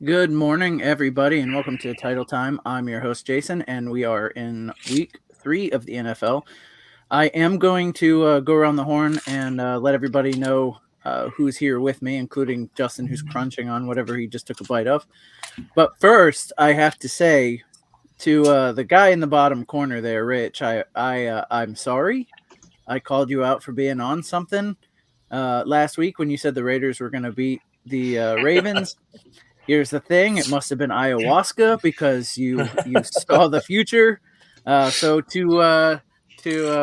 Good morning, everybody, and welcome to Title Time. I'm your host, Jason, and we are in week 3 of the NFL. I am going to go around the horn and let everybody know who's here with me, including Justin, who's crunching on whatever he just took a bite of. But first, I have to say to the guy in the bottom corner there, Rich, I'm sorry. I called you out for being on something last week when you said the Raiders were going to beat the Ravens. Here's the thing. It must have been ayahuasca because you saw the future. So to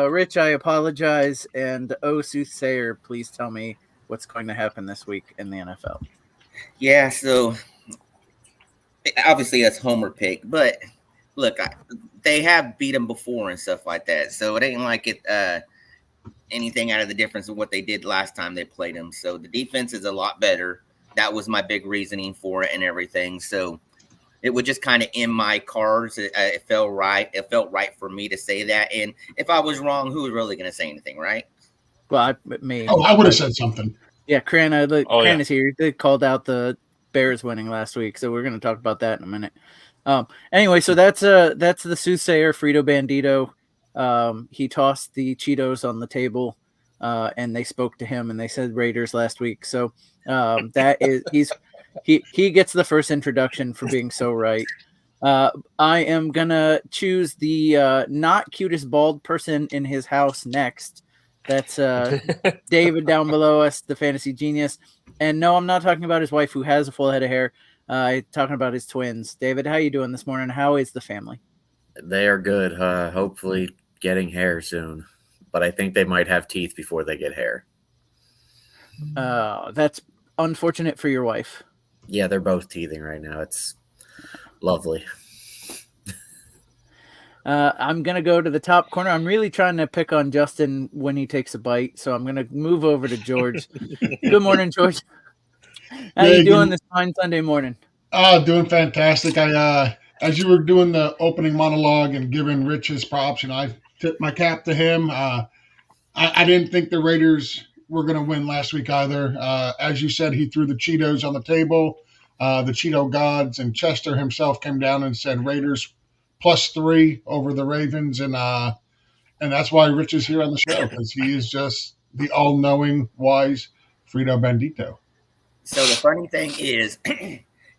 Rich, I apologize. And soothsayer, please tell me what's going to happen this week in the NFL. Yeah, so obviously that's Homer pick. But look, they have beat them before and stuff like that. So it ain't like it anything out of the difference of what they did last time they played them. So the defense is a lot better. That was my big reasoning for it and everything. So it would just kind of in my cards. It felt right. It felt right for me to say that. And if I was wrong, who was really going to say anything, right? Well, me. Oh, I would have said something. Yeah, Cran is here. They called out the Bears winning last week, so we're going to talk about that in a minute. Anyway, so that's the soothsayer, Frito Bandito. He tossed the Cheetos on the table. And they spoke to him and they said Raiders last week. So that is he gets the first introduction for being so right. I am gonna choose the not cutest bald person in his house next. That's David down below us, the fantasy genius. And no, I'm not talking about his wife who has a full head of hair. I'm talking about his twins. David, how you doing this morning? How is the family? They are good. Hopefully getting hair soon. But I think they might have teeth before they get hair. That's unfortunate for your wife. Yeah, they're both teething right now. It's lovely. I'm going to go to the top corner. I'm really trying to pick on Justin when he takes a bite, so I'm going to move over to George. Good morning, George. How you doing this fine Sunday morning? Doing fantastic. As you were doing the opening monologue and giving Rich his props, I tip my cap to him. I didn't think the Raiders were going to win last week either. As you said, he threw the Cheetos on the table, the Cheeto gods, and Chester himself came down and said Raiders +3 over the Ravens. And that's why Rich is here on the show, because he is just the all-knowing, wise Frito Bandito. So the funny thing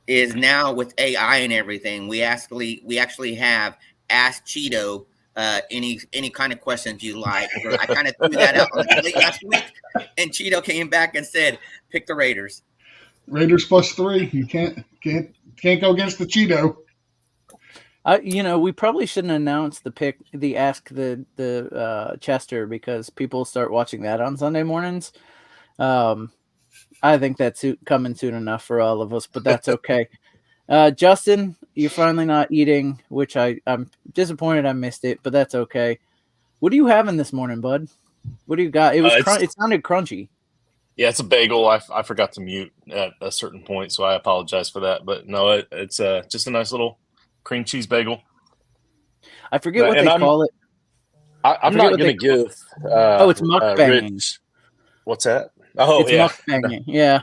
is now with AI and everything, we actually have Ask Cheeto any kind of questions you like. So I kind of threw that out on the plate last week, and Cheeto came back and said, "Pick the Raiders." Raiders +3. You can't go against the Cheeto. We probably shouldn't announce the Ask the Chester because people start watching that on Sunday mornings. I think that's coming soon enough for all of us, but that's okay. Justin, you're finally not eating, which I'm disappointed I missed it, but that's okay. What are you having this morning, bud? What do you got? It sounded crunchy. Yeah, it's a bagel. I forgot to mute at a certain point, so I apologize for that. But no, it's just a nice little cream cheese bagel. I forget what they call it. I'm not going to give. It's mukbanging. Rich, what's that? Oh, it's mukbanging. Yeah.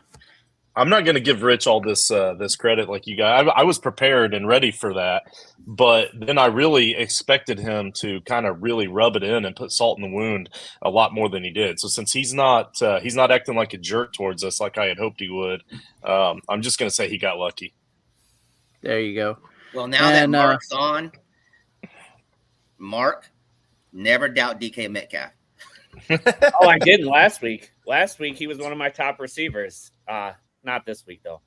I'm not going to give Rich all this credit like you guys. I was prepared and ready for that, but then I really expected him to kind of really rub it in and put salt in the wound a lot more than he did. So since he's not acting like a jerk towards us like I had hoped he would, I'm just going to say he got lucky. There you go. Well, now that Mark's on, Mark, never doubt DK Metcalf. Oh, I didn't last week. Last week he was one of my top receivers. Not this week, though.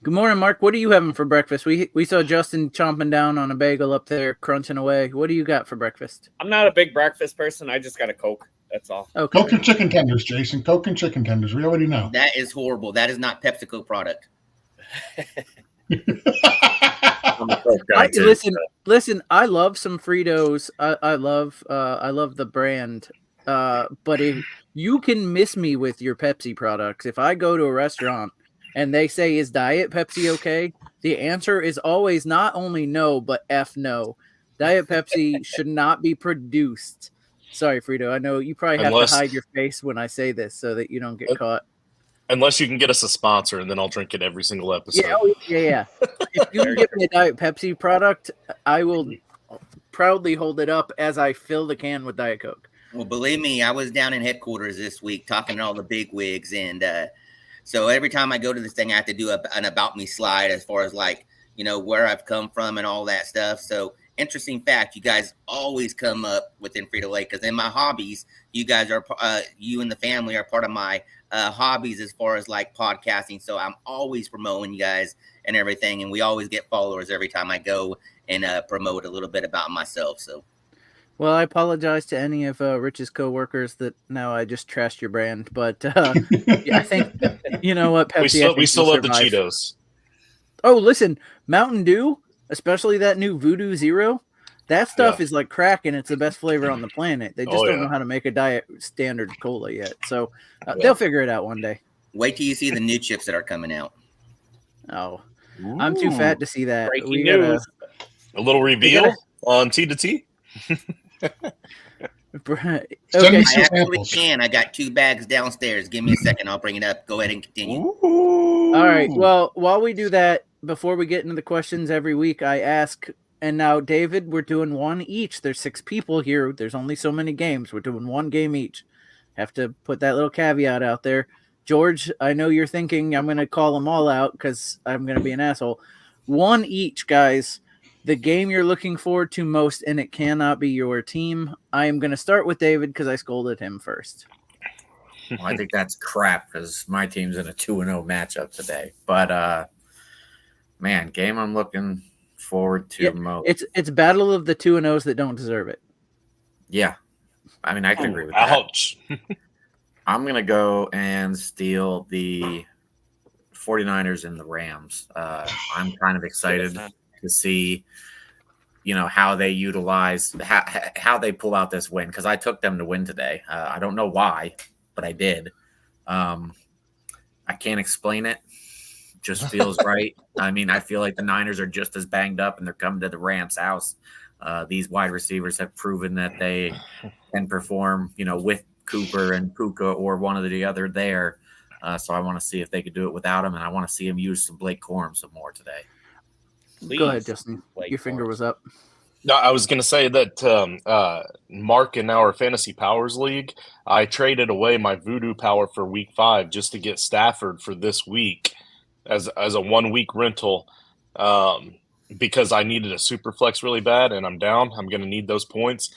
Good morning, Mark. What are you having for breakfast? We saw Justin chomping down on a bagel up there, crunching away. What do you got for breakfast? I'm not a big breakfast person. I just got a Coke. That's all. Okay. Coke and chicken tenders, Jason. Coke and chicken tenders. We already know. That is horrible. That is not PepsiCo product. Coke guy too. Listen. I love some Fritos. I love the brand. But if you can miss me with your Pepsi products, if I go to a restaurant and they say, "Is Diet Pepsi okay?" The answer is always not only no, but F no. Diet Pepsi should not be produced. Sorry, Frito. I know you probably have to hide your face when I say this so that you don't get caught. Unless you can get us a sponsor, and then I'll drink it every single episode. Yeah. If you can get me a Diet Pepsi product, I will proudly hold it up as I fill the can with Diet Coke. Well, believe me, I was down in headquarters this week talking to all the big wigs, and so every time I go to this thing, I have to do an about me slide as far as like, where I've come from and all that stuff. So interesting fact, you guys always come up within Frito-Lay because in my hobbies, you guys are, you and the family are part of my hobbies as far as like podcasting. So I'm always promoting you guys and everything. And we always get followers every time I go and promote a little bit about myself. So. Well, I apologize to any of Rich's coworkers that now I just trashed your brand, but I think you know what, Pepsi. We still love the Cheetos. Oh, listen, Mountain Dew, especially that new Voodoo Zero, that stuff is like crack, and it's the best flavor on the planet. They just don't know how to make a diet standard cola yet, so they'll figure it out one day. Wait till you see the new chips that are coming out. Oh, I'm too fat to see that. Breaking news. A little reveal on T to T. Okay. I actually can. I got 2 bags downstairs. Give me a second. I'll bring it up. Go ahead and continue. All right. Well, while we do that, before we get into the questions every week, I ask, and now, David, we're doing one each. There's 6 people here. There's only so many games. We're doing one game each. Have to put that little caveat out there. George, I know you're thinking I'm going to call them all out because I'm going to be an asshole. One each, guys. The game you're looking forward to most, and it cannot be your team. I am going to start with David because I scolded him first. Well, I think that's crap because my team's in a 2-0 matchup today. But, man, game I'm looking forward to most. It's battle of the 2-0s that don't deserve it. Yeah. I mean, I can agree with ouch. that. I'm going to go and steal the 49ers and the Rams. I'm kind of excited to see, how they utilize, how they pull out this win, because I took them to win today. I don't know why, but I did. I can't explain it. Just feels right. I mean, I feel like the Niners are just as banged up, and they're coming to the Rams' house. These wide receivers have proven that they can perform, with Cooper and Puka or one or the other there. So I want to see if they could do it without him, and I want to see him use some Blake Corum some more today. Please. Go ahead, Justin. Your finger was up. No, I was going to say that Mark in our Fantasy Powers League, I traded away my Voodoo Power for Week 5 just to get Stafford for this week as a 1-week rental because I needed a super flex really bad, and I'm down. I'm going to need those points.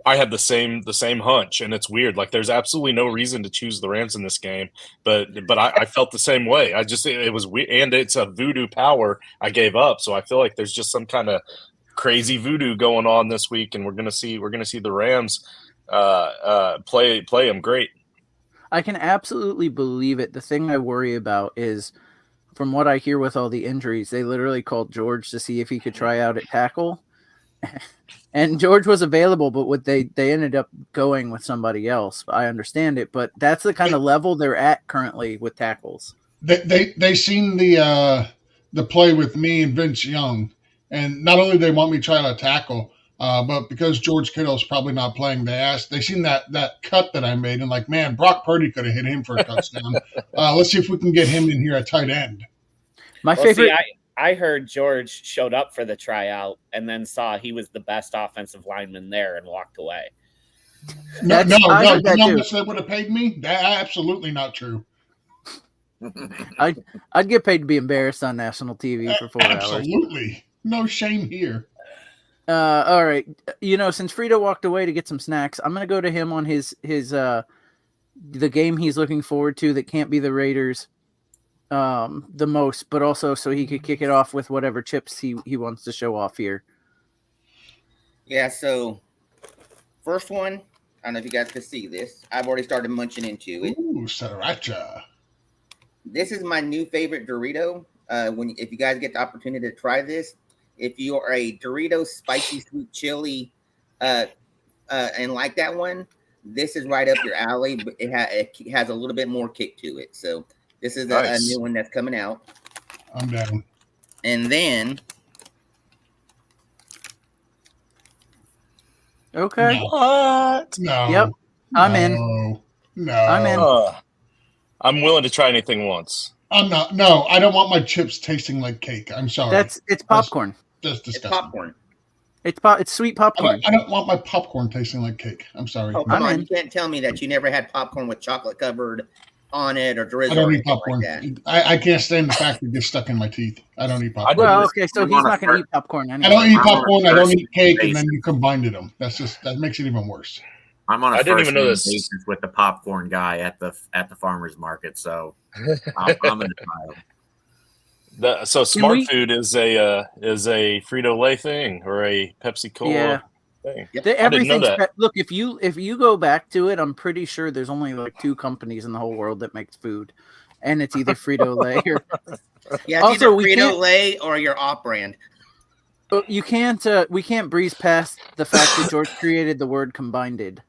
I had the same hunch, and it's weird. Like, there's absolutely no reason to choose the Rams in this game, but I felt the same way. It was weird, and it's a Voodoo Power I gave up, so I feel like there's just some kind of crazy voodoo going on this week, and we're gonna see the Rams play them great. I can absolutely believe it. The thing I worry about is, from what I hear with all the injuries, they literally called George to see if he could try out at tackle. And George was available, but they ended up going with somebody else. I understand it, but that's the kind of level they're at currently with tackles. They seen the play with me and Vince Young, and not only they want me to try out a tackle, but because George Kittle's probably not playing, they seen that cut that I made, and like, man, Brock Purdy could have hit him for a touchdown. Let's see if we can get him in here at tight end. My favorite. I heard George showed up for the tryout and then saw he was the best offensive lineman there and walked away. No. You know how much they would have paid me? That's absolutely not true. I'd get paid to be embarrassed on national TV for 4 hours. Absolutely. No shame here. All right. Since Frito walked away to get some snacks, I'm going to go to him on his the game he's looking forward to that can't be the Raiders. The most, but also so he could kick it off with whatever chips he wants to show off here. Yeah, so first one, I don't know if you guys can see this. I've already started munching into it. Ooh, sriracha. This is my new favorite Dorito. If you guys get the opportunity to try this, if you are a Doritos spicy sweet chili and like that one, this is right up your alley. But it has a little bit more kick to it. So this is a new one that's coming out. I'm down. And then Okay. No. What? No. Yep. I'm in. No. I'm in. I'm willing to try anything once. I'm not. No, I don't want my chips tasting like cake. I'm sorry. It's popcorn. That's it's disgusting. popcorn. It's sweet popcorn. I don't want my popcorn tasting like cake. I'm sorry. Oh, come on. You can't tell me that you never had popcorn with chocolate covered on it or drizzle. I don't or eat popcorn. Like that. I can't stand the fact that it gets stuck in my teeth. I don't eat popcorn. Well, okay, so he's not going to eat popcorn anyway. I don't eat popcorn. I don't eat cake, and then you combined them. That makes it even worse. I'm on a I didn't first even know name this basis with the popcorn guy at the farmer's market, so I'm in the pile. So Smart Food is a Frito-Lay thing or a Pepsi Cola thing. Yep. Everything's look, if you go back to it, I'm pretty sure there's only like 2 companies in the whole world that makes food, and it's either Frito-Lay or yeah. It's either Frito-Lay or your Op brand. But you can't. We can't breeze past the fact that George created the word combined.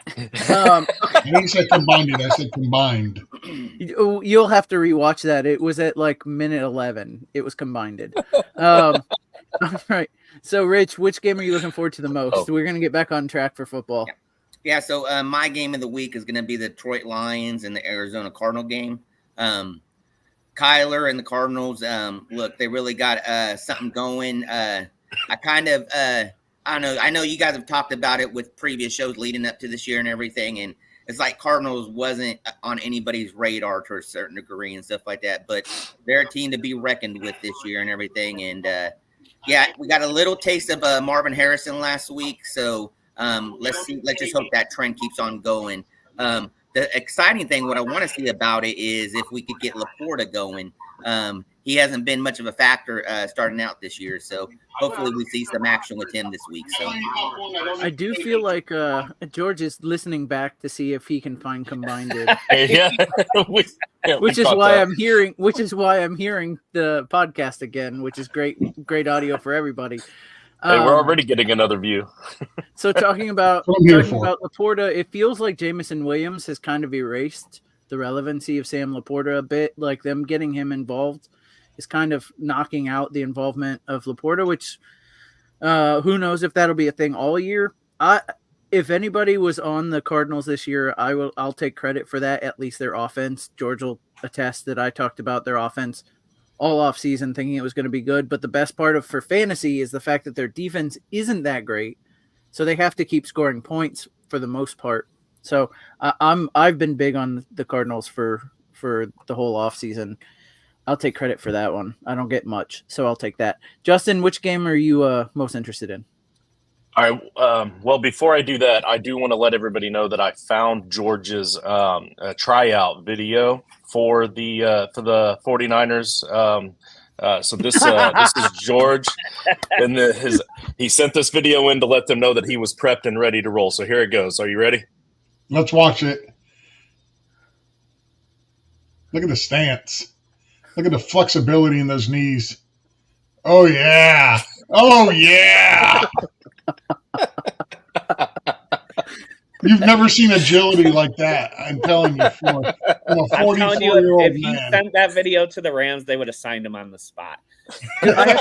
I didn't say combined. I said combined. You'll have to rewatch that. It was at like minute 11. It was combined. All right. So, Rich, which game are you looking forward to the most? We're going to get back on track for football. Yeah. So my game of the week is going to be the Detroit Lions and the Arizona Cardinal game. Kyler and the Cardinals, look, they really got something going. I don't know. I know you guys have talked about it with previous shows leading up to this year and everything, and it's like Cardinals wasn't on anybody's radar to a certain degree and stuff like that, but they're a team to be reckoned with this year and everything. And we got a little taste of Marvin Harrison last week, so let's just hope that trend keeps on going. The exciting thing, what I want to see about it is if we could get Laporta going. He hasn't been much of a factor starting out this year, so hopefully we see some action with him this week. So I do feel like George is listening back to see if he can find combined. Which is why I'm hearing the podcast again, which is great audio for everybody. Hey, we're already getting another view. So talking about Laporta, it feels like Jameson Williams has kind of erased the relevancy of Sam Laporta a bit. Like them getting him involved is kind of knocking out the involvement of Laporta, which who knows if that'll be a thing all year. If anybody was on the Cardinals this year, I'll take credit for that. At least their offense. George will attest that I talked about their offense all off season thinking it was going to be good. But the best part for fantasy is the fact that their defense isn't that great. So they have to keep scoring points for the most part. So I've been big on the Cardinals for the whole off season. I'll take credit for that one. I don't get much, so I'll take that. Justin, which game are you most interested in? All right. Well, before I do that, I do want to let everybody know that I found George's tryout video for the 49ers. So this is George, and he sent this video in to let them know that he was prepped and ready to roll. So here it goes. Are you ready? Let's watch it. Look at the stance. Look at the flexibility in those knees. Oh yeah. Oh yeah. You've never seen agility like that. I'm telling you, for a 44-year-old if you sent that video to the Rams, they would have signed him on the spot. I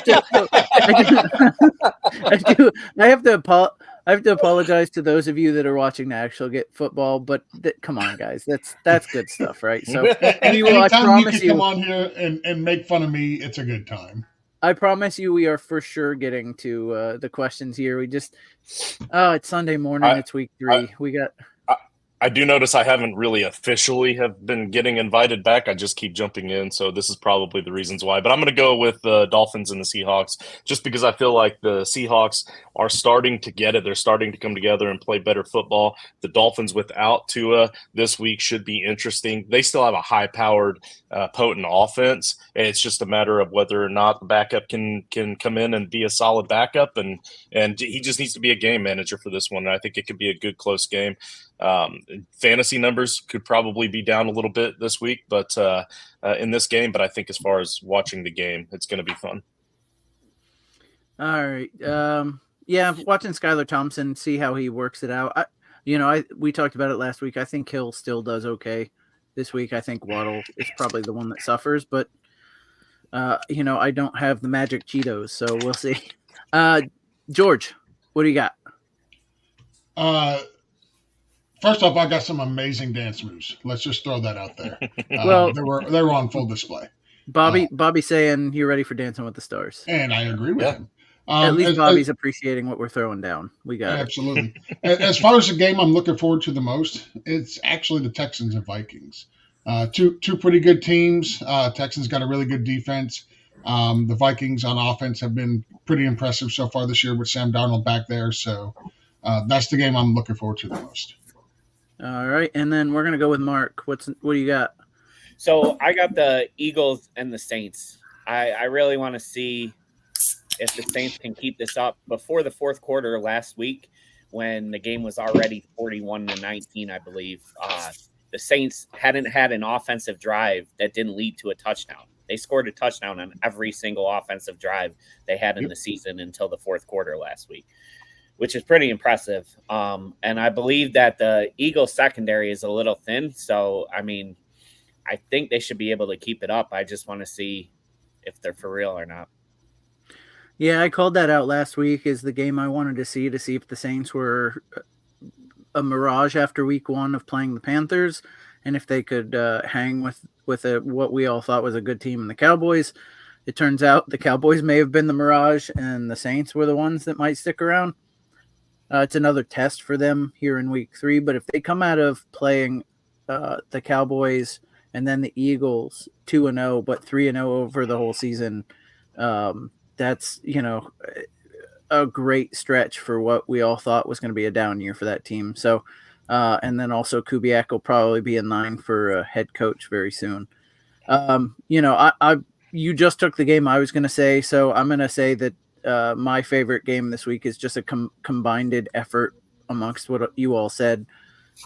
have to apologize to those of you that are watching the actual football, but come on, guys, that's good stuff, right? So anytime you can come on here and make fun of me, it's a good time. I promise you, we are for sure getting to the questions here. It's Sunday morning. It's week 3. I do notice I haven't really officially have been getting invited back. I just keep jumping in, so this is probably the reasons why. But I'm going to go with the Dolphins and the Seahawks just because I feel like the Seahawks are starting to get it. They're starting to come together and play better football. The Dolphins without Tua this week should be interesting. They still have a high-powered, potent offense, and it's just a matter of whether or not the backup can come in and be a solid backup, and he just needs to be a game manager for this one. And I think it could be a good, close game. Fantasy numbers could probably be down a little bit this week, but in this game. But I think as far as watching the game, it's going to be fun. All right. Yeah, watching Skylar Thompson, see how he works it out. We talked about it last week. I think Hill still does okay this week. I think Waddle is probably the one that suffers, but I don't have the magic Cheetos, so we'll see. George, what do you got? First off, I got some amazing dance moves. Let's just throw that out there. Well, they were on full display. Bobby saying you're ready for Dancing with the Stars, and I agree with him. At least Bobby's appreciating what we're throwing down. We got absolutely. As far as the game I'm looking forward to the most, it's actually the Texans and Vikings. Two pretty good teams. Texans got a really good defense. The Vikings on offense have been pretty impressive so far this year with Sam Darnold back there. So that's the game I'm looking forward to the most. All right, and then we're gonna go with Mark. What do you got? So I got the Eagles and the Saints. I really want to see if the Saints can keep this up. Before the fourth quarter last week, when the game was already 41-19, I believe, the Saints hadn't had an offensive drive that didn't lead to a touchdown. They scored a touchdown on every single offensive drive they had in the season until the fourth quarter last week, which is pretty impressive. And I believe that the Eagles secondary is a little thin. So, I mean, I think they should be able to keep it up. I just want to see if they're for real or not. Yeah, I called that out last week as the game I wanted to see if the Saints were a mirage after week one of playing the Panthers, and if they could hang with what we all thought was a good team in the Cowboys. It turns out the Cowboys may have been the mirage, and the Saints were the ones that might stick around. It's another test for them here in week 3, but if they come out of playing the Cowboys and then the Eagles 2-0, but 3-0 over the whole season, that's, a great stretch for what we all thought was going to be a down year for that team. So, and then also Kubiak will probably be in line for a head coach very soon. You just took the game I was going to say, so I'm going to say that my favorite game this week is just a combined effort amongst what you all said.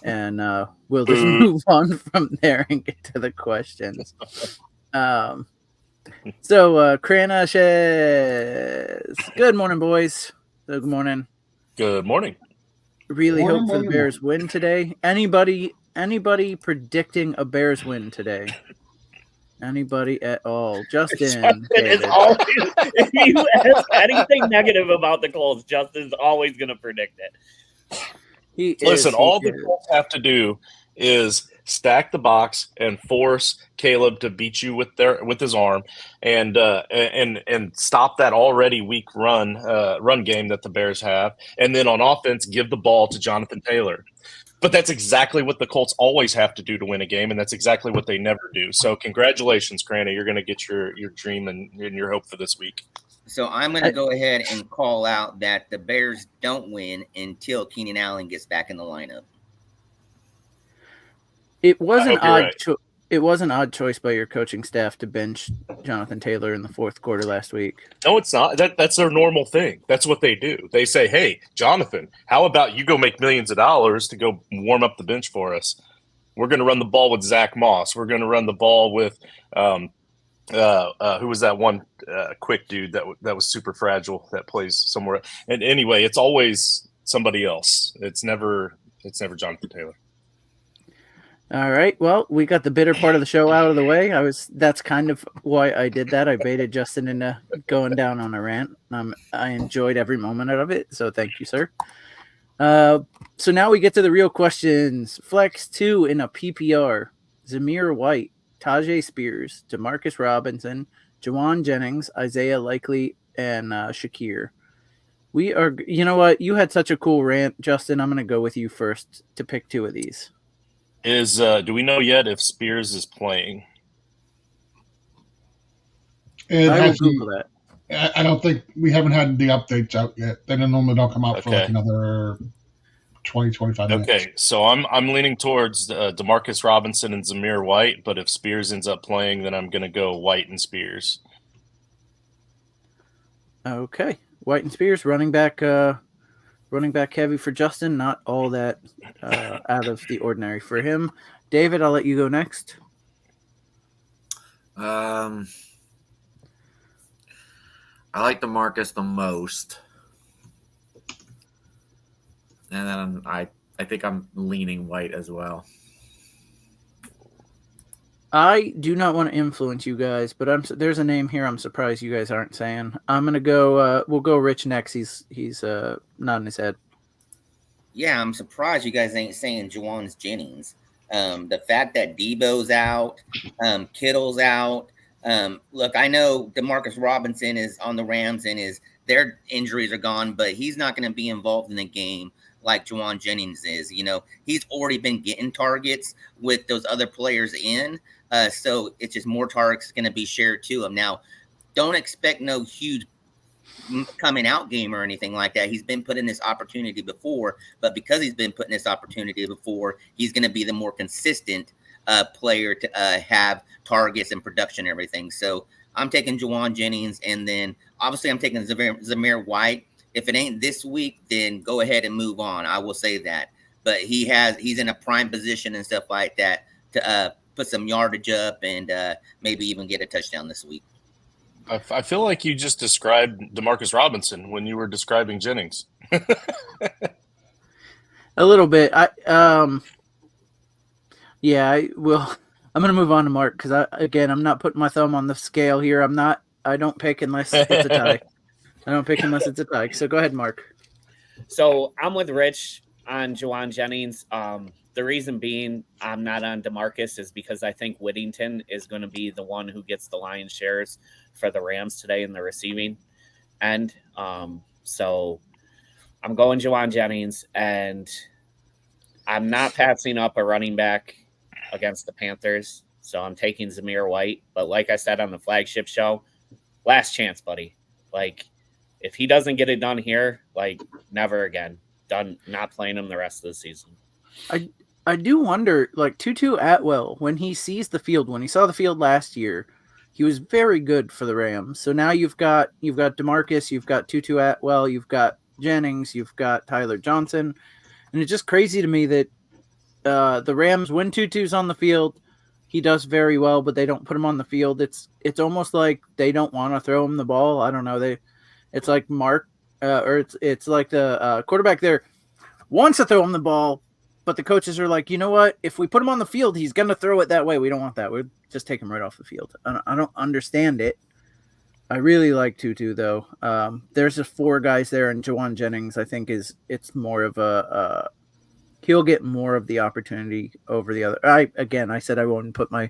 And we'll just move on from there and get to the questions. So, Cranashes. Good morning, boys. Good morning. Good morning. Really hope for the Bears win today. Anybody predicting a Bears win today? Anybody at all? Justin is always, if you ask anything negative about the Colts, Justin's always going to predict it. All the Colts have to do is stack the box and force Caleb to beat you with his arm, and stop that already weak run game that the Bears have, and then on offense give the ball to Jonathan Taylor. But that's exactly what the Colts always have to do to win a game, and that's exactly what they never do. So congratulations, Cranny. You're going to get your dream and your hope for this week. So I'm going to go ahead and call out that the Bears don't win until Keenan Allen gets back in the lineup. It was an odd it was an odd choice by your coaching staff to bench Jonathan Taylor in the fourth quarter last week. No, it's not. That's their normal thing. That's what they do. They say, "Hey, Jonathan, how about you go make millions of dollars to go warm up the bench for us? We're going to run the ball with Zach Moss. We're going to run the ball with who was that one quick dude that was super fragile that plays somewhere." And anyway, it's always somebody else. It's never Jonathan Taylor. All right. Well, we got the bitter part of the show out of the way. That's kind of why I did that. I baited Justin into going down on a rant. I enjoyed every moment of it. So thank you, sir. So now we get to the real questions. Flex 2 in a PPR. Zamir White, Tajay Spears, Demarcus Robinson, Jawan Jennings, Isaiah Likely, and Shakir. We are, you know what? You had such a cool rant, Justin. I'm going to go with you first to pick 2 of these. Do we know yet if Spears is playing? I will Google that. I don't think we haven't had the updates out yet. They normally don't come out for like another 20, 25 minutes. Okay, so I'm leaning towards Demarcus Robinson and Zamir White, but if Spears ends up playing, then I'm going to go White and Spears. Okay, White and Spears, running back heavy for Justin. Not all that out of the ordinary for him. David, I'll let you go next. I like DeMarcus the most. And then I think I'm leaning White as well. I do not want to influence you guys, but there's a name here I'm surprised you guys aren't saying. I'm gonna go. We'll go Rich next. He's nodding his head. Yeah, I'm surprised you guys ain't saying Juwan Jennings. The fact that Debo's out, Kittle's out. Look, I know Demarcus Robinson is on the Rams and their injuries are gone, but he's not going to be involved in the game like Juwan Jennings is. You know, he's already been getting targets with those other players in. So it's just more targets going to be shared to him. Now, don't expect no huge coming out game or anything like that. He's been put in this opportunity before, but because he's been put in this opportunity before, he's going to be the more consistent player to have targets and production and everything. So I'm taking Juwan Jennings, and then obviously I'm taking Zamir White. If it ain't this week, then go ahead and move on. I will say that. But he's in a prime position and stuff like that to put some yardage up and maybe even get a touchdown this week. I feel like you just described Demarcus Robinson when you were describing Jennings. A little bit. Yeah, I will. I'm going to move on to Mark because I'm not putting my thumb on the scale here. I don't pick unless it's a tie. I don't pick unless it's a tie. So go ahead, Mark. So I'm with Rich on Juwan Jennings. The reason being I'm not on DeMarcus is because I think Whittington is going to be the one who gets the lion's shares for the Rams today in the receiving end. So I'm going Juwan Jennings, and I'm not passing up a running back against the Panthers. So I'm taking Zamir White. But like I said on the flagship show, last chance, buddy. Like, if he doesn't get it done here, like, never again. Done. Not playing him the rest of the season. I do wonder, like Tutu Atwell, when he saw the field last year, he was very good for the Rams. So now you've got DeMarcus, you've got Tutu Atwell, you've got Jennings, you've got Tyler Johnson, and it's just crazy to me that the Rams, when Tutu's on the field, he does very well, but they don't put him on the field. It's almost like they don't want to throw him the ball. I don't know. It's like Mark, or it's like the quarterback there wants to throw him the ball, but the coaches are like, you know what? If we put him on the field, he's going to throw it that way. We don't want that. We'll just take him right off the field. I don't understand it. I really like Tutu, though. There's just 4 guys there, and Juwan Jennings, I think, it's more of a he'll get more of the opportunity over the other. I said I wouldn't put my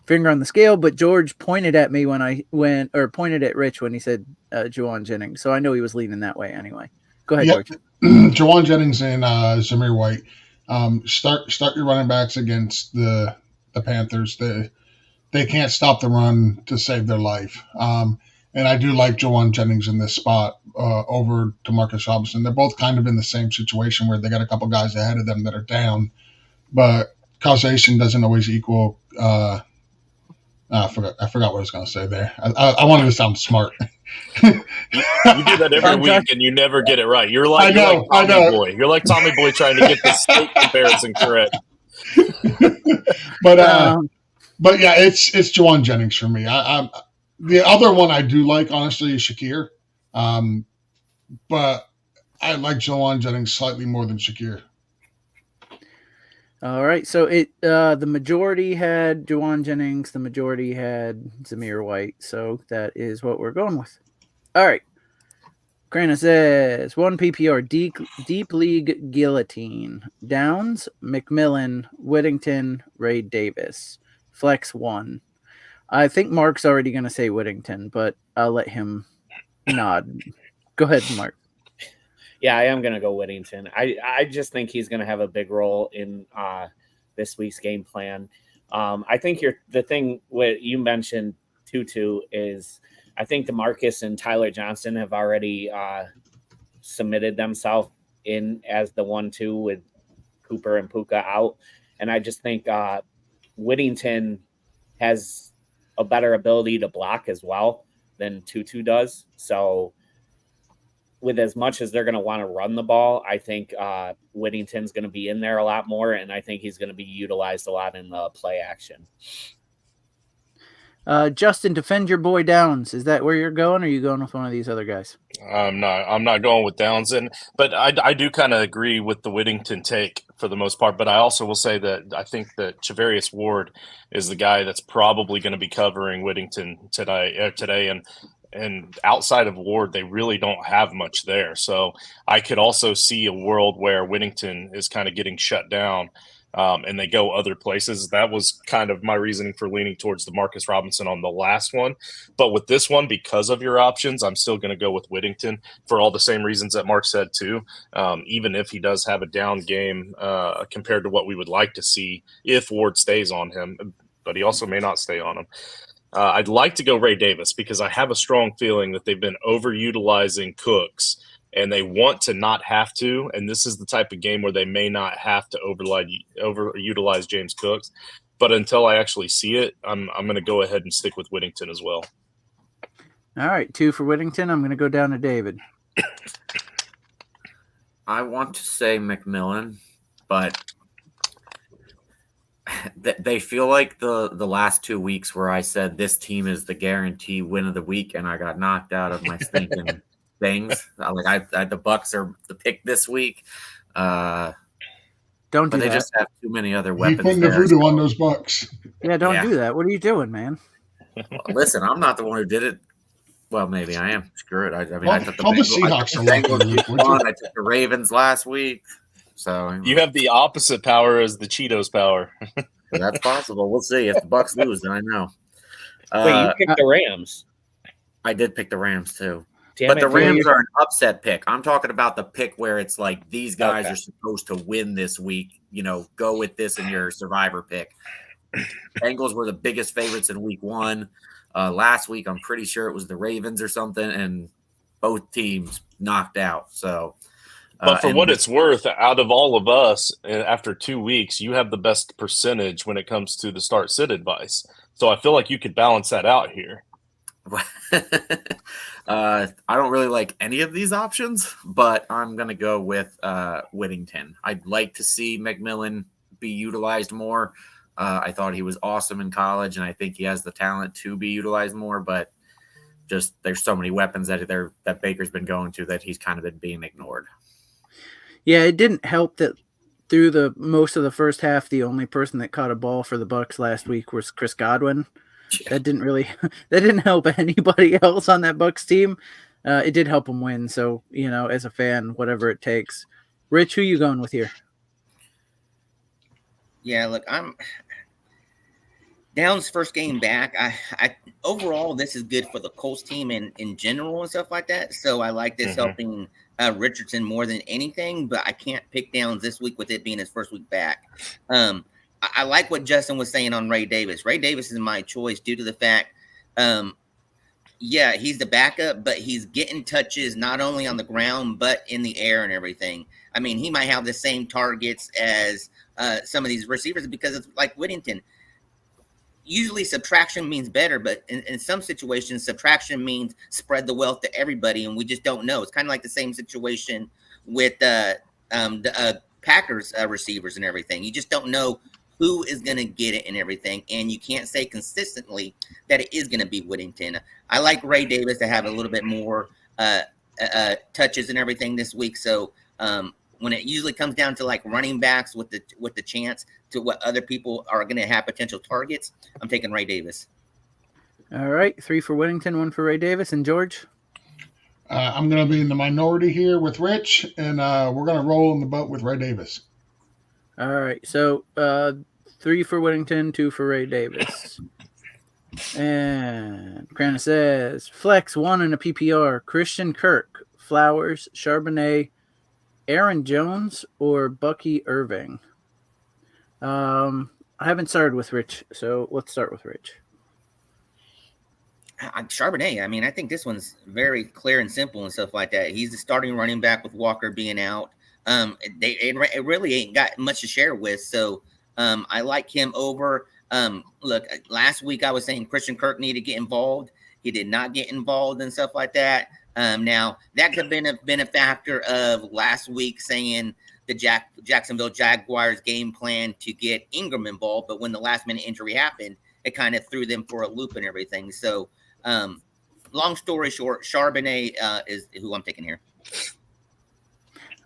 finger on the scale, but George pointed at me pointed at Rich when he said Juwan Jennings, so I know he was leaning that way anyway. Go ahead, George. Juwan Jennings and Zamir White. Start your running backs against the Panthers. They can't stop the run to save their life. And I do like Juwan Jennings in this spot over Demarcus Robinson. They're both kind of in the same situation where they got a couple guys ahead of them that are down, but causation doesn't always equal. I forgot what I was going to say there. I wanted to sound smart. You do that every week and you never get it right. You're like Tommy Boy. You're like Tommy Boy trying to get the state comparison correct. But yeah, it's Juwan Jennings for me. The other one I do like, honestly, is Shakir. But I like Juwan Jennings slightly more than Shakir. All right, so the majority had Juwan Jennings, the majority had Zamir White, so that is what we're going with. All right, Krana says 1 PPR deep league guillotine Downs, McMillan, Whittington, Ray Davis, flex 1. I think Mark's already going to say Whittington, but I'll let him nod. Go ahead, Mark. Yeah, I am going to go Whittington. I just think he's going to have a big role in this week's game plan. I think the thing what you mentioned, Tutu, is I think DeMarcus and Tyler Johnson have already submitted themselves in as the 1-2 with Cooper and Puka out. And I just think Whittington has a better ability to block as well than Tutu does. So with as much as they're going to want to run the ball, I think Whittington's going to be in there a lot more, and I think he's going to be utilized a lot in the play action. Justin, defend your boy Downs. Is that where you're going, or are you going with one of these other guys? I'm not going with Downs, but I do kind of agree with the Whittington take for the most part. But I also will say that I think that Chavarius Ward is the guy that's probably going to be covering Whittington today, and outside of Ward, they really don't have much there. So I could also see a world where Whittington is kind of getting shut down. And they go other places. That was kind of my reasoning for leaning towards the Marcus Robinson on the last one. But with this one, because of your options, I'm still going to go with Whittington for all the same reasons that Mark said too. Even if he does have a down game compared to what we would like to see if Ward stays on him, but he also may not stay on him. I'd like to go Ray Davis because I have a strong feeling that they've been overutilizing Cooks and they want to not have to. And this is the type of game where they may not have to overutilize James Cooks. But until I actually see it, I'm going to go ahead and stick with Whittington as well. All right, 2 for Whittington. I'm going to go down to David. I want to say McMillan, but they feel like the last 2 weeks where I said this team is the guarantee win of the week, and I got knocked out of my stinking things. The Bucks are the pick this week. Don't do that. They just have too many other weapons. You're putting the voodoo on those Bucks. Yeah, don't do that. What are you doing, man? Listen, I'm not the one who did it. Well, maybe I am. Screw it. I took the Seahawks I took the Ravens last week. So you have the opposite power as the Cheetos power. That's possible. We'll see. If the Bucks lose, then I know. Wait, you picked the Rams. I did pick the Rams too. Damn the Rams are an upset pick. I'm talking about the pick where it's like these guys are supposed to win this week. Go with this in your survivor pick. Bengals were the biggest favorites in week 1. Last week, I'm pretty sure it was the Ravens or something, and both teams knocked out. So, but for what it's worth, out of all of us, after 2 weeks, you have the best percentage when it comes to the start-sit advice. So I feel like you could balance that out here. I don't really like any of these options, but I'm going to go with Whittington. I'd like to see McMillan be utilized more. I thought he was awesome in college, and I think he has the talent to be utilized more, but just there's so many weapons that Baker's been going to that he's kind of been being ignored. Yeah, it didn't help that through the most of the first half, the only person that caught a ball for the Bucks last week was Chris Godwin. That didn't help anybody else on that Bucks team. It did help them win. So, as a fan, whatever it takes. Rich, who you going with here? Yeah, look, I'm Downs' first game back. I overall, this is good for the Colts team in general and stuff like that. So I like this helping Richardson more than anything, but I can't pick Downs this week with it being his first week back. I like what Justin was saying on Ray Davis. Ray Davis is my choice due to the fact, he's the backup, but he's getting touches not only on the ground, but in the air and everything. I mean, he might have the same targets as some of these receivers because it's like Whittington. Usually subtraction means better, but in some situations, subtraction means spread the wealth to everybody, and we just don't know. It's kind of like the same situation with the Packers receivers and everything. You just don't know who is going to get it and everything, and you can't say consistently that it is going to be Whittington. I like Ray Davis to have a little bit more touches and everything this week, so when it usually comes down to like running backs with the chance to what other people are going to have potential targets, I'm taking Ray Davis. All right, 3 for Whittington, 1 for Ray Davis. And George? I'm going to be in the minority here with Rich, and we're going to roll in the boat with Ray Davis. All right, so 3 for Whittington, 2 for Ray Davis. And Crana says, flex 1 in a PPR, Christian Kirk, Flowers, Charbonnet, Aaron Jones, or Bucky Irving. I haven't started with Rich, so let's start with Rich. Charbonnet, I mean, I think this one's very clear and simple and stuff like that. He's the starting running back with Walker being out. It really ain't got much to share with, so I like him over. Look, last week I was saying Christian Kirk needed to get involved. He did not get involved and stuff like that. Now, that could have been a factor of last week saying the Jacksonville Jaguars game plan to get Ingram involved, but when the last-minute injury happened, it kind of threw them for a loop and everything. So, long story short, Charbonnet is who I'm taking here.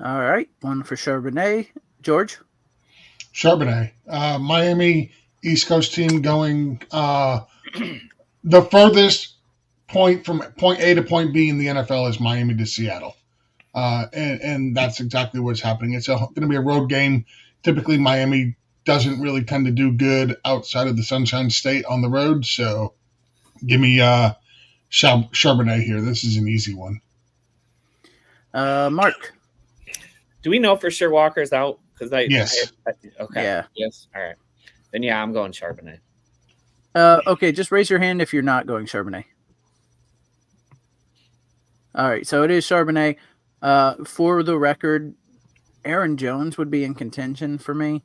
All right, one for Charbonnet. George? Charbonnet. Miami East Coast team going the furthest point from point A to point B in the NFL is Miami to Seattle. And that's exactly what's happening. It's going to be a road game. Typically, Miami doesn't really tend to do good outside of the Sunshine State on the road. So give me Charbonnet here. This is an easy one. Mark? Do we know for sure Walker's out? Yes. Okay. Yeah. Yes. All right. Then, yeah, I'm going Charbonnet. Okay, just raise your hand if you're not going Charbonnet. All right, so it is Charbonnet. For the record, Aaron Jones would be in contention for me.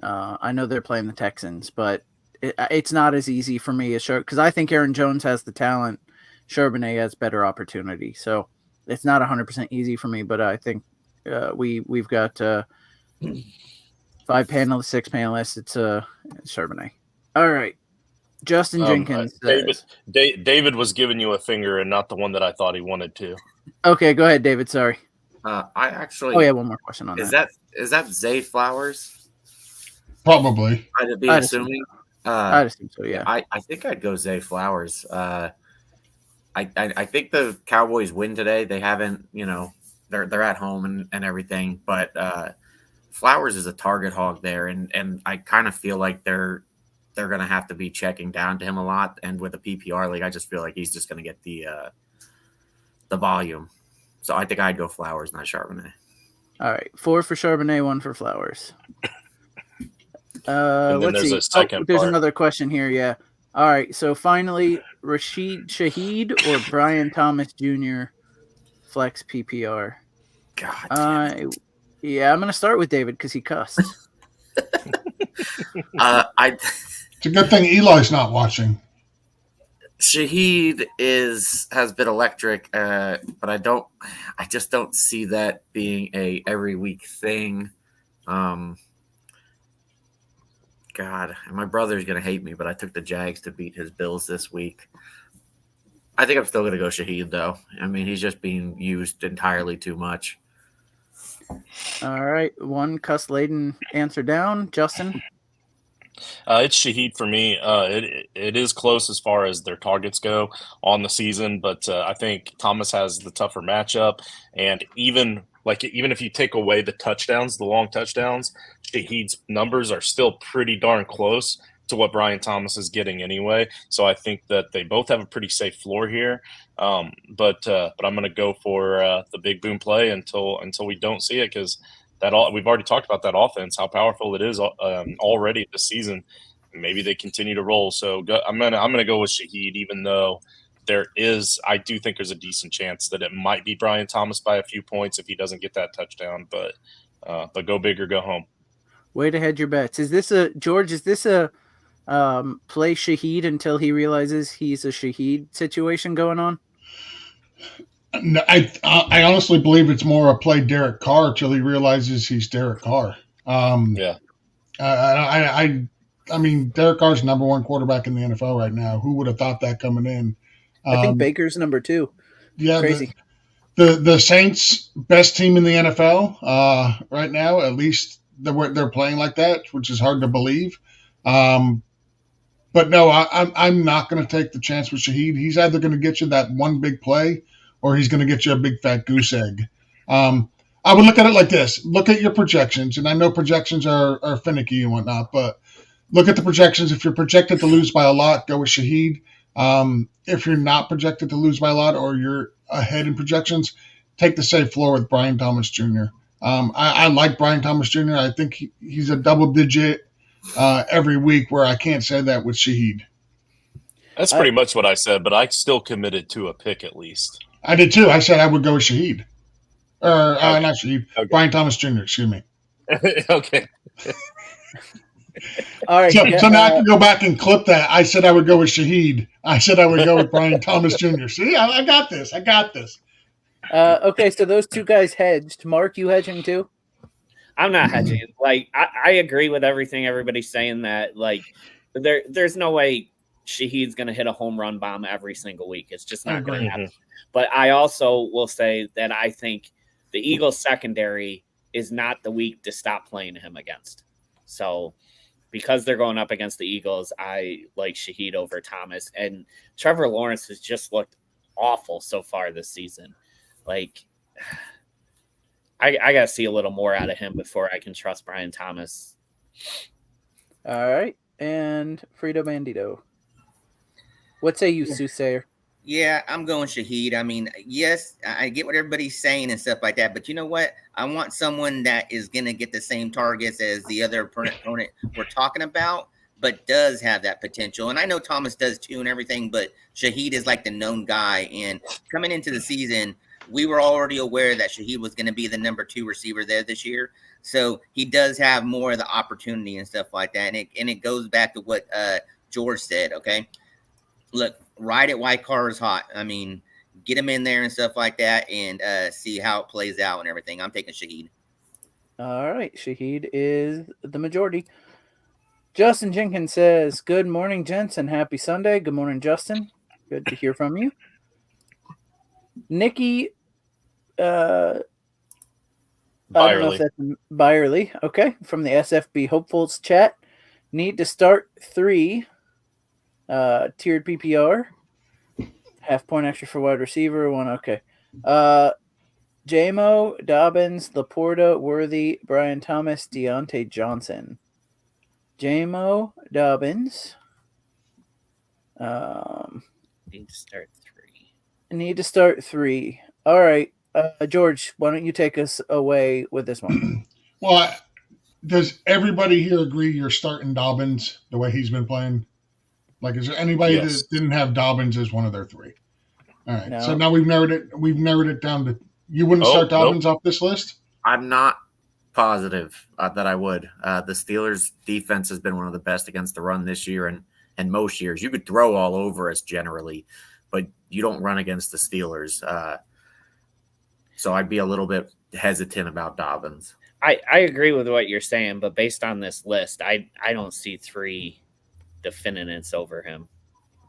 I know they're playing the Texans, but it's not as easy for me as because I think Aaron Jones has the talent. Charbonnet has better opportunity, so it's not 100% easy for me. But I think we've got 5 panelists, 6 panelists. It's Charbonnet. All right, Justin Jenkins. David was giving you a finger and not the one that I thought he wanted to. Okay, go ahead, David. Sorry. I actually. Oh yeah, one more question on that. Is that Zay Flowers? Probably. I'd be assuming. I'd assume so. Yeah. I think I'd go Zay Flowers. I think the Cowboys win today. They haven't, they're at home and everything, but Flowers is a target hog there, and I kind of feel like they're going to have to be checking down to him a lot. And with a PPR league, I just feel like he's just going to get the volume. So I think I'd go Flowers, not Charbonnet. All right, 4 for Charbonnet, 1 for Flowers. And then let's there's see. a second there's part. another question here. Yeah. All right. So finally, Rashid Shaheed or Brian Thomas Jr. flex PPR. God. Yeah, I'm gonna start with David because he cussed. It's a good thing Eli's not watching. Shaheed has been electric, but I just don't see that being a every week thing. God, and my brother's gonna hate me, but I took the Jags to beat his Bills this week. I think I'm still gonna go Shaheed though. I mean, he's just being used entirely too much. All right, one cuss laden answer down. Justin? It's Shaheed for me. It is close as far as their targets go on the season, but I think Thomas has the tougher matchup. And even if you take away the touchdowns, the long touchdowns, Shaheed's numbers are still pretty darn close to what Brian Thomas is getting anyway. So I think that they both have a pretty safe floor here. But I'm going to go for the big boom play until we don't see it, because we've already talked about that offense, how powerful it is already this season. Maybe they continue to roll. So I'm gonna go with Shaheed, even though I do think there's a decent chance that it might be Brian Thomas by a few points if he doesn't get that touchdown. But go big or go home. Way to hedge your bets. Is this a play Shaheed until he realizes he's a Shaheed situation going on? No, I honestly believe it's more a play Derek Carr till he realizes he's Derek Carr. Yeah. I mean, Derek Carr's number 1 quarterback in the NFL right now. Who would have thought that coming in? I think Baker's number 2. Yeah, crazy. The Saints' best team in the NFL right now. At least they're playing like that, which is hard to believe. But no, I'm not going to take the chance with Shaheed. He's either going to get you that one big play, or he's going to get you a big fat goose egg. I would look at it like this. Look at your projections, and I know projections are finicky and whatnot, but look at the projections. If you're projected to lose by a lot, go with Shaheed. If you're not projected to lose by a lot, or you're ahead in projections, take the safe floor with Brian Thomas Jr. I like Brian Thomas Jr. I think he's a double-digit every week, where I can't say that with Shaheed. That's pretty much what I said, but I still committed to a pick at least. I did too. I said I would go with Shaheed. Okay. Not Shaheed. Okay. Brian Thomas Jr., excuse me. Okay. All right. So now I can go back and clip that. I said I would go with Shaheed. I said I would go with Brian Thomas Jr. See, I got this. Okay, so those two guys hedged. Mark, you hedging too? I'm not hedging. Like, I agree with everything everybody's saying, that like there's no way Shaheed's going to hit a home run bomb every single week. It's just not going to happen. But I also will say that I think the Eagles secondary is not the week to stop playing him against. So because they're going up against the Eagles, I like Shaheed over Thomas. And Trevor Lawrence has just looked awful so far this season. Like, I got to see a little more out of him before I can trust Brian Thomas. All right. And Frito Bandito. What say you, Soothsayer? Yeah, I'm going Shaheed. I mean, yes, I get what everybody's saying and stuff like that, but you know what? I want someone that is going to get the same targets as the other opponent we're talking about, but does have that potential. And I know Thomas does too and everything, but Shaheed is like the known guy. And coming into the season, we were already aware that Shaheed was going to be the number 2 receiver there this year. So he does have more of the opportunity and stuff like that. And it goes back to what George said, okay? Look, ride it while car is hot. I mean, get him in there and stuff like that and see how it plays out and everything. I'm taking Shaheed. All right. Shaheed is the majority. Justin Jenkins says, good morning, gents, and happy Sunday. Good morning, Justin. Good to hear from you. Nikki, I don't know if that's Byerly. Okay. From the SFB Hopefuls chat. Need to start 3 tiered PPR. Half point extra for wide receiver. 1. Okay. JMO, Dobbins, Laporta, Worthy, Brian Thomas, Deontay Johnson. JMO, Dobbins. Need to start 3. Need to start 3. All right. George, why don't you take us away with this one? Well, does everybody here agree you're starting Dobbins the way he's been playing? Like, is there anybody that didn't have Dobbins as one of their 3? All right. No. So now we've narrowed it down to you wouldn't start Dobbins off this list? I'm not positive that I would. The Steelers' defense has been one of the best against the run this year and most years. You could throw all over us generally, but you don't run against the Steelers. So I'd be a little bit hesitant about Dobbins. I agree with what you're saying, but based on this list, I don't see 3 definites over him.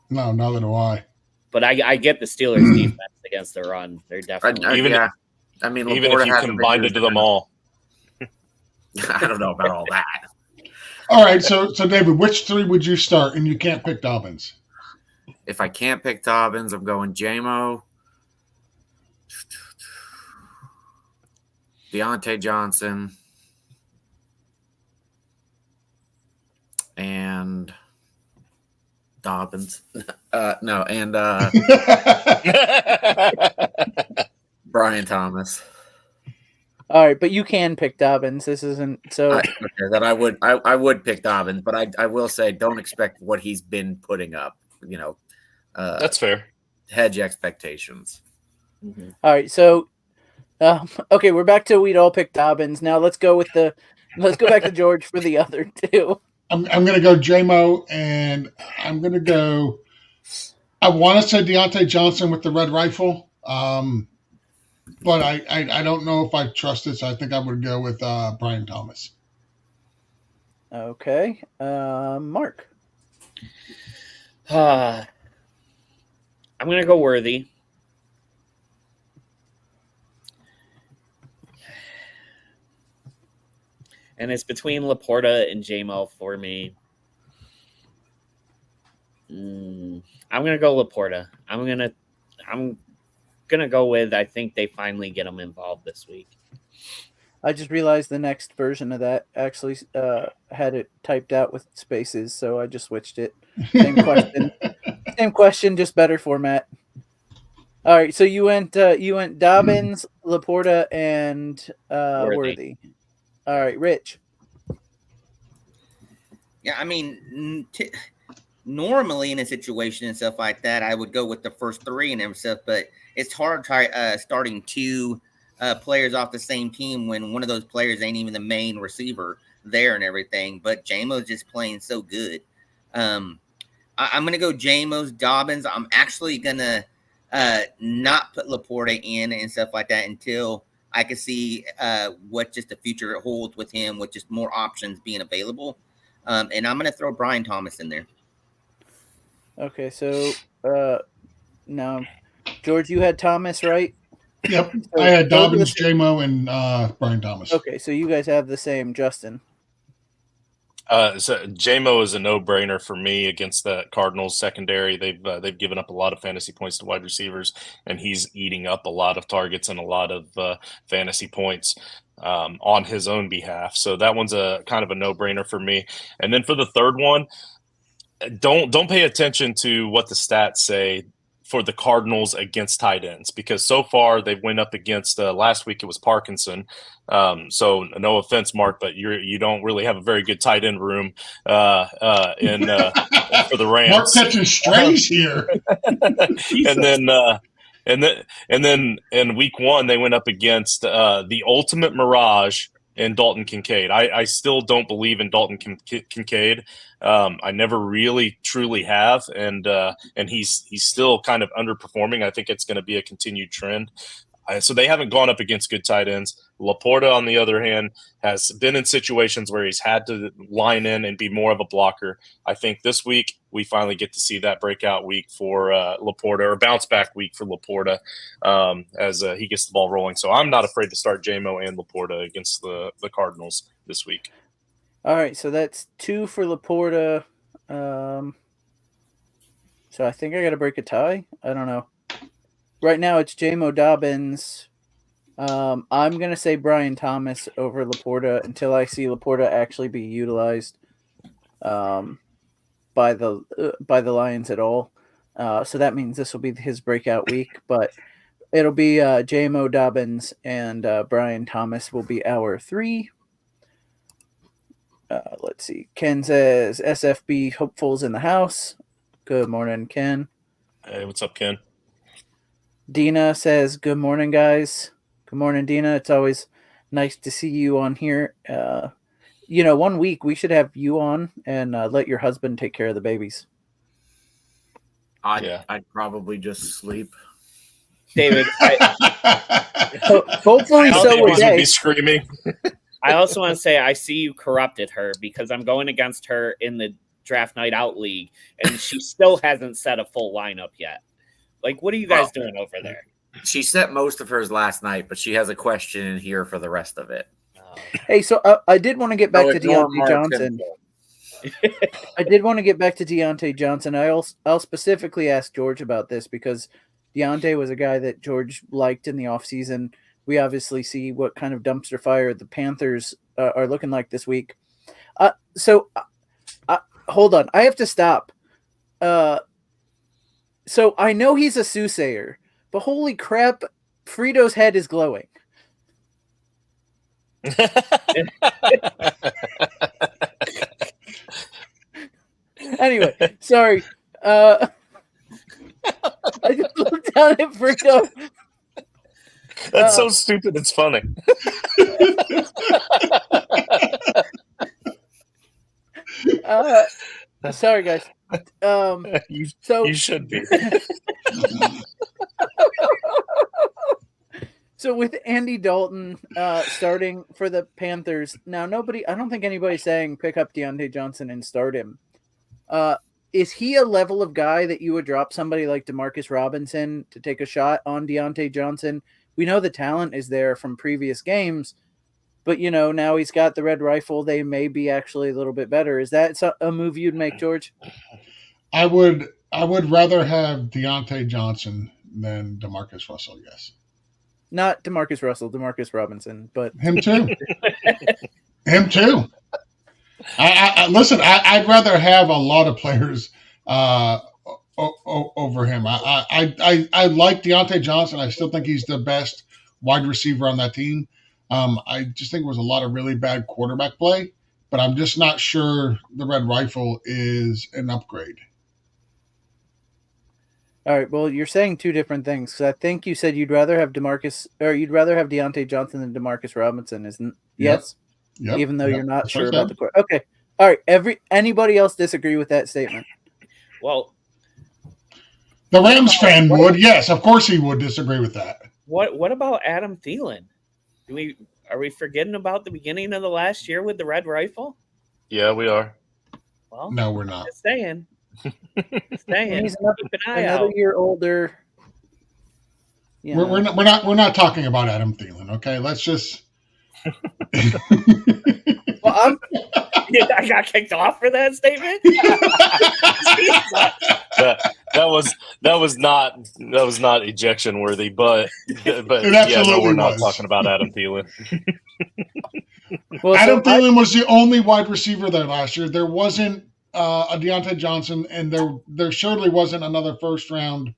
No, neither do I. But I get the Steelers' defense against the run. They're definitely even if you combined it to them all. I don't know about all that. All right, so David, which 3 would you start? And you can't pick Dobbins. If I can't pick Dobbins, I'm going JMO, Deontay Johnson, and Dobbins. Brian Thomas. All right, but you can pick Dobbins. This isn't so. That I would pick Dobbins, but I will say don't expect what he's been putting up. You know, that's fair. Hedge expectations. Mm-hmm. All right, so okay, we're back to we'd all pick Dobbins. Now let's go back to George for the other 2. I'm going to go JMO, and I'm going to go. I want to say Deontay Johnson with the red rifle, but I don't know if I trust it, so I think I would go with Brian Thomas. Okay, Mark. I'm going to go Worthy. And it's between Laporta and JMO for me. I'm gonna go Laporta. I'm gonna go with. I think they finally get him involved this week. I just realized the next version of that actually had it typed out with spaces, so I just switched it. Same question. Same question, just better format. All right, so you went Dobbins, Laporta, and Worthy. All right, Rich. Yeah, I mean, normally in a situation and stuff like that, I would go with the first 3 and stuff, but it's hard starting 2 players off the same team when one of those players ain't even the main receiver there and everything. But JMO's just playing so good. I'm going to go JMO's Dobbins. I'm actually going to not put Laporta in and stuff like that until I can see what just the future holds with him, with just more options being available. And I'm going to throw Brian Thomas in there. Okay, so now, George, you had Thomas, right? Yep. So I had those are the Dobbins, same- J-Mo, and Brian Thomas. Okay, so you guys have the same, Justin. So JMO is a no-brainer for me against the Cardinals secondary. They've given up a lot of fantasy points to wide receivers, and he's eating up a lot of targets and a lot of fantasy points on his own behalf. So that one's a kind of a no-brainer for me. And then for the third one, don't pay attention to what the stats say for the Cardinals against tight ends, because so far they've went up against last week it was Parkinson. So no offense, Mark, but you don't really have a very good tight end room for the Rams. Mark catching strays here. and then in week 1 they went up against the ultimate mirage in Dalton Kincaid. I still don't believe in Dalton Kincaid. I never really truly have, and he's still kind of underperforming. I think it's going to be a continued trend. So they haven't gone up against good tight ends. Laporta, on the other hand, has been in situations where he's had to line in and be more of a blocker. I think this week we finally get to see that breakout week for Laporta, or bounce back week for Laporta, as he gets the ball rolling. So I'm not afraid to start JMO and Laporta against the Cardinals this week. All right, so that's 2 for Laporta. So I think I got to break a tie. I don't know. Right now it's J-Mo Dobbins. I'm going to say Brian Thomas over Laporta until I see Laporta actually be utilized by the Lions at all. So that means this will be his breakout week, but it'll be J-Mo Dobbins and Brian Thomas will be our 3. Let's see. Ken says SFB hopefuls in the house. Good morning, Ken. Hey, what's up, Ken? Dina says, good morning, guys. Good morning, Dina. It's always nice to see you on here. 1 week we should have you on and let your husband take care of the babies. I'd probably just sleep. David, Hopefully so would Babies would they. be screaming. I also want to say I see you corrupted her, because I'm going against her in the draft night out league, and she still hasn't set a full lineup yet. Like, what are you guys doing over there? She set most of hers last night, but she has a question in here for the rest of it. Hey, so I did want to get back to Deontay Johnson. I did want to get back to Deontay Johnson. I'll specifically ask George about this, because Deontay was a guy that George liked in the offseason. We obviously see what kind of dumpster fire the Panthers are looking like this week. So hold on. I have to stop. So I know he's a soothsayer, but holy crap, Frito's head is glowing. Anyway, sorry. I just looked down at Frito. That's so stupid. It's funny. Sorry, guys. You should be. So with Andy Dalton starting for the Panthers, now I don't think anybody's saying pick up Deontay Johnson and start him. Is he a level of guy that you would drop somebody like Demarcus Robinson to take a shot on Deontay Johnson? We know the talent is there from previous games, but now he's got the red rifle. They may be actually a little bit better. Is that a move you'd make, George? I would rather have Deontay Johnson than DeMarcus Russell. Yes, not DeMarcus Russell, DeMarcus Robinson, but him too. Him too. Listen. I'd rather have a lot of players over him. I like Deontay Johnson. I still think he's the best wide receiver on that team. I just think it was a lot of really bad quarterback play, but I'm just not sure the red rifle is an upgrade. All right. Well, you're saying two different things. So I think you said you'd rather have Deontay Johnson than DeMarcus Robinson, isn't? Yes. Yep. Even though you're not That's sure what I about said. the Okay. All right. Anybody else disagree with that statement? Well, The Rams fan would. Yes, of course he would disagree with that. what about Adam Thielen? Are we forgetting about the beginning of the last year with the red rifle? Yeah, we are. Well, No, we're not. just saying. Just saying. And he's Keep an eye another out. year older. You know. We're not talking about Adam Thielen. Okay, let's just. Well, I got kicked off for that statement. that was not ejection worthy, but It yeah, no, absolutely we're not was. talking about Adam Thielen. well, Adam so Thielen was the only wide receiver there last year. There wasn't a Deontay Johnson, and there surely wasn't another first round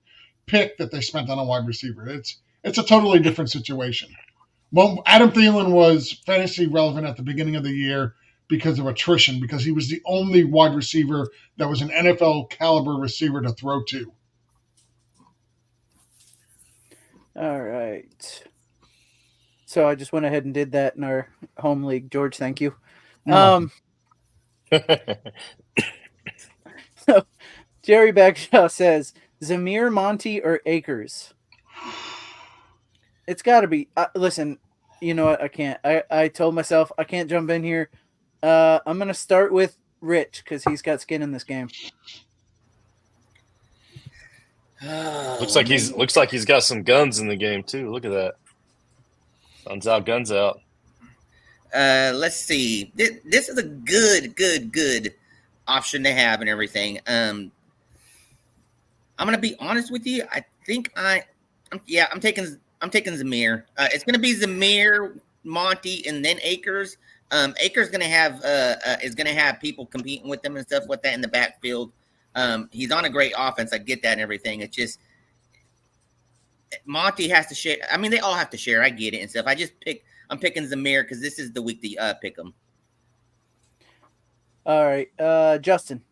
pick that they spent on a wide receiver. It's a totally different situation. Well, Adam Thielen was fantasy relevant at the beginning of the year because of attrition, because he was the only wide receiver that was an NFL caliber receiver to throw to. all right. So I just went ahead and did that in our home league. George, thank you. So Jerry Bagshaw says Zamir, Monty, or Akers. It's got to be. Listen, you know what? I can't. I told myself I can't jump in here. I'm gonna start with Rich because he's got skin in this game. looks like he's got some guns in the game too. Look at that. Guns out. Let's see. This is a good option to have and everything. I'm gonna be honest with you. I think I'm taking Zamir. It's gonna be Zamir, Monty, and then Akers. Akers gonna have is gonna have people competing with him and stuff like that in the backfield. He's on a great offense. I get that and everything. It's just Monty has to share. I mean, they all have to share. I get it and stuff. I'm picking Zamir because this is the week to pick him. All right, Justin.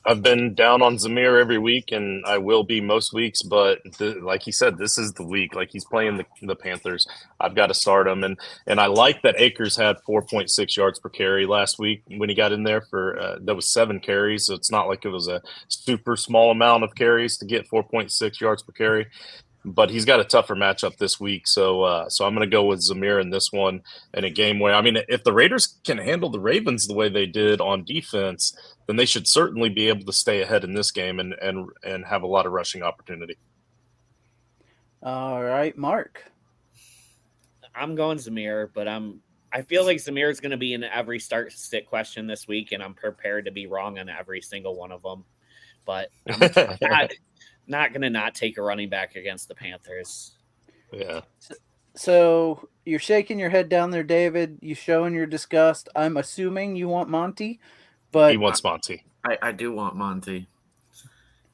I've been down on Zamir every week, and I will be most weeks. But like he said, this is the week. Like he's playing the Panthers. I've got to start him, and I like that Akers had 4.6 yards per carry last week when he got in there for that was 7 carries. So it's not like it was a super small amount of carries to get 4.6 yards per carry. But he's got a tougher matchup this week, so I'm going to go with Zamir in this one in a game where, I mean, if the Raiders can handle the Ravens the way they did on defense, then they should certainly be able to stay ahead in this game and have a lot of rushing opportunity. All right, Mark. I'm going Zamir, but I feel like Zamir is going to be in every start-sit question this week, and I'm prepared to be wrong on every single one of them. But I'm not going to not take a running back against the Panthers. Yeah. So you're shaking your head down there, David. You showing your disgust. I'm assuming you want Monty, but He wants Monty. I do want Monty.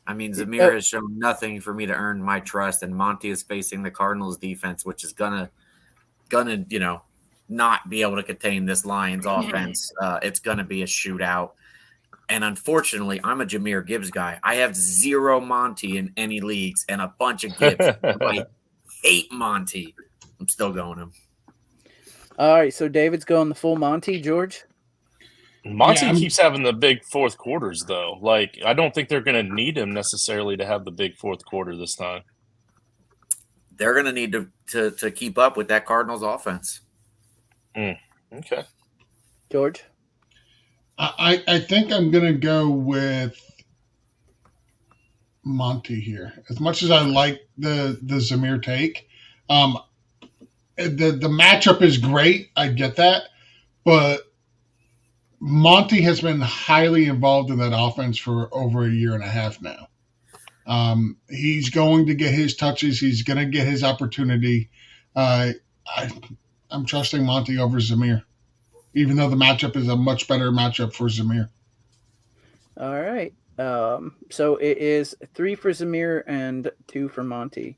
I mean, Zamir has shown nothing for me to earn my trust, and Monty is facing the Cardinals defense, which is gonna not be able to contain this Lions offense. It's gonna be a shootout. And unfortunately, I'm a Jahmyr Gibbs guy. I have 0 Monty in any leagues and a bunch of Gibbs. I hate Monty. I'm still going him. All right, so David's going the full Monty, George? Monty keeps having the big fourth quarters, though. Like, I don't think they're going to need him necessarily to have the big fourth quarter this time. They're going to need to keep up with that Cardinals offense. Okay. George? I think I'm going to go with Monty here. As much as I like the Zamir take, the matchup is great. I get that. But Monty has been highly involved in that offense for over a year and a half now. He's going to get his touches. He's going to get his opportunity. I'm trusting Monty over Zamir, even though the matchup is a much better matchup for Zamir. All right. So it is 3 for Zamir and 2 for Monty.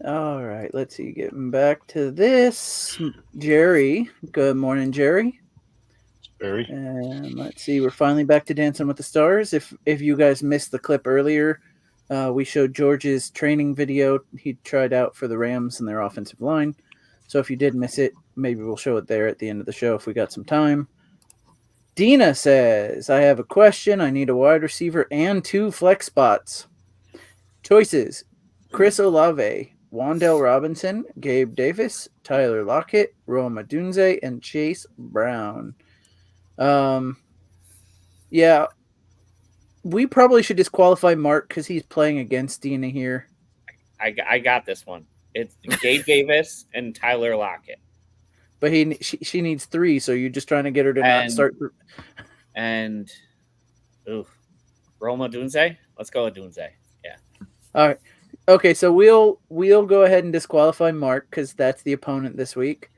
All right. Let's see. Getting back to this. Jerry. Good morning, Jerry. Jerry. And let's see. We're finally back to Dancing with the Stars. If you guys missed the clip earlier, we showed George's training video he tried out for the Rams and their offensive line. So if you did miss it, maybe we'll show it there at the end of the show if we got some time. Dina says, I have a question. I need a wide receiver and 2 flex spots. Choices: Chris Olave, Wan'Dale Robinson, Gabe Davis, Tyler Lockett, Rome Odunze, and Chase Brown. Yeah. We probably should disqualify Mark because he's playing against Dina here. I got this one. It's Gabe Davis and Tyler Lockett. But she needs 3, so you're just trying to get her to not start. And Roma Dunze. Let's go with Dunze. Yeah. All right. Okay, so we'll go ahead and disqualify Mark because that's the opponent this week.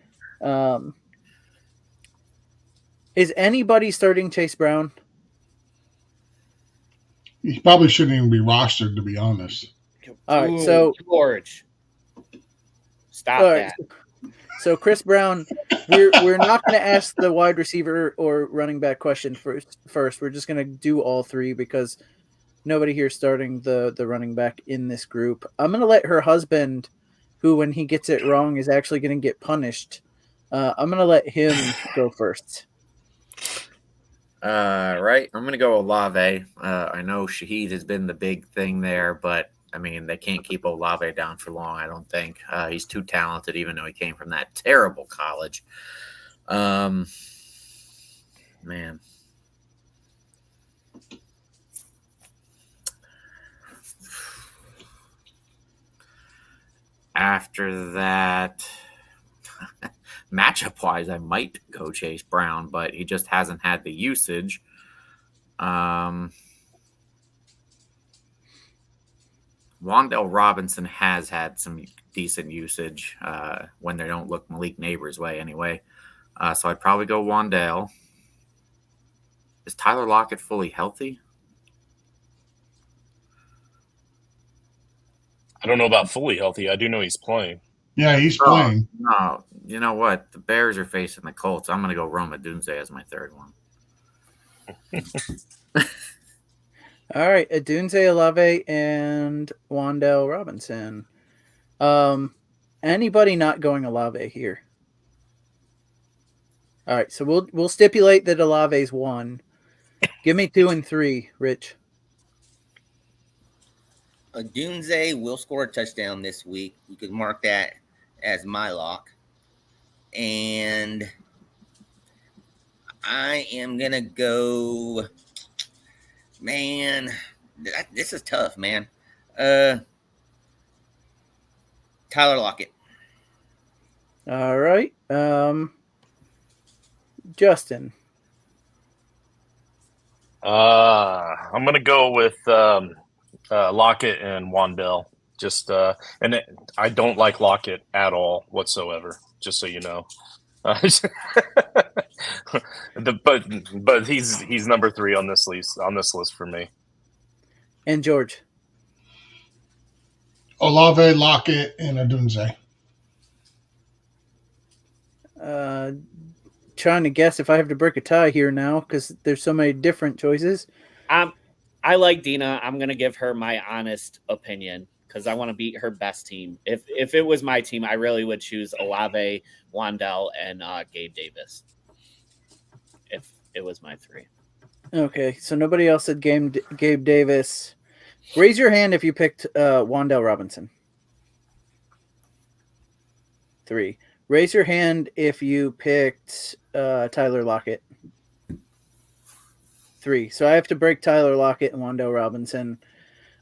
Is anybody starting Chase Brown? He probably shouldn't even be rostered, to be honest. All right, so George, stop that. So Chris Brown, we're not going to ask the wide receiver or running back question first. We're just going to do all 3 because nobody here is starting the running back in this group. I'm going to let her husband, who when he gets it wrong is actually going to get punished. I'm going to let him go first. Right. I'm going to go Olave. I know Shaheed has been the big thing there, but I mean, they can't keep Olave down for long, I don't think. He's too talented, even though he came from that terrible college. Man. After that, matchup-wise, I might go Chase Brown, but he just hasn't had the usage. Wan'Dale Robinson has had some decent usage when they don't look Malik Neighbors' way anyway. So I'd probably go Wan'Dale. Is Tyler Lockett fully healthy? I don't know about fully healthy. I do know he's playing. Yeah, he's playing. No, you know what? The Bears are facing the Colts. I'm going to go Roma Dunze as my third one. All right, Adunze Olave and Wan'Dale Robinson. Anybody not going Olave here? All right, so we'll stipulate that Olave's 1. Give me 2 and 3, Rich. Dunze will score a touchdown this week. You could mark that as my lock. And I am going to go, man, this is tough, man. Tyler Lockett. All right. Justin. I'm going to go with Lockett and Wan'Dale. I don't like Lockett at all whatsoever, just so you know. But he's number 3 on this list for me. And George. Olave, Lockett, and Adunze. Trying to guess if I have to break a tie here now because there's so many different choices. I like Dina. I'm going to give her my honest opinion because I want to beat her best team. If it was my team, I really would choose Olave, Wan'Dale, and Gabe Davis. If it was my 3. Okay, so nobody else said Gabe Davis. Raise your hand if you picked Wan'Dale Robinson. 3. Raise your hand if you picked Tyler Lockett. 3. So I have to break Tyler Lockett and Wan'Dale Robinson.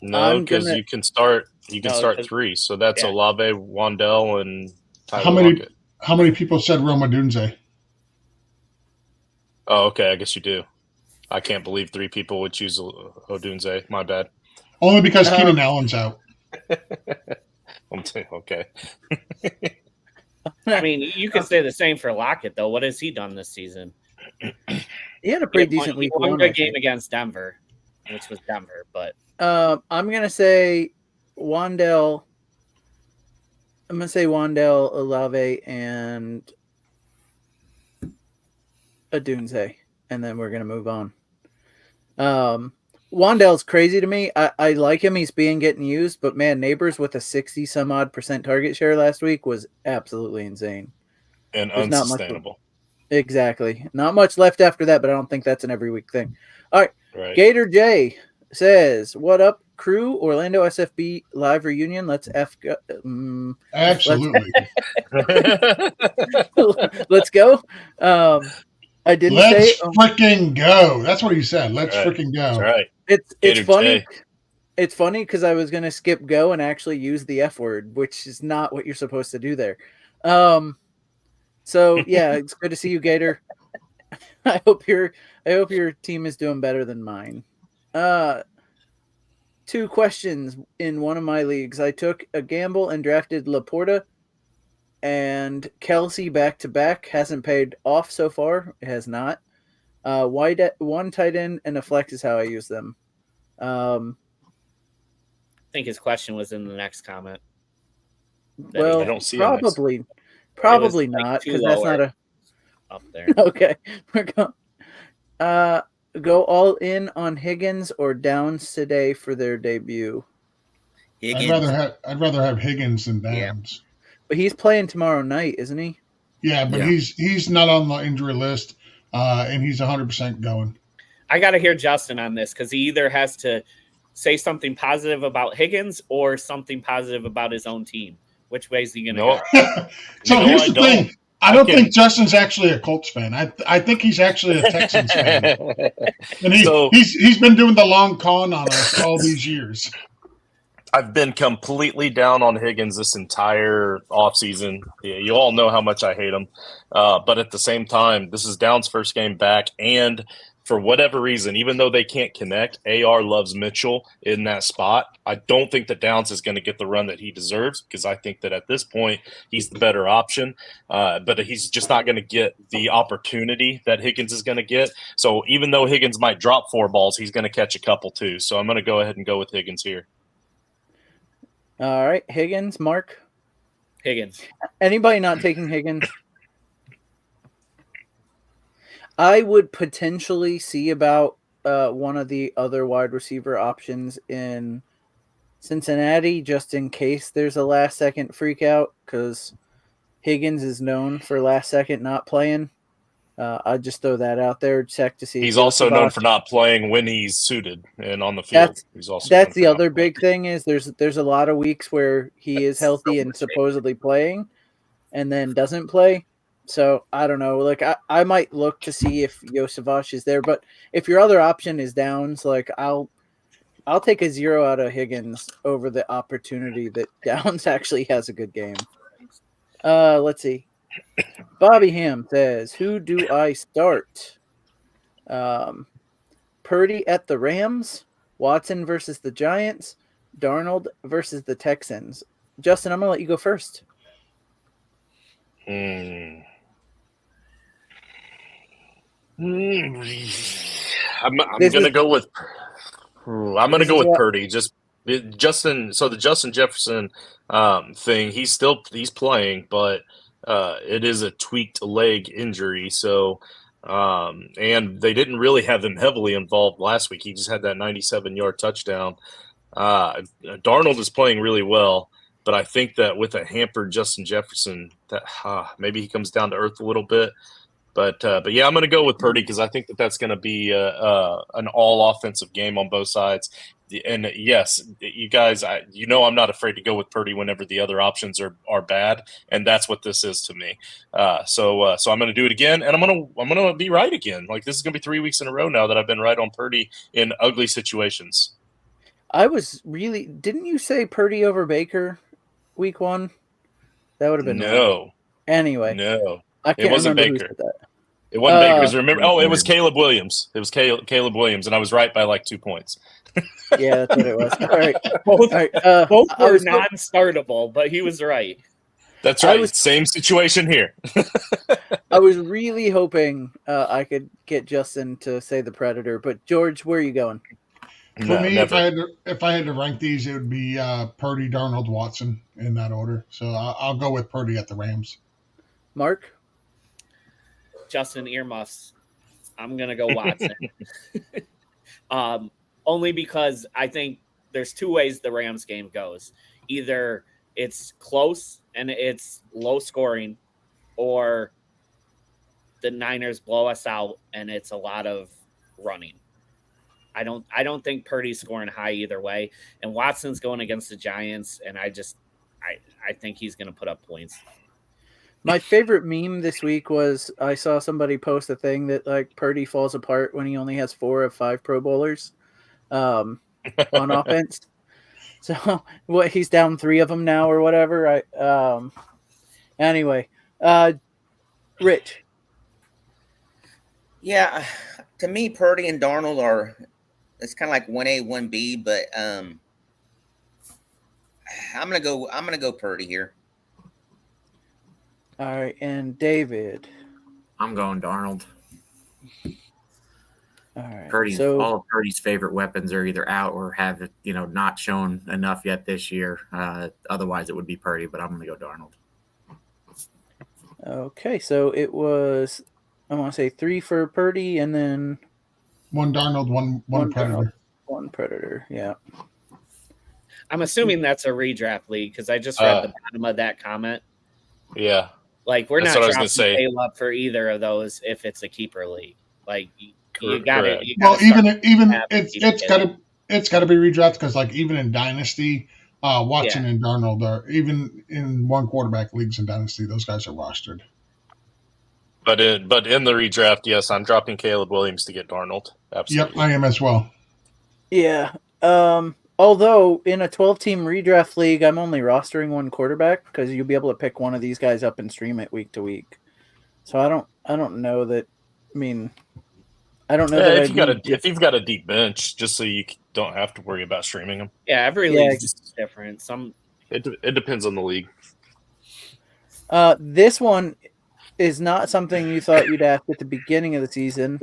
No, because you can start 3. So that's Olave, Wan'Dale, and Tyler Lockett. How many people said Roma Dunze? Oh, okay. I guess you do. I can't believe 3 people would choose Odunze. My bad. Only because Keenan Allen's out. Okay. I mean, you could say the same for Lockett, though. What has he done this season? He had a pretty decent week. One good game against Denver, which was Denver. But I'm going to say Wan'Dale. I'm going to say Wan'Dale, Olave, and Adunze, and then we're going to move on. Wan'Dale's crazy to me. I like him. He's getting used, but man, Neighbors with a 60-some-odd% target share last week was absolutely insane. And unsustainable. Exactly. Not much left after that, but I don't think that's an every week thing. All right. Gator J says, "What up, crew? Orlando SFB live reunion. Let's Absolutely. Let's go. I didn't Let's say freaking go. That's what he said. Let's All right. freaking That's go. right. it's Gator funny. J. It's funny because I was gonna skip go and actually use the F word, which is not what you're supposed to do there. So yeah, it's good to see you, Gator. I hope your team is doing better than mine. 2 questions in one of my leagues. I took a gamble and drafted Laporta and Kelsey back to back. Hasn't paid off so far. It has not. One tight end and a flex is how I use them. I think his question was in the next comment. Well, I don't see a next. probably like not two because that's not lower. a. Up there. Okay, we're going. Go all in on Higgins or Downs today for their debut. Higgins. I'd rather have Higgins than Yeah. Downs. But he's playing tomorrow night, isn't he? Yeah, but Yeah. he's not on the injury list, and he's 100% going. I got to hear Justin on this because he either has to say something positive about Higgins or something positive about his own team. Which way is he going to No. go? So No, here's I the don't. thing. I I don't can- think Justin's actually a Colts fan. I think he's actually a Texans fan, and he's been doing the long con on us all these years. I've been completely down on Higgins this entire offseason. Yeah, you all know how much I hate him. But at the same time, this is Downs' first game back. And for whatever reason, even though they can't connect, AR loves Mitchell in that spot. I don't think that Downs is going to get the run that he deserves because I think that at this point, he's the better option. But he's just not going to get the opportunity that Higgins is going to get. So even though Higgins might drop 4 balls, he's going to catch a couple too. So I'm going to go ahead and go with Higgins here. All right, Higgins, Mark. Higgins. Anybody not taking Higgins? I would potentially see about one of the other wide receiver options in Cincinnati, just in case there's a last second freak out, because Higgins is known for last second not playing. I'd just throw that out there, check to see. He's also known for not playing when he's suited and on the field. That's the other big thing is there's a lot of weeks where he is healthy and supposedly playing, and then doesn't play. So I don't know. Like I might look to see if Yosevich is there, but if your other option is Downs, like I'll take a 0 out of Higgins over the opportunity that Downs actually has a good game. Let's see. Bobby Ham says, "Who do I start? Purdy at the Rams, Watson versus the Giants, Darnold versus the Texans." Justin, I'm gonna let you go first. I'm gonna go with Purdy. Justin. So the Justin Jefferson thing, he's playing, but it is a tweaked leg injury. So and they didn't really have him heavily involved last week. He just had that 97-yard touchdown. Darnold is playing really well, but I think that with a hampered Justin Jefferson, that maybe he comes down to earth a little bit. But yeah, I'm going to go with Purdy because I think that that's going to be an all offensive game on both sides. And yes, you guys, I'm not afraid to go with Purdy whenever the other options are bad, and that's what this is to me. So I'm going to do it again, and I'm going to be right again. Like this is going to be 3 weeks in a row now that I've been right on Purdy in ugly situations. Didn't you say Purdy over Baker week 1? That would have been no. Anyway, no. I can't it wasn't remember Baker. Who said that. It wasn't Baker. Remember? It was Caleb Williams. It was Caleb Williams, and I was right by like 2 points. Yeah, that's what it was. All right. Both were non-startable, but he was right. That's right. Same situation here. I was really hoping I could get Justin to say the Predator, but George, where are you going? For me, if I had to rank these, it would be Purdy, Darnold, Watson in that order. So I'll go with Purdy at the Rams. Mark? Justin earmuffs. I'm gonna go Watson. Only because I think there's 2 ways the Rams game goes. Either it's close and it's low scoring, or the Niners blow us out and it's a lot of running. I don't think Purdy's scoring high either way. And Watson's going against the Giants, and I think he's gonna put up points. My favorite meme this week was I saw somebody post a thing that like Purdy falls apart when he only has 4 of 5 Pro Bowlers on offense. So what he's down 3 of them now or whatever. Anyway, Rich. Yeah, to me, Purdy and Darnold are it's kind of like 1A, 1B, but I'm gonna go Purdy here. All right, and David. I'm going Darnold. All right. All of Purdy's favorite weapons are either out or have not shown enough yet this year. Otherwise, it would be Purdy, but I'm going to go Darnold. Okay, so it was I want to say 3 for Purdy, and then 1 Darnold, one Predator. Darnold, 1 Predator. Yeah. I'm assuming that's a redraft league because I just read the bottom of that comment. Yeah. Like we're That's not what I was dropping gonna say. Caleb for either of those if it's a keeper league. Like you got Correct. it. Well, even it's got to be redrafted because like even in Dynasty, Watson and Darnold are even in 1 quarterback leagues in Dynasty. Those guys are rostered. But in the redraft, yes, I'm dropping Caleb Williams to get Darnold. Absolutely. Yep, I am as well. Yeah. Although in a 12-team redraft league, I'm only rostering 1 quarterback because you'll be able to pick one of these guys up and stream it week to week. So I don't know that. I mean, I don't know that if you've got a deep bench, just so you don't have to worry about streaming them. Yeah, every league is different. It depends on the league. This one is not something you thought you'd ask at the beginning of the season,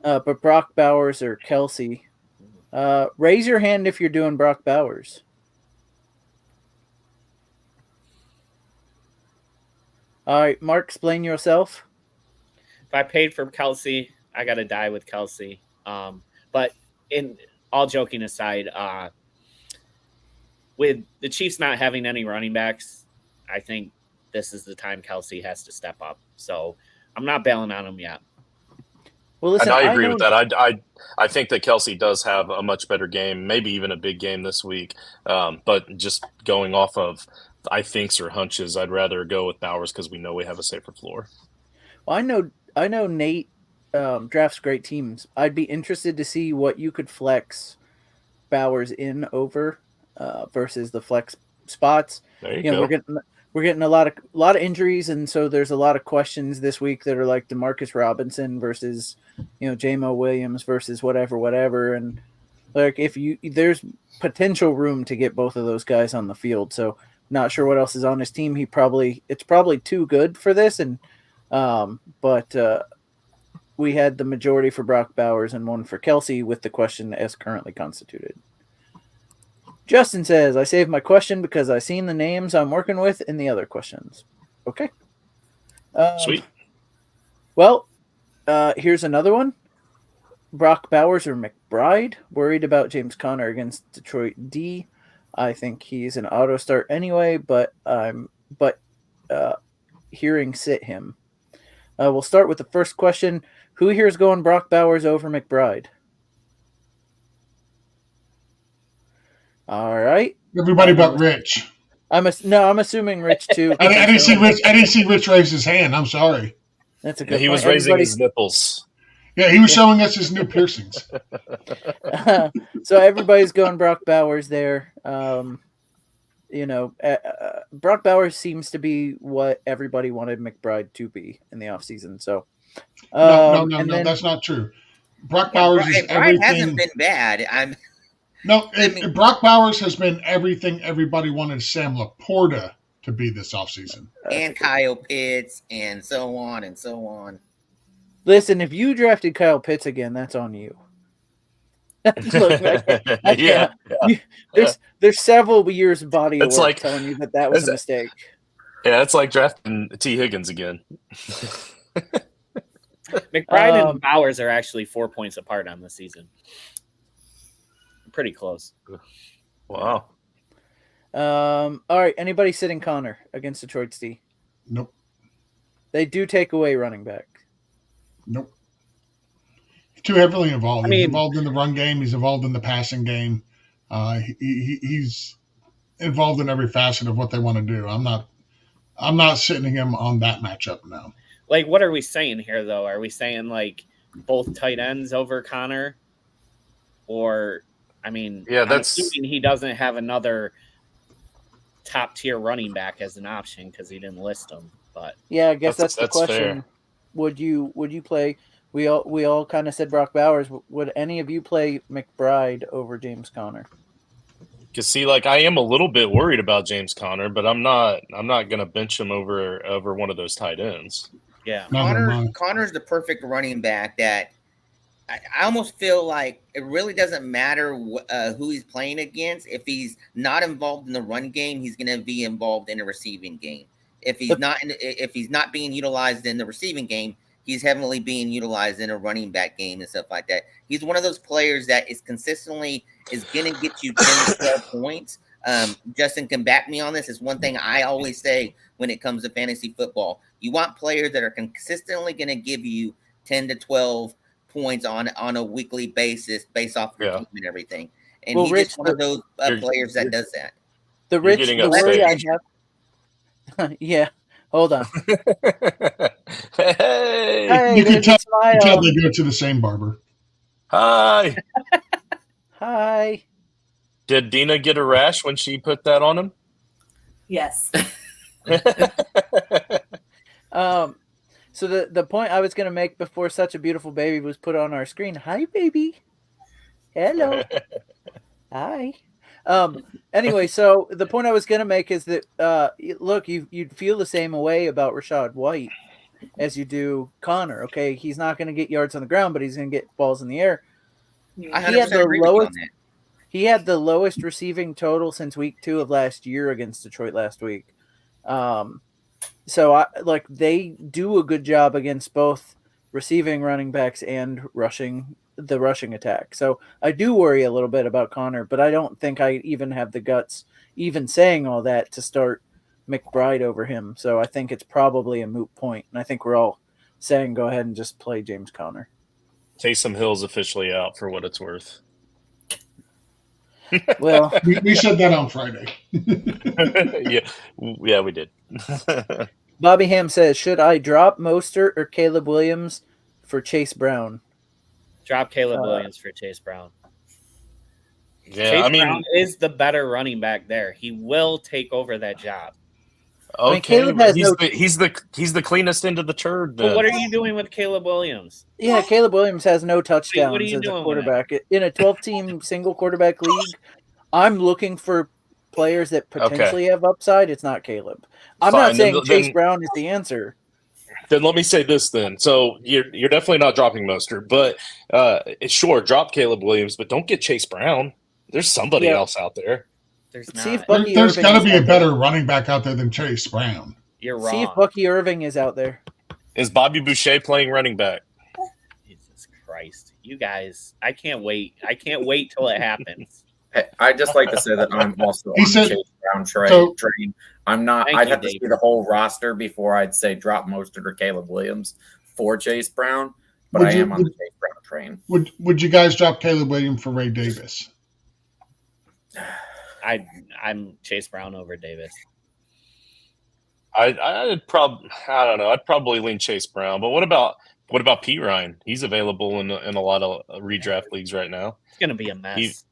but Brock Bowers or Kelsey. Raise your hand if you're doing Brock Bowers. All right, Mark, explain yourself. If I paid for Kelsey, I got to die with Kelsey. But in all joking aside, with the Chiefs not having any running backs, I think this is the time Kelsey has to step up. So I'm not bailing on him yet. Well, listen, and I agree with that. I think that Kelsey does have a much better game, maybe even a big game this week. But just going off of I thinks or hunches, I'd rather go with Bowers because we know we have a safer floor. Well, I know Nate drafts great teams. I'd be interested to see what you could flex Bowers in over versus the flex spots. There you go. We're getting a lot of injuries, and so there's a lot of questions this week that are like DeMarcus Robinson versus J-Mo Williams versus whatever, and like there's potential room to get both of those guys on the field. So not sure what else is on his team. It's probably too good for this, and but we had the majority for Brock Bowers and 1 for Kelsey with the question as currently constituted. Justin says, I saved my question because I seen the names I'm working with in the other questions. Okay. Sweet. Well, here's another one. Brock Bowers or McBride? Worried about James Conner against Detroit D. I think he's an auto start anyway, but hearing sit him. We'll start with the first question. Who here is going Brock Bowers over McBride? All right. Everybody but Rich. I'm assuming Rich too. I didn't see Rich raise his hand. I'm sorry. That's a good. He was raising his nipples. Yeah, he was showing us his new piercings. So everybody's going Brock Bowers there. Brock Bowers seems to be what everybody wanted McBride to be in the offseason. So no, that's not true. Brock Bowers is everything. Hasn't been bad. Brock Bowers has been everything everybody wanted Sam Laporta to be this offseason. And Kyle Pitts and so on and so on. Listen, if you drafted Kyle Pitts again, that's on you. Look, there's several years of body of work telling you that was a mistake. Yeah, it's like drafting T. Higgins again. McBride and Bowers are actually 4 points apart on the season. Pretty close. Wow. All right. Anybody sitting Connor against Detroit's D? Nope. They do take away running back. Nope. He's too heavily involved. He's involved in the run game. He's involved in the passing game. He's involved in every facet of what they want to do. I'm not I'm not sitting him on that matchup now. Like, what are we saying here, though? Are we saying like both tight ends over Connor? Or, I mean, Yeah, I'm that's assuming he doesn't have another top tier running back as an option because he didn't list him. But Yeah, I guess that's the that's question. fair. Would you play? We all kind of said Brock Bowers. Would any of you play McBride over James Conner? Because see, like I am a little bit worried about James Conner, but I'm not gonna bench him over one of those tight ends. yeah, Connor's the perfect running back that I almost feel like it really doesn't matter who he's playing against. If he's not involved in the run game, he's going to be involved in the receiving game. If he's not being utilized in the receiving game, he's heavily being utilized in a running back game and stuff like that. He's one of those players that is consistently is going to get you 10 to 12 points. Justin can back me on this. It's one thing I always say when it comes to fantasy football. You want players that are consistently going to give you 10 to 12 points on a weekly basis based off your team and everything. And he's just one of those players that does that. The worry I have. Yeah, hold on. Hey, you can tell they go to the same barber. Hi. Hi. Did Dina get a rash when she put that on him? Yes. So the point I was going to make before such a beautiful baby was put on our screen. Hi, baby. Hello. Hi. Anyway, so the point I was going to make is that look, you'd feel the same way about Rachaad White as you do Connor. Okay, he's not going to get yards on the ground, but he's going to get balls in the air. I 100% agree with you on that. He had the lowest receiving total since week 2 of last year against Detroit last week. So they do a good job against both receiving running backs and rushing attack. So I do worry a little bit about Connor, but I don't think I even have the guts, even saying all that, to start McBride over him. So I think it's probably a moot point, and I think we're all saying go ahead and just play James Conner. Taysom Hill's officially out for what it's worth. Well, we said that on Friday. yeah, we did. Bobby Ham says, should I drop Mostert or Caleb Williams for Chase Brown? Drop Caleb Williams for Chase Brown. Yeah, Chase Brown is the better running back there. He will take over that job. Okay, Caleb has he's the cleanest end of the turd. But what are you doing with Caleb Williams? Yeah, Caleb Williams has no touchdowns what are you as a doing quarterback. In a 12-team single quarterback league, I'm looking for players that potentially have upside. It's not Caleb. I'm not saying Chase Brown is the answer. Then let me say this then. So you're definitely not dropping Mostert, but sure, drop Caleb Williams, but don't get Chase Brown. There's somebody else out there. There's got to be a better running back out there than Chase Brown. You're wrong. See if Bucky Irving is out there. Is Bobby Boucher playing running back? Jesus Christ. You guys, I can't wait. I can't wait till it happens. I'd just like to say that I'm also on the Chase Brown train. I'm not. I'd have to see the whole roster before I'd say drop Mostert or Caleb Williams for Chase Brown. But I am on the Chase Brown train. Would you guys drop Caleb Williams for Ray Davis? I'm Chase Brown over Davis. I don't know. I'd probably lean Chase Brown. But what about Pete Ryan? He's available in a lot of redraft leagues right now. It's gonna be a mess.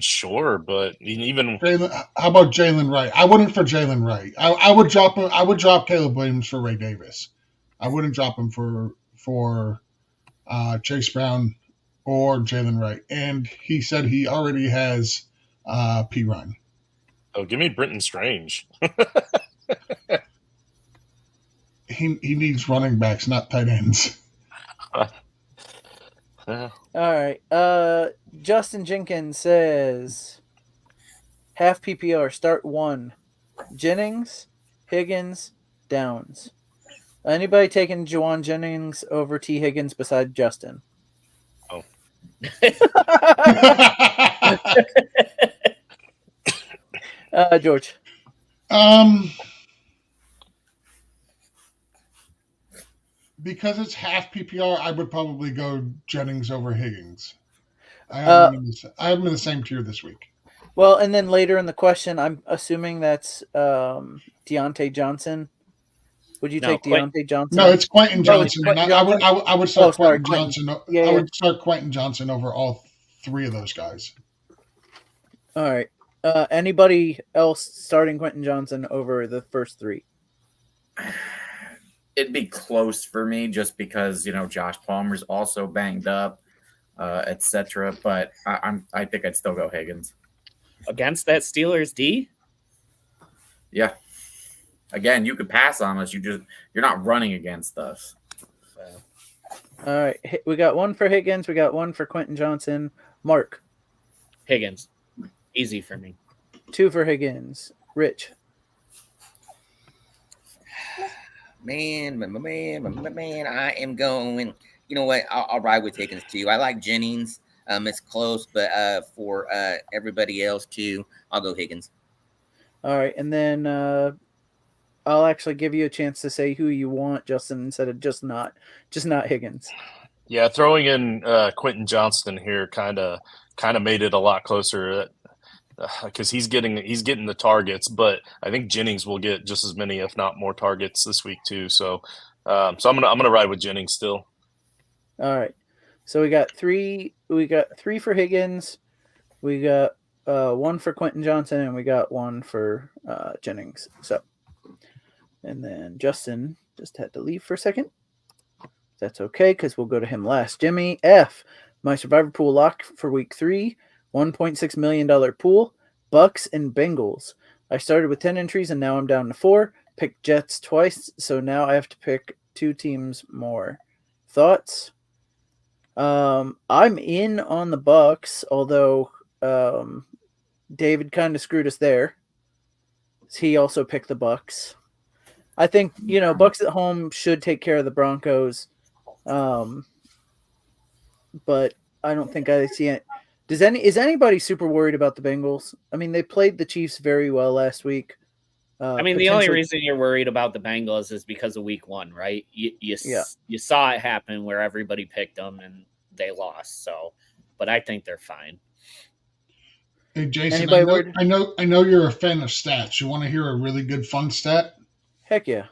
Sure, but even how about Jalen Wright? I wouldn't for Jalen Wright. I would drop him. I would drop Caleb Williams for Ray Davis. I wouldn't drop him for Chase Brown or Jalen Wright. And he said he already has P. Ryan. Oh, give me Brenton Strange. He needs running backs, not tight ends. All right. Justin Jenkins says, half PPR, start 1. Jennings, Higgins, Downs. Anybody taking Juwan Jennings over T. Higgins beside Justin? Oh. George. Because it's half PPR, I would probably go Jennings over Higgins. I have them in the same tier this week. Well, and then later in the question, I'm assuming that's Deontay Johnson. Would you No, take Quentin. Deontay Johnson? No, it's Quentin Oh, it's Johnson, Quentin and I would start Oh, sorry, Quentin Quentin. Johnson. Yeah, I yeah. would start Quentin Johnson over all three of those guys. All right. Anybody else starting Quentin Johnson over the first three? It'd be close for me just because Josh Palmer's also banged up, etc. But I think I'd still go Higgins. Against that Steelers D? Yeah. Again, you could pass on us. You're not running against us. All right. We got one for Higgins. We got one for Quentin Johnson. Mark. Higgins. Easy for me. 2 for Higgins. Rich. Man, I am going. You know what? I'll ride with Higgins too. I like Jennings. It's close, but for everybody else too, I'll go Higgins. All right, and then I'll actually give you a chance to say who you want, Justin, instead of just not Higgins. Yeah, throwing in Quentin Johnston here kind of made it a lot closer because he's getting the targets, but I think Jennings will get just as many, if not more, targets this week too. So, I'm gonna ride with Jennings still. All right, so we got three for Higgins, we got 1 for Quentin Johnson, and we got 1 for Jennings. So, and then Justin just had to leave for a second. That's okay, because we'll go to him last. Jimmy F. My survivor pool lock for week 3, $1.6 million pool, Bucks and Bengals. I started with 10 entries and now I'm down to 4. Picked Jets twice, so now I have to pick 2 teams more. Thoughts? I'm in on the Bucks, although David kind of screwed us there. He also picked the Bucks. I think, Bucks at home should take care of the Broncos. But I don't think I see it. Is anybody super worried about the Bengals? I mean, they played the Chiefs very well last week. The only reason you're worried about the Bengals is because of week 1, right? You saw it happen where everybody picked them and they lost. So, but I think they're fine. Hey Jason, Anybody I know you're a fan of stats. You want to hear a really good fun stat? Heck yeah.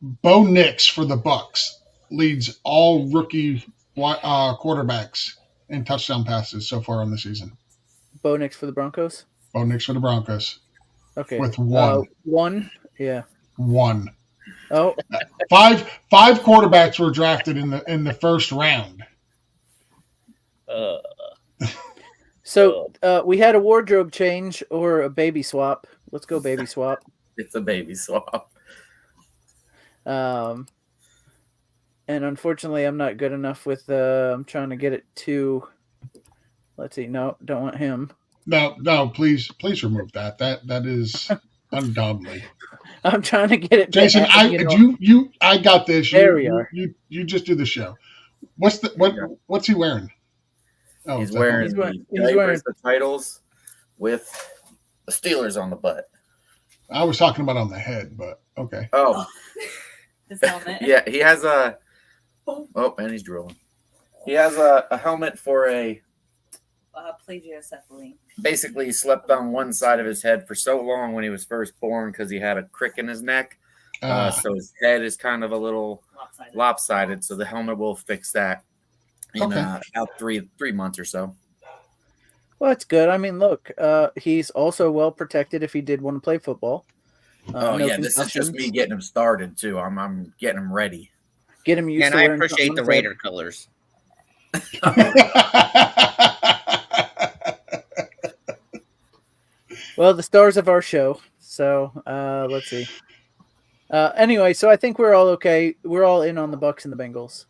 Bo Nix for the Bucks leads all rookie quarterbacks in touchdown passes so far in the season. Bo Nix for the Broncos? Bo Nix for the Broncos. Okay. With 1. 1? Yeah. 1. Oh. 5 quarterbacks were drafted in the first round. So we had a wardrobe change or a baby swap. Let's go baby swap. It's a baby swap. And unfortunately, I'm not good enough with. I'm trying to get it to. Let's see. No, don't want him. No, please remove that. That is ungodly. I'm trying to get it. Jason, I got this. There we are. You just do the show. What's he wearing? Oh, he's wearing the titles with the Steelers on the butt. I was talking about on the head, but okay. Oh, his helmet. Yeah, he has a. Oh, and he's drooling. He has a helmet for a. Plagiocephaly. Basically, he slept on one side of his head for so long when he was first born because he had a crick in his neck. So his head is kind of a little lopsided. So the helmet will fix that in about 3 months or so. Well, that's good. I mean, look, he's also well protected if he did want to play football. This is just me getting him started too. I'm getting him ready. Get him used and to I wearing appreciate the Raider colors. Well, the stars of our show. So let's see. Anyway, so I think we're all okay. We're all in on the Bucks and the Bengals.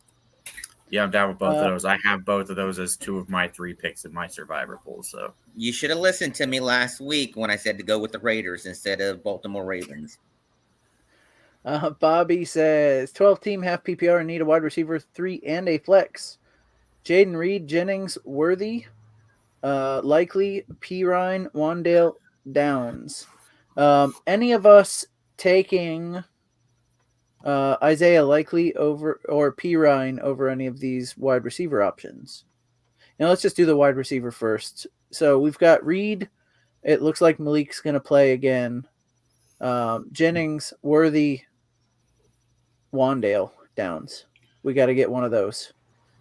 Yeah, I'm down with both of those. I have both of those as 2 of my 3 picks in my survivor pool. So you should have listened to me last week when I said to go with the Raiders instead of Baltimore Ravens. Bobby says 12 team half PPR and need a wide receiver 3 and a flex. Jaden Reed, Jennings, Worthy, Likely, Pirine, Wandale, Downs. Any of us taking Isaiah Likely over or Pirine over any of these wide receiver options? Now let's just do the wide receiver first. So we've got Reed, It looks like Malik's going to play again. Jennings, Worthy, Wandale, Downs. We got to get one of those.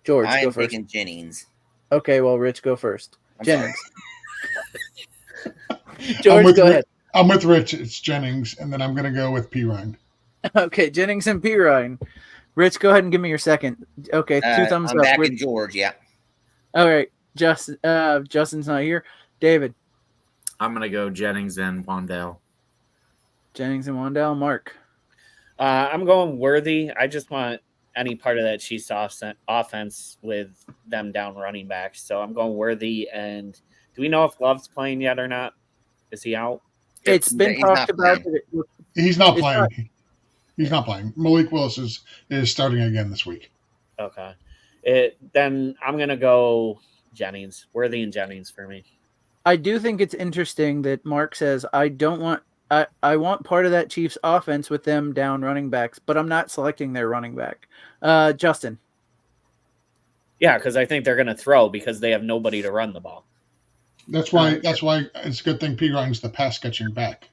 George, I go am first. taking Jennings. Okay, well, Rich, go first. I'm Jennings. I'm George, with go Ri- ahead. I'm with Rich. It's Jennings, and then I'm going to go with P. Ryan. Okay, Jennings and Pirine. Rich, go ahead and give me your second. Okay, 2 thumbs I'm up. back in George. Yeah. All right, Justin's not here. David, I'm going to go Jennings and Wandale. Jennings and Wandale. Mark. I'm going Worthy. I just want any part of that Chiefs offense with them down running back. So I'm going Worthy. And do we know if Love's playing yet or not? Is he out? It's been He's talked not about. playing. He's not It's playing. not- He's not playing. Malik Willis is starting again this week. Okay. Then I'm going to go Jennings. Worthy and Jennings for me. I do think it's interesting that Mark says I want part of that Chiefs offense with them down running backs, but I'm not selecting their running back. Justin. Yeah, because I think they're going to throw because they have nobody to run the ball. That's why it's a good thing P. Ryan's the pass catching back.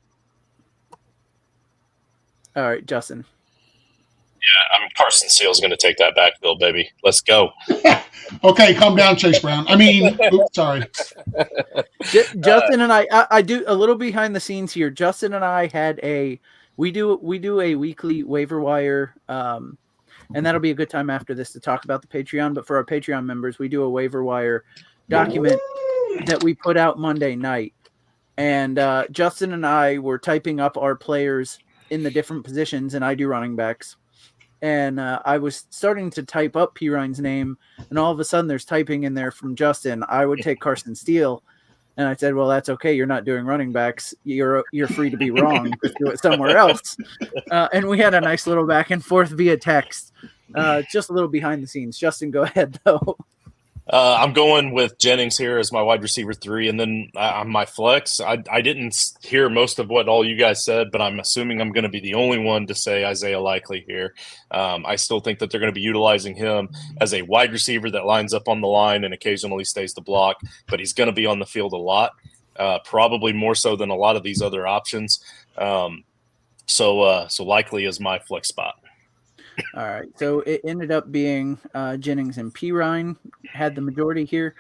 All right, Justin. Yeah, Carson Seal's going to take that backfield, baby. Let's go. Okay, calm down, Chase Brown. Sorry. Justin and I do a little behind the scenes here. Justin and I had we do a weekly waiver wire, and that'll be a good time after this to talk about the Patreon. But for our Patreon members, we do a waiver wire document that we put out Monday night. And Justin and I were typing up our players in the different positions, and I do running backs. And I was starting to type up P. Ryan's name, and all of a sudden there's typing in there from Justin. I would take Carson Steele, and I said, "Well, that's okay. You're not doing running backs. You're free to be wrong. Just do it somewhere else." And we had a nice little back and forth via text. Just a little behind the scenes. Justin, go ahead though. I'm going with Jennings here as my wide receiver 3, and then on my flex, I didn't hear most of what all you guys said, but I'm assuming I'm going to be the only one to say Isaiah Likely here. I still think that they're going to be utilizing him as a wide receiver that lines up on the line and occasionally stays the block, but he's going to be on the field a lot, probably more so than a lot of these other options. So Likely is my flex spot. All right, so it ended up being Jennings and P. Ryan had the majority here.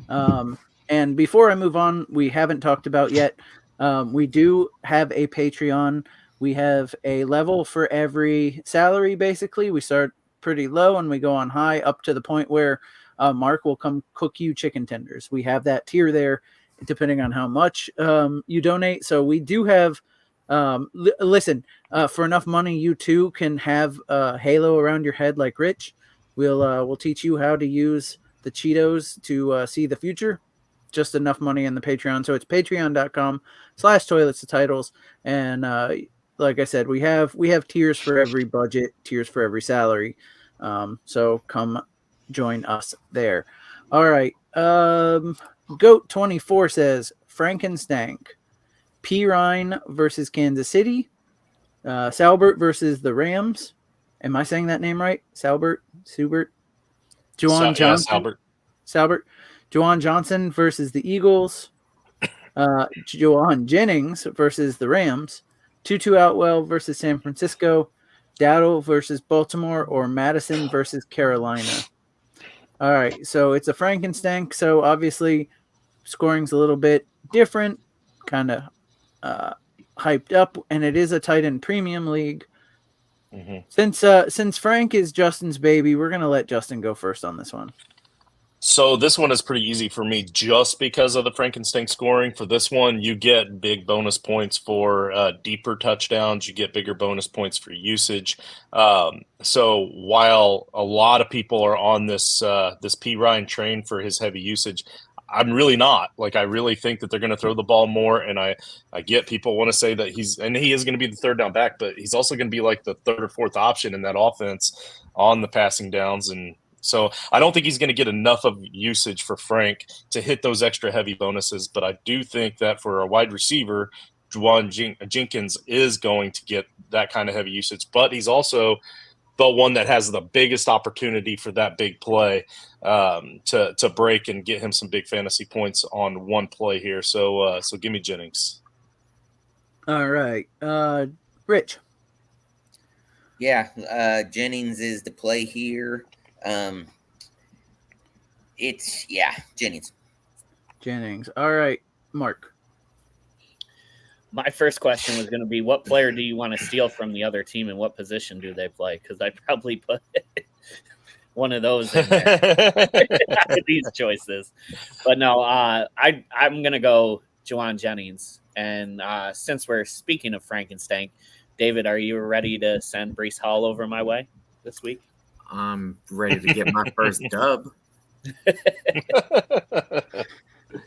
And before I move on, we haven't talked about yet. We do have a Patreon. We have a level for every salary, basically. We start pretty low and we go on high up to the point where Mark will come cook you chicken tenders. We have that tier there, depending on how much you donate. So we do have listen, for enough money, you too can have a halo around your head like Rich. We'll teach you how to use the Cheetos to see the future. Just enough money in the Patreon. So it's patreon.com/toilets to titles. And like I said, we have tiers for every budget, tiers for every salary. So come join us there. All right. Goat24 says Frankenstank. P. Ryan versus Kansas City. Salbert versus the Rams. Am I saying that name right? Subert? Juwan Johnson. Salbert. Juwan Johnson versus the Eagles. Juwan Jennings versus the Rams. Tutu Outwell versus San Francisco. Dowdle versus Baltimore, or Madison versus Carolina. All right, so it's a Frankenstank. So obviously scoring's a little bit different, kind of hyped up, and it is a tight end premium league. Mm-hmm. Since Frank is Justin's baby, we're gonna let Justin go first on this one. So this one is pretty easy for me just because of the Frankenstein scoring. For this one, you get big bonus points for deeper touchdowns. You get bigger bonus points for usage. So while a lot of people are on this P. Ryan train for his heavy usage, I'm really not. Like, I really think that they're going to throw the ball more, and I get people want to say that he is going to be the third down back, but he's also going to be like the third or fourth option in that offense on the passing downs. And so I don't think he's going to get enough of usage for Frank to hit those extra heavy bonuses, but I do think that for a wide receiver, Juwan Jenkins is going to get that kind of heavy usage, but he's also the one that has the biggest opportunity for that big play to break and get him some big fantasy points on one play here. So give me Jennings. All right. Rich. Yeah, Jennings is the play here. Jennings. Jennings. All right, Mark. My first question was going to be, what player do you want to steal from the other team and what position do they play? Because I probably put one of those in there. These choices. But no, I'm going to go Juwan Jennings. And since we're speaking of Frankenstein, David, are you ready to send Breece Hall over my way this week? I'm ready to get my first dub.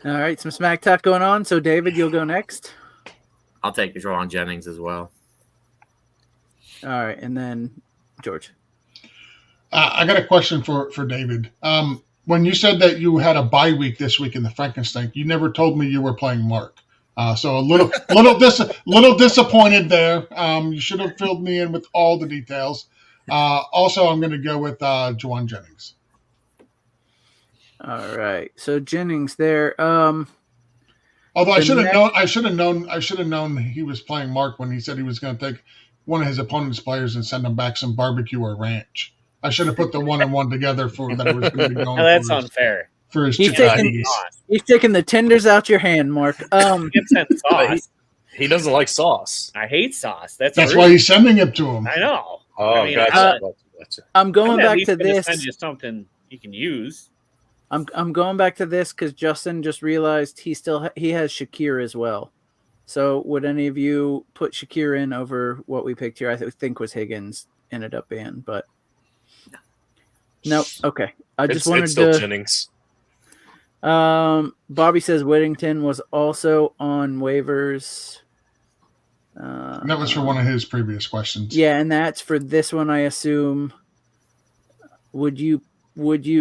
All right, some smack talk going on. So, David, you'll go next. I'll take Juwan Jennings as well. All right, and then George. I got a question for David. When you said that you had a bye week this week in the Frankenstein, you never told me you were playing Mark. So a little disappointed there. You should have filled me in with all the details. Also, I'm going to go with Juwan Jennings. All right, so Jennings there. Although I should have known he was playing Mark when he said he was going to take one of his opponent's players and send him back some barbecue or ranch. I should have put the 1 and 1 together for that. It was going to be going. No, that's unfair. For his He's taking the tenders out your hand, Mark. Sauce. He doesn't like sauce. I hate sauce. That's why he's sending it to him. I know. Oh, gotcha. I'm going back to this. Send you something you can use. I'm going back to this because Justin just realized he has Shakir as well. So would any of you put Shakir in over what we picked here? I think was Higgins ended up being, but no. Okay, I just wanted it's still to. Jennings. Bobby says Whittington was also on waivers. That was for one of his previous questions. Yeah, and that's for this one, I assume. Would you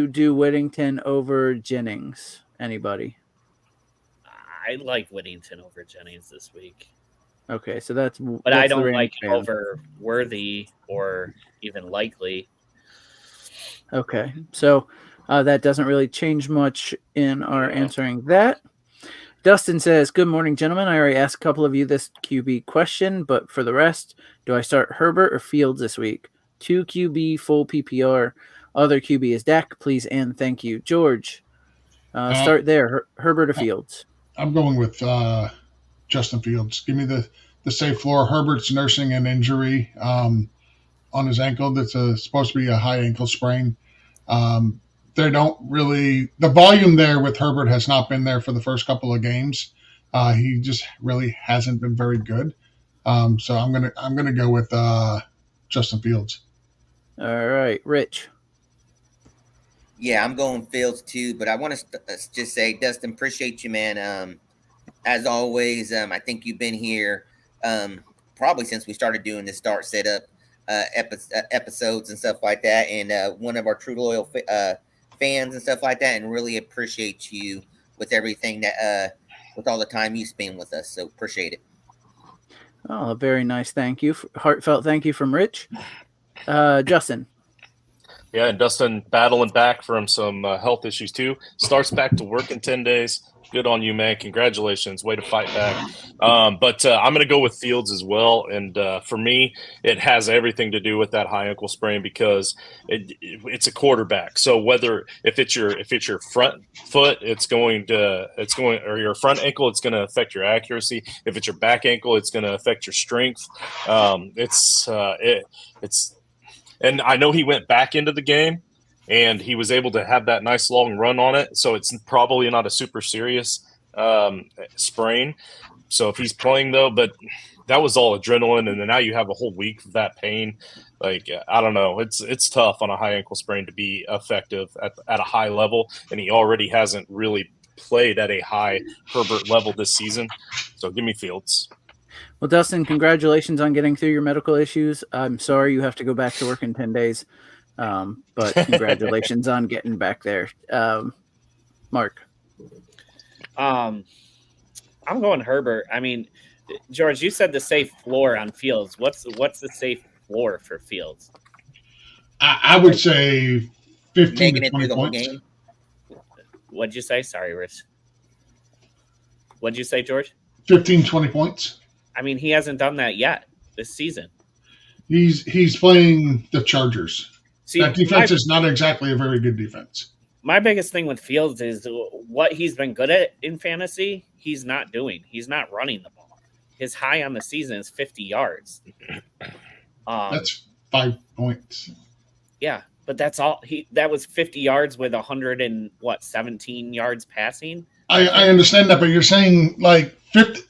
do Whittington over Jennings? Anybody? I like Whittington over Jennings this week. Okay, so that's I don't like it over Worthy or even Likely. Okay, so that doesn't really change much in our answering that. Dustin says, good morning, gentlemen. I already asked a couple of you this QB question, but for the rest, do I start Herbert or Fields this week? 2 QB, full PPR. Other QB is Dak, please and thank you. George, start there. Herbert or Fields? I'm going with Justin Fields. Give me the safe floor. Herbert's nursing an injury on his ankle that's supposed to be a high ankle sprain. They don't really – the volume there with Herbert has not been there for the first couple of games. He just really hasn't been very good. So I'm gonna go with Justin Fields. All right, Rich. Yeah, I'm going Fields too, but I want to just say, Dustin, appreciate you, man. As always, I think you've been here probably since we started doing the start setup episodes and stuff like that, and one of our true loyal fans and stuff like that, and really appreciate you with everything that with all the time you spend with us. So appreciate it. Oh, a very nice thank you. Heartfelt thank you from Rich. Justin. Yeah, and Dustin battling back from some health issues too. Starts back to work in 10 days. Good on you, man. Congratulations. Way to fight back. But I'm going to go with Fields as well. And for me, it has everything to do with that high ankle sprain because it's a quarterback. So if it's your front foot, or your front ankle, it's going to affect your accuracy. If it's your back ankle, it's going to affect your strength. And I know he went back into the game and he was able to have that nice long run on it. So it's probably not a super serious sprain. So if he's playing though, but that was all adrenaline. And then now you have a whole week of that pain. Like, I don't know. It's tough on a high ankle sprain to be effective at a high level. And he already hasn't really played at a high Herbert level this season. So give me Fields. Well, Dustin, congratulations on getting through your medical issues. I'm sorry you have to go back to work in 10 days, but congratulations on getting back there. Mark. I'm going Herbert. I mean, George, you said the safe floor on Fields. What's the safe floor for Fields? I would say 15 Making to it through 20 the whole points. game. What'd you say? Sorry, Rich. What'd you say, George? 15, 20 points. I mean, he hasn't done that yet this season. He's playing the Chargers. See, That defense is not exactly a very good defense. my biggest thing with Fields is what he's been good at in fantasy, he's not doing. He's not running the ball. His high on the season is 50 yards. That's 5 points. Yeah, but that's all. That was 50 yards with 17 yards passing. I understand that, but you're saying like 50.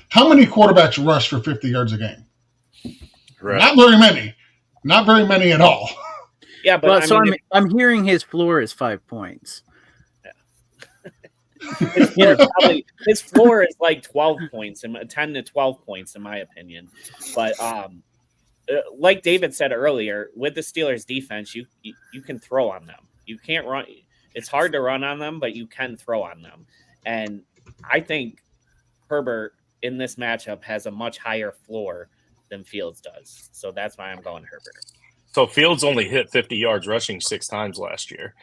How many quarterbacks rush for 50 yards a game? Right. Not very many. Not very many at all. Yeah, but I'm hearing his floor is 5 points. his floor is like 12 points, and 10 to 12 points, in my opinion. But like David said earlier, with the Steelers defense, you can throw on them. You can't run. It's hard to run on them, but you can throw on them. And I think Herbert in this matchup has a much higher floor than Fields does. So that's why I'm going Herbert. So Fields only hit 50 yards rushing 6 times last year.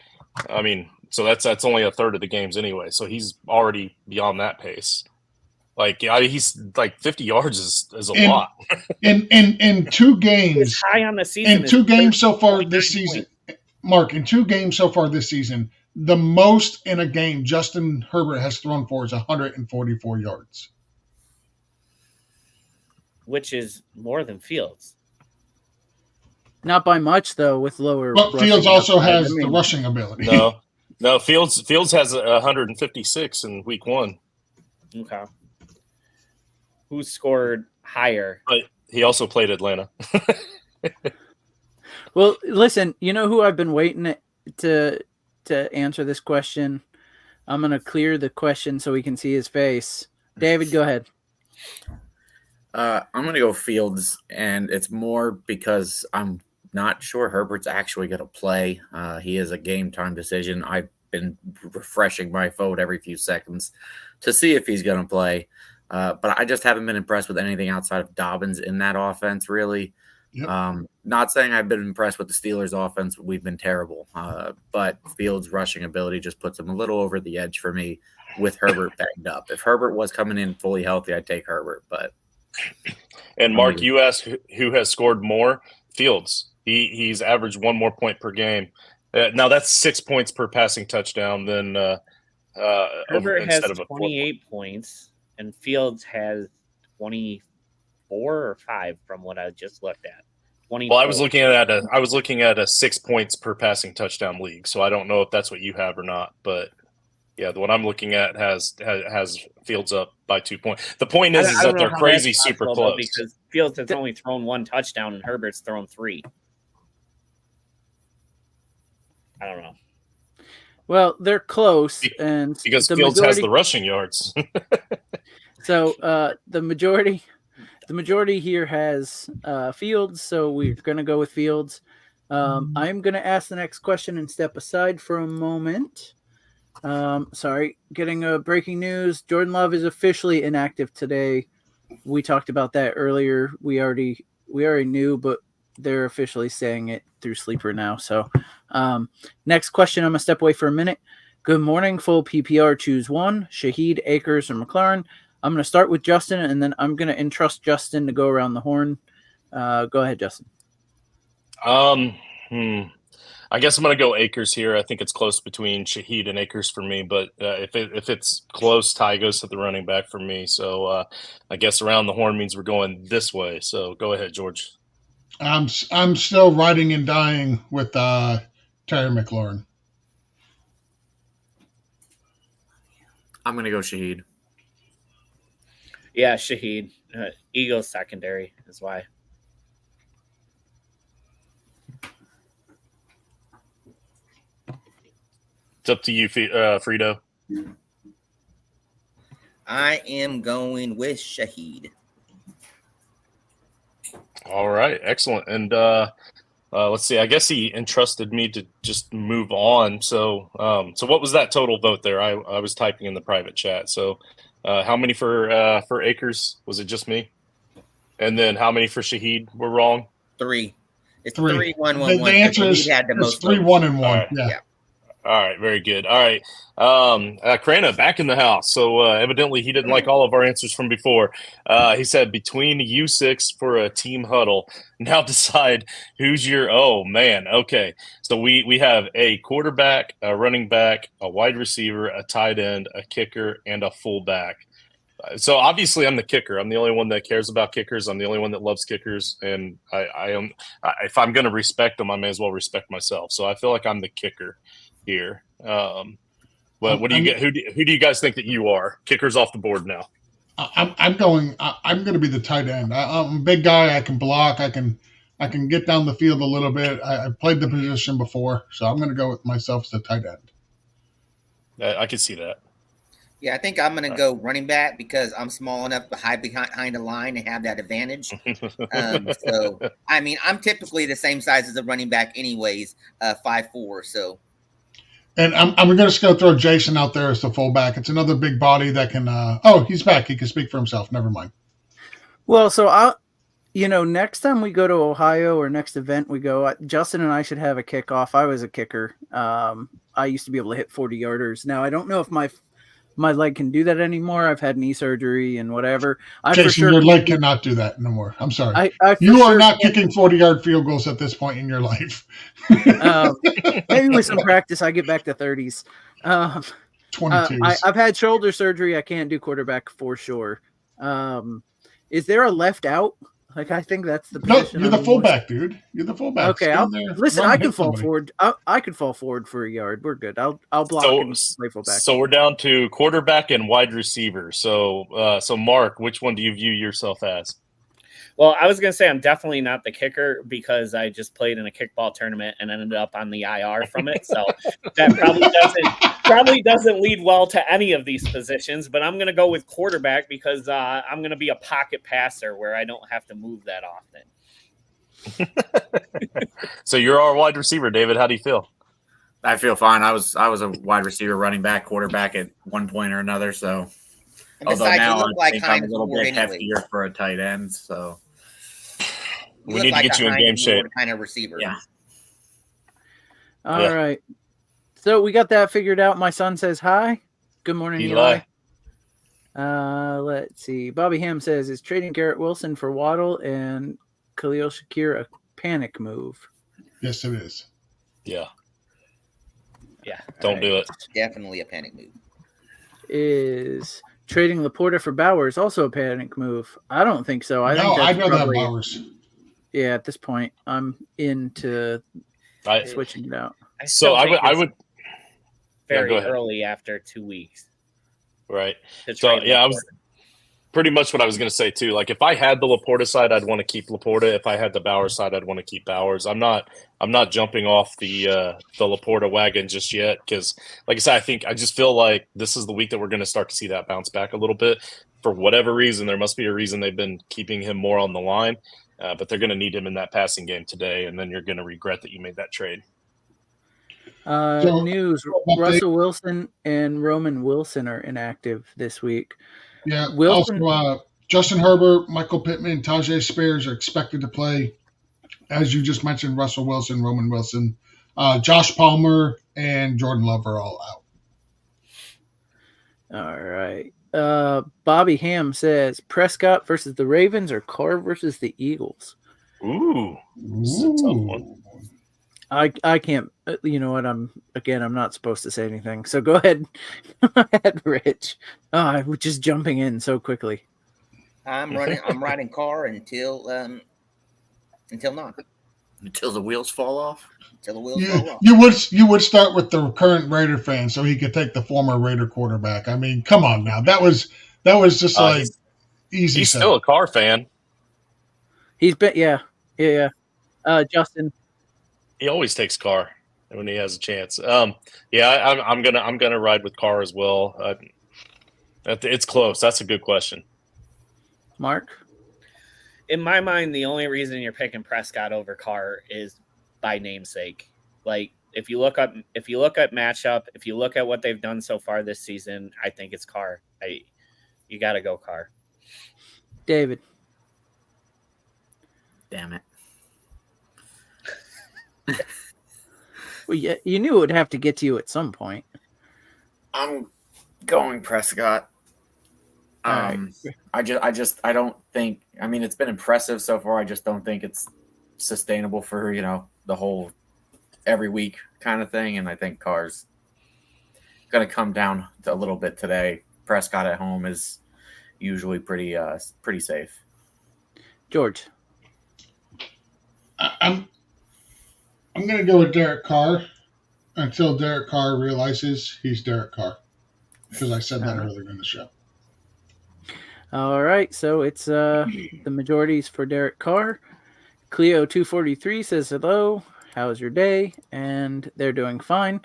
I mean, so that's only a third of the games anyway. So he's already beyond that pace. Like, he's like 50 yards is a lot. In 2 games, His high on the season. in 2 games so far this season, Mark, in 2 games so far this season, the most in a game Justin Herbert has thrown for is 144 yards. Which is more than Fields. Not by much though, with lower. But rushing Fields also upside. has the rushing ability. No, Fields has 156 in week 1. Okay. Who scored higher? But he also played Atlanta. Well, listen, you know who I've been waiting to answer this question? I'm going to clear the question so we can see his face. David, go ahead. I'm going to go Fields, and it's more because I'm not sure Herbert's actually going to play. He is a game-time decision. I've been refreshing my phone every few seconds to see if he's going to play. But I just haven't been impressed with anything outside of Dobbins in that offense, really. Yep. Not saying I've been impressed with the Steelers' offense. We've been terrible. But Fields' rushing ability just puts him a little over the edge for me with Herbert banged up. If Herbert was coming in fully healthy, I'd take Herbert. But and Mark, you asked who has scored more? Fields. He's averaged 1 more point per game. Now that's 6 points per passing touchdown. Then Herbert has 28 points, and Fields has 24 or 5 from what I just looked at. 24. Well, I was looking at a 6 points per passing touchdown league, so I don't know if that's what you have or not. But yeah, the one I'm looking at has Fields up by 2 points. The point is that they're crazy super close because Fields has only thrown 1 touchdown and Herbert's thrown 3. I don't know. Well, they're close, and because Fields has the rushing yards. So the majority here has Fields, so we're going to go with Fields. I'm going to ask the next question and step aside for a moment. Sorry, getting breaking news. Jordan Love is officially inactive today. We talked about that earlier. We already knew, but they're officially saying it through Sleeper now. So next question, I'm going to step away for a minute. Good morning, full PPR. Choose one, Shaheed, Akers, or McLaurin. I'm going to start with Justin, and then I'm going to entrust Justin to go around the horn. Go ahead, Justin. I guess I'm going to go Akers here. I think it's close between Shaheed and Akers for me, but if it's close, Ty goes to the running back for me. So I guess around the horn means we're going this way. So go ahead, George. I'm still riding and dying with Terry McLaurin. I'm going to go Shaheed. Yeah, Shaheed. Eagles secondary is why. It's up to you, Frito. I am going with Shaheed. All right, excellent. And let's see. I guess he entrusted me to just move on. So, so what was that total vote there? I was typing in the private chat. So, how many for Akers? Was it just me? And then how many for Shaheed were wrong? 3. It's Three. 3-1-1-1. The answer is had the it's most 3-1 votes. and 1. All right. Yeah. All right, very good. All right, Krana back in the house. So evidently he didn't like all of our answers from before. He said between you six for a team huddle. Now decide who's your. Oh man, okay. So we have a quarterback, a running back, a wide receiver, a tight end, a kicker, and a fullback. So obviously I'm the kicker. I'm the only one that cares about kickers. I'm the only one that loves kickers, and I am. If I'm going to respect them, I may as well respect myself. So I feel like I'm the kicker here. What do you get? Who do you guys think that you are? Kickers off the board now. I'm going to be the tight end. I'm a big guy. I can block. I can get down the field a little bit. I played the position before, so I'm going to go with myself as the tight end. I can see that. Yeah, I think I'm going to go running back because I'm small enough to hide behind the line and have that advantage. So, I mean, I'm typically the same size as a running back anyways, 5'4". So, and I'm just going to throw Jason out there as the fullback. It's another big body that can. He's back. He can speak for himself. Never mind. Well, so next time we go to Ohio or next event we go, Justin and I should have a kickoff. I was a kicker. I used to be able to hit 40-yarders. Now I don't know if my leg can do that anymore. I've had knee surgery and whatever. Jason, your leg cannot do that no more. I'm sorry. You are not kicking 40-yard field goals at this point in your life. Maybe with some practice, I get back to 30s. 22s. I've had shoulder surgery. I can't do quarterback for sure. Is there a left out? Like, I think that's the position. No, you're the fullback, dude. You're the fullback. Okay, listen. I can fall forward. I could fall forward for a yard. We're good. I'll block and play fullback. So we're down to quarterback and wide receiver. So Mark, which one do you view yourself as? Well, I was going to say I'm definitely not the kicker because I just played in a kickball tournament and ended up on the IR from it. So that probably doesn't lead well to any of these positions. But I'm going to go with quarterback because I'm going to be a pocket passer where I don't have to move that often. So you're our wide receiver, David. How do you feel? I feel fine. I was a wide receiver, running back, quarterback at one point or another. So although now I think I'm a little bit heftier for a tight end. So we need to get you in game shape. Kind of receiver. Yeah. All right. So we got that figured out. My son says hi. Good morning, Eli. Let's see. Bobby Ham says, is trading Garrett Wilson for Waddle and Khalil Shakir a panic move? Yes, it is. Yeah. Yeah. Don't do it. Definitely a panic move. Is trading Laporta for Bowers also a panic move? I don't think so. I'd rather have Bowers. Yeah, at this point, I'm into switching it out. I would very early after 2 weeks. Right. So yeah, I was pretty much what I was going to say too. Like if I had the Laporta side, I'd want to keep Laporta. If I had the Bowers side, I'd want to keep Bowers. I'm not jumping off the Laporta wagon just yet because, like I said, I just feel like this is the week that we're going to start to see that bounce back a little bit. For whatever reason, there must be a reason they've been keeping him more on the line, but they're going to need him in that passing game today, and then you're going to regret that you made that trade. News: Russell Wilson and Roman Wilson are inactive this week. Yeah. Wilson, also, Justin Herbert, Michael Pittman, Tajay Spears are expected to play. As you just mentioned, Russell Wilson, Roman Wilson, Josh Palmer, and Jordan Love are all out. All right. Bobby Ham says Prescott versus the Ravens or Carr versus the Eagles. Ooh. This is a tough one. I can't. You know what? I'm not supposed to say anything. So go ahead. Go ahead, Rich. Oh, I was just jumping in so quickly. I'm riding Carr until not. Until the wheels fall off. Until the wheels fall off. You would start with the current Raider fan so he could take the former Raider quarterback. I mean, come on now. That was just like easy. He's still a Carr fan. He's been yeah. Justin. He always takes Carr when he has a chance. I'm gonna ride with Carr as well. It's close. That's a good question. Mark? In my mind, the only reason you're picking Prescott over Carr is by namesake. Like if you look at matchup, if you look at what they've done so far this season, I think it's Carr. You got to go Carr. David. Damn it. Well, yeah, you knew it would have to get to you at some point. I'm going Prescott. All I don't think. I mean, it's been impressive so far. I just don't think it's sustainable for the whole every week kind of thing. And I think Carr's going to come down to a little bit today. Prescott at home is usually pretty safe. George. I'm going to go with Derek Carr until Derek Carr realizes he's Derek Carr, because I said that earlier in the show. All right, so it's the majorities for Derek Carr. Cleo 243 says hello. How's your day? And they're doing fine.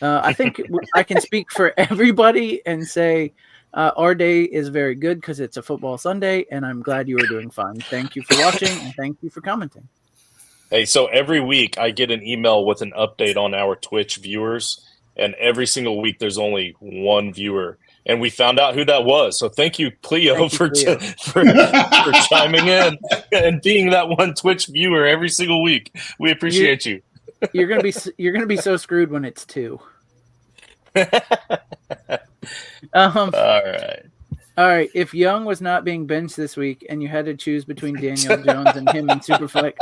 I think I can speak for everybody and say our day is very good because it's a football Sunday, and I'm glad you are doing fine. Thank you for watching, and thank you for commenting. Hey, so every week I get an email with an update on our Twitch viewers, and every single week there's only one viewer, and we found out who that was. So thank you, Cleo, for chiming in and being that one Twitch viewer every single week. We appreciate you. You're gonna be so screwed when it's 2. All right. All right. If Young was not being benched this week, and you had to choose between Daniel Jones and him in Superflex,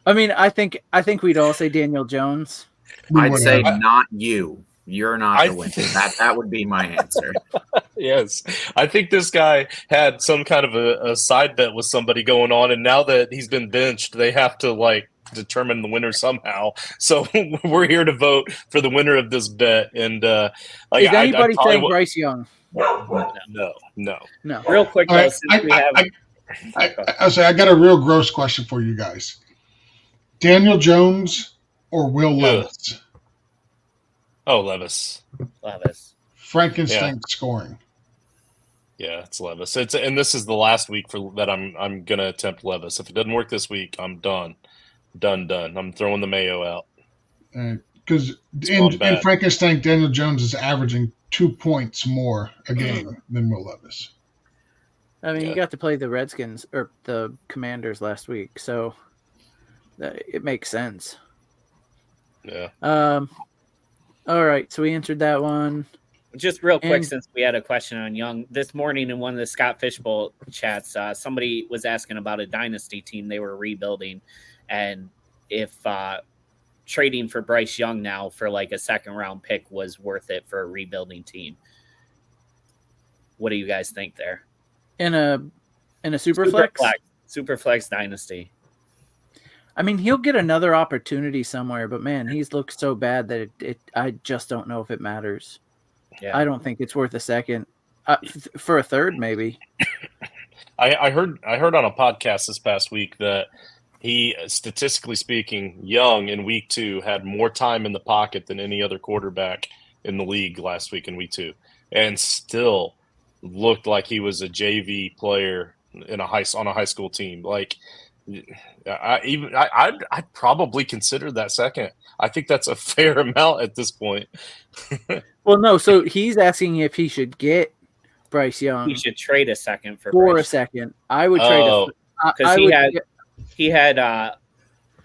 I mean, I think we'd all say Daniel Jones. I'd say not you. You're not the winner. That would be my answer. Yes. I think this guy had some kind of a side bet with somebody going on, and now that he's been benched, they have to determine the winner somehow. So we're here to vote for the winner of this bet. And is anybody saying Bryce Young? No. Real quick, though, since we have. I got a real gross question for you guys. Daniel Jones or Will Levis? Oh, Levis. Frankenstein scoring. Yeah, it's Levis. And this is the last week that I'm gonna attempt Levis. If it doesn't work this week, I'm done. Done. I'm throwing the mayo out. Because in Frankenstein, Daniel Jones is averaging 2 points more a game than Will Levis. I mean, you got to play the Redskins or the Commanders last week, so it makes sense. Yeah. All right, so we answered that one. Just real quick, since we had a question on Young this morning in one of the Scott Fishbowl chats, somebody was asking about a dynasty team they were rebuilding, and if trading for Bryce Young now for a second-round pick was worth it for a rebuilding team. What do you guys think there? In a Superflex? Superflex dynasty. I mean, he'll get another opportunity somewhere, but man, he's looked so bad that I just don't know if it matters. Yeah. I don't think it's worth a second. For a third, maybe. I heard on a podcast this past week that he, statistically speaking, Young in week 2 had more time in the pocket than any other quarterback in the league last week in week 2, and still looked like he was a JV player on a high school team. I'd probably consider that second. I think that's a fair amount at this point. Well, no. So he's asking if he should get Bryce Young. He should trade a second for a second. I would trade because he had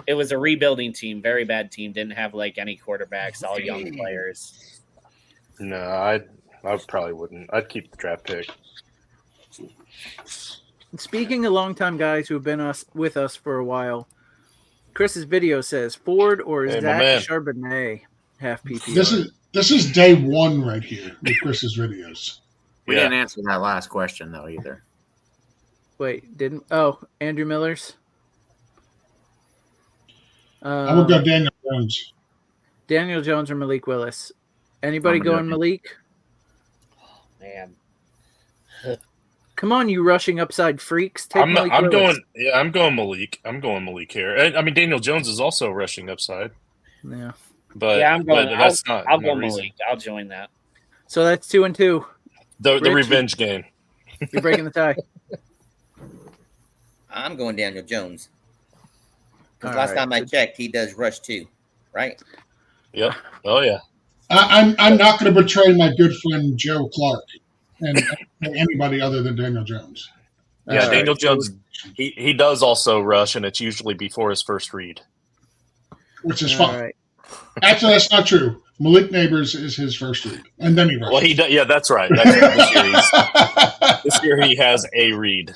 it was a rebuilding team, very bad team, didn't have any quarterbacks, all young players. No, I probably wouldn't. I'd keep the draft pick. Speaking of longtime guys who have been with us for a while, Chris's video says Ford or Zach Charbonnet half PPR. This is day 1 right here with Chris's videos. We didn't answer that last question though either. Wait, didn't? Oh, Andrew Miller's. I would go Daniel Jones. Daniel Jones or Malik Willis. Anybody going Malik? Oh, man. Come on, you rushing upside freaks. I'm going Malik. I'm going Malik here. I mean, Daniel Jones is also rushing upside. Yeah. But I'm going. But that's I'll go Malik. I'll join that. So that's 2 and 2. The revenge game. You're breaking the tie. I'm going Daniel Jones. Because last time I checked, he does rush too, right? Yep. Oh yeah. I'm not going to betray my good friend Joe Clark and anybody other than Daniel Jones. Yeah, All Daniel right, so- Jones, he does also rush, and it's usually before his first read. which is All fun. right. Actually, that's not true. Malik Neighbors is his first read, and then he rushes. Well, he does, yeah, that's right. That's right. This year he has a read.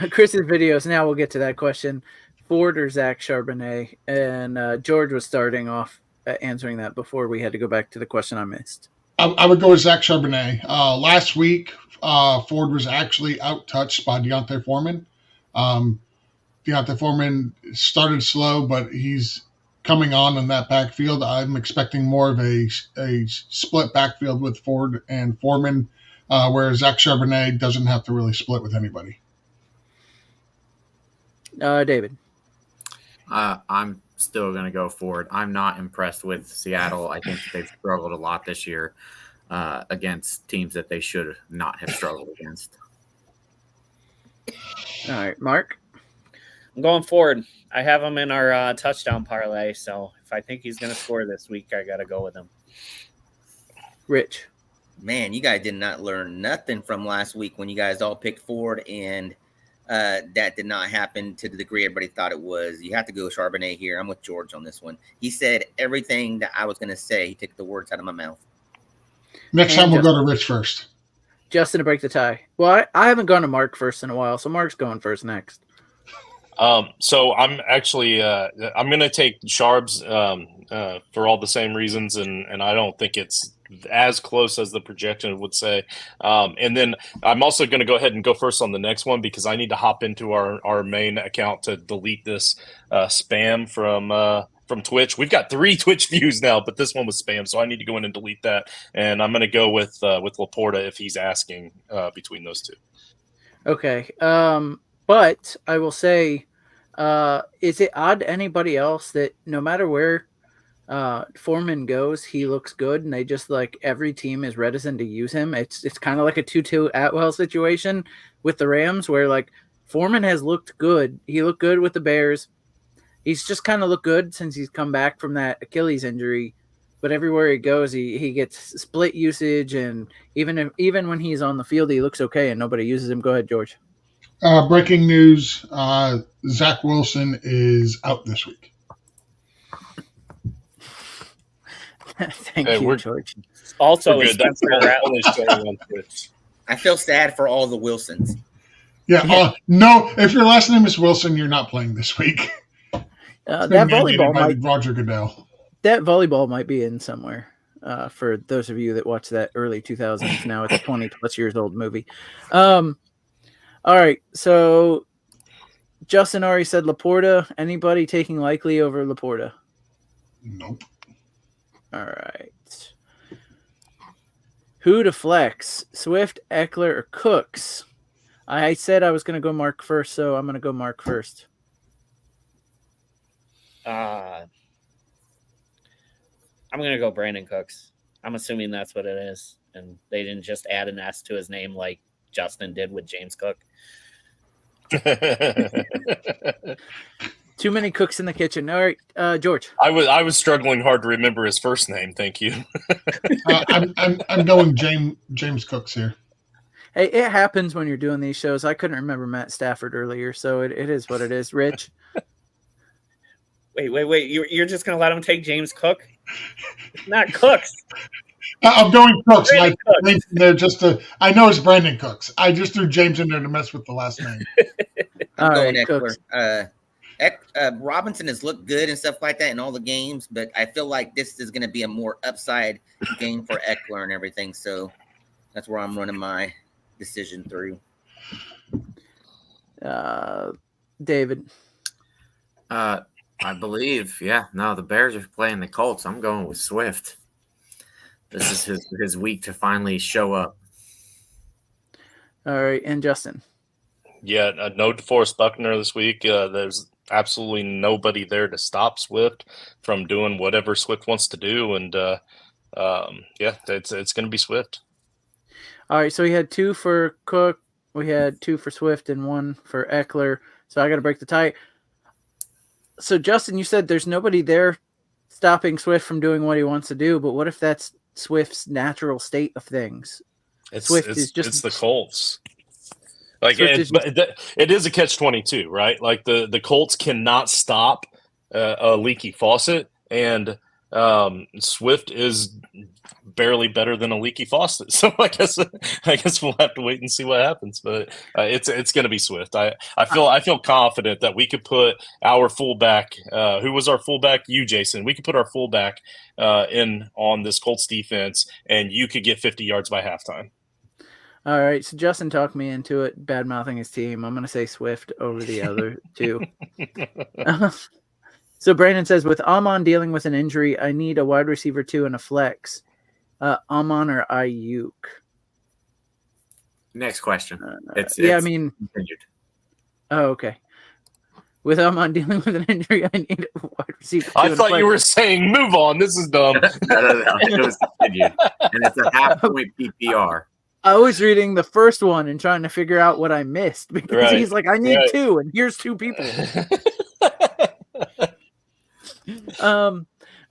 Chris's videos. Now we'll get to that question. Ford or Zach Charbonnet? And George was starting off answering that before we had to go back to the question I missed. I would go with Zach Charbonnet. Last week, Ford was actually out-touched by Deontay Foreman. Deontay Foreman started slow, but he's coming on in that backfield. I'm expecting more of a split backfield with Ford and Foreman, whereas Zach Charbonnet doesn't have to really split with anybody. David. I'm still going to go Ford. I'm not impressed with Seattle. I think they've struggled a lot this year against teams that they should not have struggled against. All right, Mark. I'm going Ford. I have him in our touchdown parlay, so if I think he's going to score this week, I got to go with him. Rich. Man, you guys did not learn nothing from last week when you guys all picked Ford, and that did not happen to the degree everybody thought it was. You have to go Charbonnet here. I'm with George on this one. He said everything that I was going to say. He took the words out of my mouth. Next time we'll go to Rich first. Justin to break the tie. Well, I haven't gone to Mark first in a while, so Mark's going first next. So I'm actually I'm going to take Sharbs for all the same reasons, and I don't think it's as close as the projection would say. And then I'm also going to go ahead and go first on the next one because I need to hop into our main account to delete this spam from Twitch. We've got 3 Twitch views now, but this one was spam, so I need to go in and delete that. And I'm going to go with Laporta if he's asking between those two. Okay. But I will say, is it odd to anybody else that no matter where Foreman goes, he looks good, and they just like every team is reticent to use him? It's kind of like a Tutu Atwell situation with the Rams, where like Foreman has looked good. He looked good with the Bears. He's just kind of looked good since he's come back from that Achilles injury. But everywhere he goes, he gets split usage, and even when he's on the field, he looks okay, and nobody uses him. Go ahead, George. Breaking news, Zach Wilson is out this week. Thank you, George. Also, We're good. That's Spencer the Rattler. only showing on Twitch. I feel sad for all the Wilsons. Yeah. No, if your last name is Wilson, you're not playing this week. That volleyball might Roger Goodell. That volleyball might be in somewhere. For those of you that watched that early 2000s, now it's a 20+ years old movie. All right, so Justin already said Laporta. Anybody taking Likely over Laporta? Nope. All right. Who to flex? Swift, Eckler, or Cooks? I said I was going to go Mark first, so I'm going to go Mark first. I'm going to go Brandon Cooks. I'm assuming that's what it is, and they didn't just add an S to his name like Justin did with James Cook. Too many cooks in the kitchen. All right, George. I was struggling hard to remember his first name. Thank you. I'm going James Cooks here. Hey, it happens when you're doing these shows. I couldn't remember Matt Stafford earlier, so it is what it is. Rich. Wait. You're just going to let him take James Cook? It's not Cooks. I'm going Cooks. Brandon Cooks. They're just I know it's Brandon Cooks. I just threw James in there to mess with the last name. I'm going right, Eckler. Robinson has looked good and stuff like that in all the games, but I feel like this is going to be a more upside game for Eckler and everything. So that's where I'm running my decision through. David. I believe, the Bears are playing the Colts. I'm going with Swift. This is his week to finally show up. All right, and Justin. Yeah, no DeForest Buckner this week. There's absolutely nobody there to stop Swift from doing whatever Swift wants to do, and it's going to be Swift. All right, so we had 2 for Cook, we had 2 for Swift, and 1 for Eckler. So I got to break the tie. So Justin, you said there's nobody there stopping Swift from doing what he wants to do, but what if that's Swift's natural state of things? It's Swift is just it's the Colts. Like Swift is just- it is a catch-22, right? Like the Colts cannot stop a leaky faucet, and Swift is barely better than a leaky faucet. So I guess we'll have to wait and see what happens. But it's going to be Swift. I feel confident that we could put our fullback. Who was our fullback? You, Jason. We could put our fullback in on this Colts defense, and you could get 50 yards by halftime. All right, so Justin talked me into it, bad mouthing his team. I'm going to say Swift over the other two. So Brandon says, with Amon dealing with an injury, I need a wide receiver 2 and a flex. Amon or Ayuk? Next question. It's continued. Oh, okay. With Amon dealing with an injury, I need a wide receiver 2 I and a thought flex. you were saying move on. This is dumb. no. It was continued. And it's a half-point PPR. I was reading the first one and trying to figure out what I missed because Right. he's like, I need Right. 2, and here's 2 people. All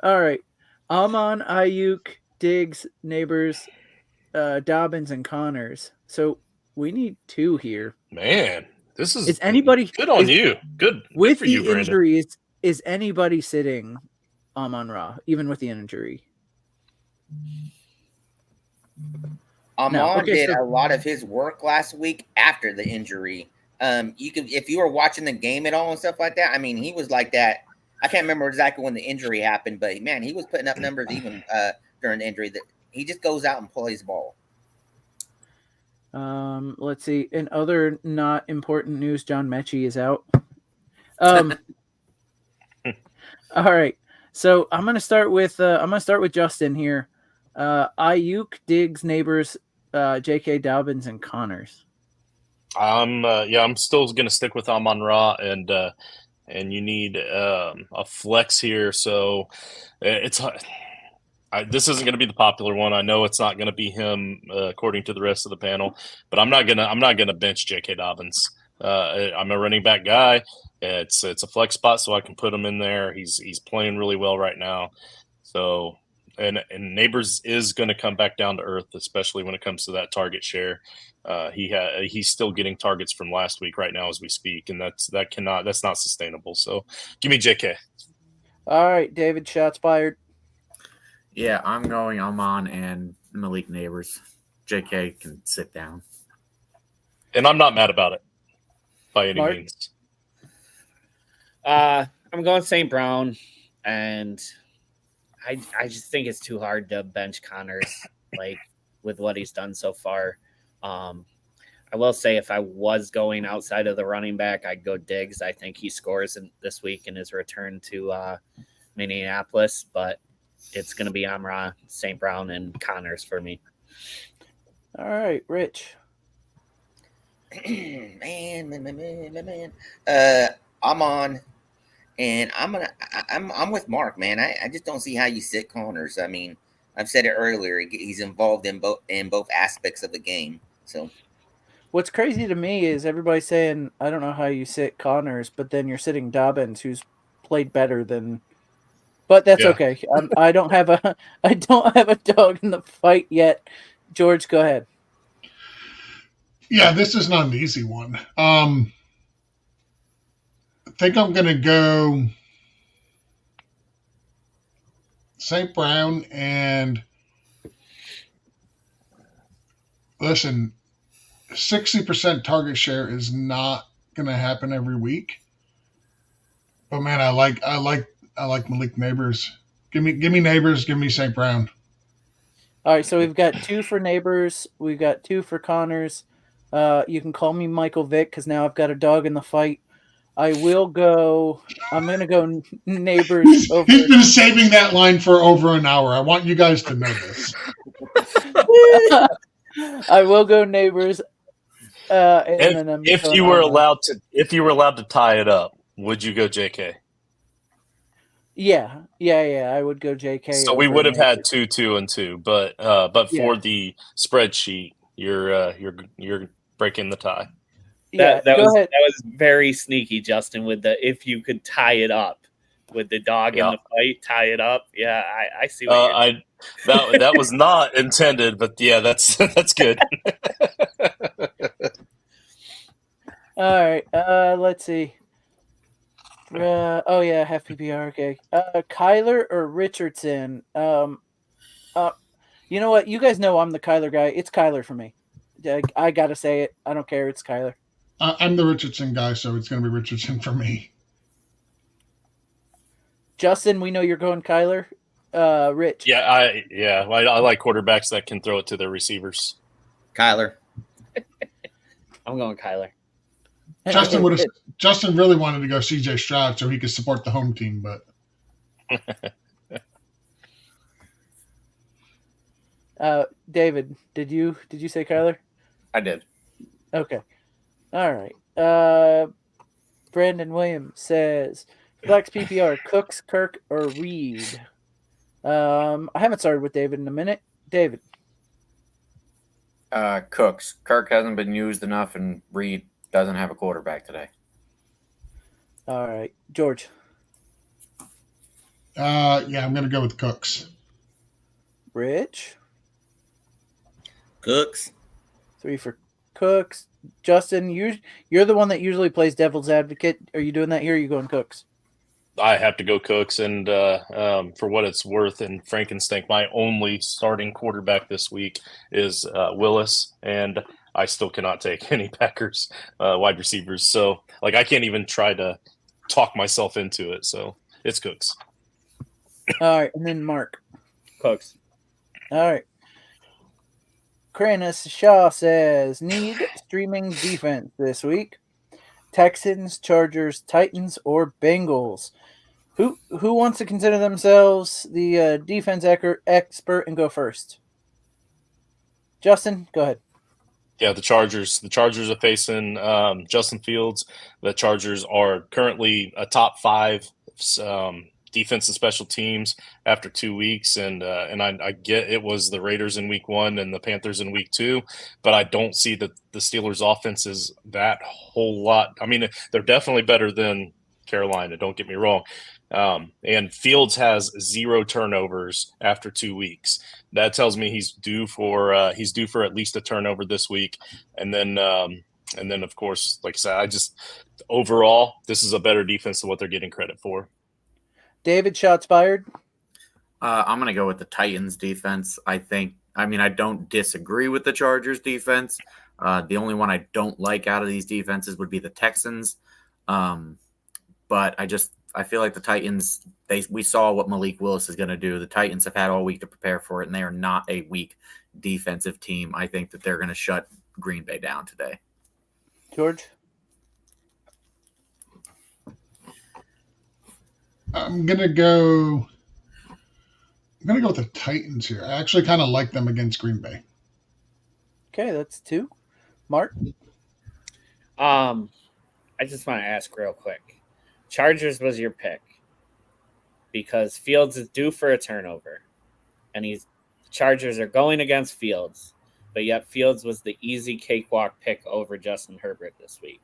right. Amon, Ayuk, Diggs, Neighbors, Dobbins, and Connors. So we need 2 here. Man, this is anybody good on you. Good with for you, the Brandon. injuries? Is anybody sitting Amon Ra, even with the injury? Amon did so- a lot of his work last week after the injury. If you were watching the game at all and stuff like that, I mean, he was like that. I can't remember exactly when the injury happened, but man, he was putting up numbers even during the injury. That he just goes out and plays ball. Let's see. In other not important news, John Mechie is out. All right. So I'm gonna start with Justin here. Ayuk, Diggs, Neighbors, J.K. Dobbins, and Connors. I'm still going to stick with Amon Ra, and you need a flex here. So this isn't going to be the popular one. I know it's not going to be him according to the rest of the panel, but I'm not gonna bench J.K. Dobbins. I'm a running back guy. It's a flex spot, so I can put him in there. He's playing really well right now. So. And Neighbors is going to come back down to earth, especially when it comes to that target share. He's still getting targets from last week right now as we speak, and that's not sustainable. So give me JK. All right, David, shots fired. Yeah, I'm going Amon and Malik Neighbors. JK can sit down. And I'm not mad about it by any Mark? means. I'm going St. Brown, and I just think it's too hard to bench Connors, like with what he's done so far. I will say if I was going outside of the running back, I'd go Diggs. I think he scores this week in his return to Minneapolis, but it's going to be Amon, St. Brown, and Connors for me. All right, Rich. man. I'm on, and I'm with Mark, man. I just don't see how you sit Connors. I mean, I've said it earlier. He's involved in both aspects of the game. So, what's crazy to me is everybody's saying, I don't know how you sit Connors, but then you're sitting Dobbins, who's played better than. But that's okay. I don't have a dog in the fight yet. George, go ahead. Yeah, this is not an easy one. I think I'm going to go St. Brown, and listen, 60% target share is not going to happen every week. But man, I like Malik Neighbors. Give me Neighbors. Give me St. Brown. All right, so we've got 2 for Neighbors. We've got 2 for Connors. You can call me Michael Vick because now I've got a dog in the fight. I'm going to go Neighbors. He's been saving that line for over an hour. I want you guys to know this. I will go Neighbors. If you were allowed to tie it up, would you go JK? Yeah. I would go JK. So we would have had 2, 2, and 2, but for the spreadsheet, you're breaking the tie. That was very sneaky, Justin, with the if you could tie it up with the dog in the fight, tie it up. Yeah, I see what that was not intended, but yeah, that's good. All right. Let's see. Oh yeah, half PPR. Okay. Kyler or Richardson? You know what? You guys know I'm the Kyler guy. It's Kyler for me. I gotta say it. I don't care. It's Kyler. I'm the Richardson guy, so it's going to be Richardson for me. Justin, we know you're going Kyler. Rich. Yeah, I like quarterbacks that can throw it to their receivers. Kyler. I'm going Kyler. Justin really wanted to go CJ Stroud so he could support the home team, but David, did you say Kyler? I did. Okay. All right. Brandon Williams says flex PPR Cooks, Kirk, or Reed. I haven't started with David in a minute. David. Cooks. Kirk hasn't been used enough, and Reed doesn't have a quarterback today. All right. George. yeah, I'm going to go with Cooks. Rich. Cooks. 3 for Cooks. Justin, you're the one that usually plays devil's advocate. Are you doing that here? Or are you going Cooks? I have to go Cooks, and for what it's worth, in Frankenstein, my only starting quarterback this week is Willis, and I still cannot take any Packers wide receivers. So, I can't even try to talk myself into it. So it's Cooks. All right, and then Mark. Cooks. All right. Kranis Shaw says, need streaming defense this week. Texans, Chargers, Titans, or Bengals? Who wants to consider themselves the defense expert and go first? Justin, go ahead. Yeah, the Chargers. The Chargers are facing Justin Fields. The Chargers are currently a top 5 defense and special teams after 2 weeks, and I get it was the Raiders in week 1 and the Panthers in week 2, but I don't see that the Steelers' offense is that whole lot. I mean, they're definitely better than Carolina. Don't get me wrong. And Fields has 0 turnovers after 2 weeks. That tells me he's due for at least a turnover this week, and then of course, like I said, overall this is a better defense than what they're getting credit for. David, shots fired. I'm going to go with the Titans defense. I don't disagree with the Chargers defense. The only one I don't like out of these defenses would be the Texans. But I feel like the Titans, we saw what Malik Willis is going to do. The Titans have had all week to prepare for it, and they are not a weak defensive team. I think that they're going to shut Green Bay down today. George? I'm gonna go with the Titans here. I actually kind of like them against Green Bay. Okay, that's 2. Mark? I just want to ask real quick. Chargers was your pick because Fields is due for a turnover, and Chargers are going against Fields, but yet Fields was the easy cakewalk pick over Justin Herbert this week.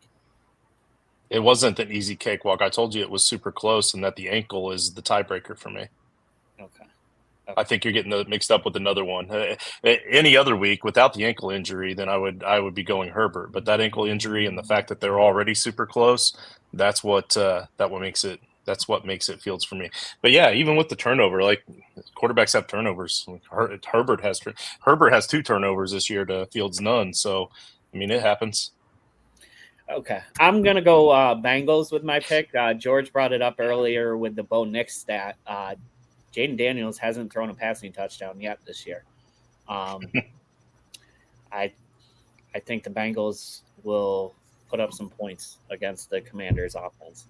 It wasn't an easy cakewalk. I told you it was super close, and that the ankle is the tiebreaker for me. Okay. I think you're getting mixed up with another one. Any other week without the ankle injury, then I would be going Herbert. But that ankle injury and the fact that they're already super close, that's what makes it Fields for me. But yeah, even with the turnover, quarterbacks have turnovers. Herbert has 2 turnovers this year to Fields none. So I mean, it happens. Okay, I'm going to go Bengals with my pick. George brought it up earlier with the Bo Nix stat. Jaden Daniels hasn't thrown a passing touchdown yet this year. I think the Bengals will put up some points against the Commanders' offense.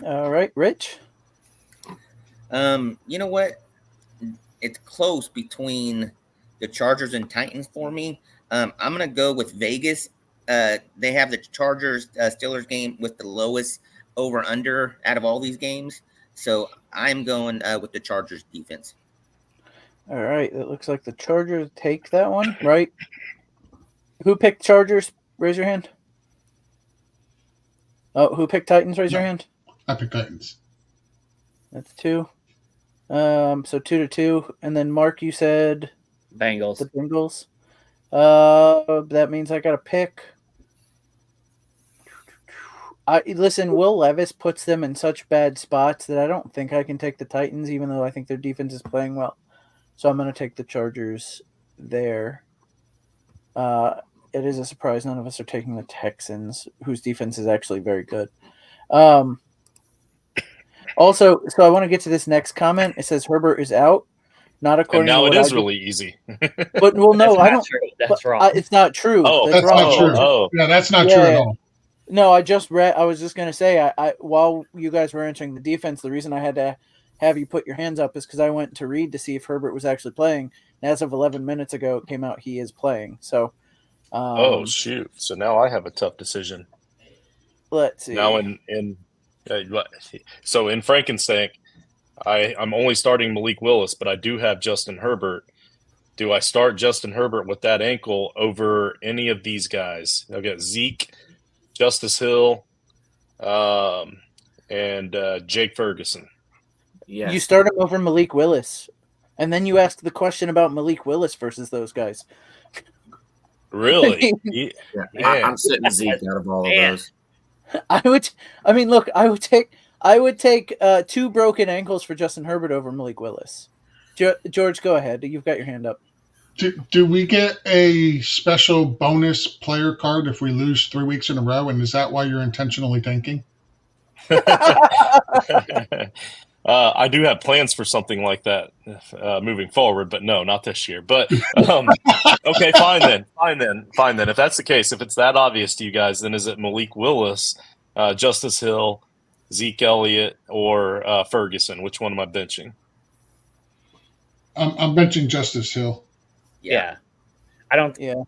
All right, Rich? You know what? It's close between the Chargers and Titans for me. I'm going to go with Vegas. They have the Chargers Steelers game with the lowest over under out of all these games. So I'm going with the Chargers defense. All right. It looks like the Chargers take that one, right? Who picked Chargers? Raise your hand. Oh, who picked Titans? Raise your hand. I picked Titans. That's 2. So 2-2. And then Mark, you said Bengals. The Bengals. That means I got to pick. Listen, Will Levis puts them in such bad spots that I don't think I can take the Titans, even though I think their defense is playing well. So I'm going to take the Chargers there. It is a surprise none of us are taking the Texans, whose defense is actually very good. Also, so I want to get to this next comment. It says Herbert is out. Not And according to now what it is I really easy. But well, no, That's I not don't. true. That's wrong. It's not true. Oh, That's wrong. not true. Oh. Yeah, that's not true at all. No, I just read. I was just gonna say. I while you guys were answering the defense, the reason I had to have you put your hands up is because I went to read to see if Herbert was actually playing. And as of 11 minutes ago, it came out he is playing. So. Oh shoot! So now I have a tough decision. Let's see. Now so in Frankenstein, I'm only starting Malik Willis, but I do have Justin Herbert. Do I start Justin Herbert with that ankle over any of these guys? I've got Zeke, Justice Hill, and Jake Ferguson. Yes. You start him over Malik Willis, and then you ask the question about Malik Willis versus those guys. Really? Yeah, Man. I'm sitting Zeke out of all of those. I would take 2 broken ankles for Justin Herbert over Malik Willis. George, go ahead. You've got your hand up. Do we get a special bonus player card if we lose 3 weeks in a row? And is that why you're intentionally tanking? I do have plans for something like that moving forward, but no, not this year. But okay, fine then. If that's the case, if it's that obvious to you guys, then is it Malik Willis, Justice Hill, Zeke Elliott, or Ferguson? Which one am I benching? I'm benching Justice Hill. Yeah. I don't. Yeah.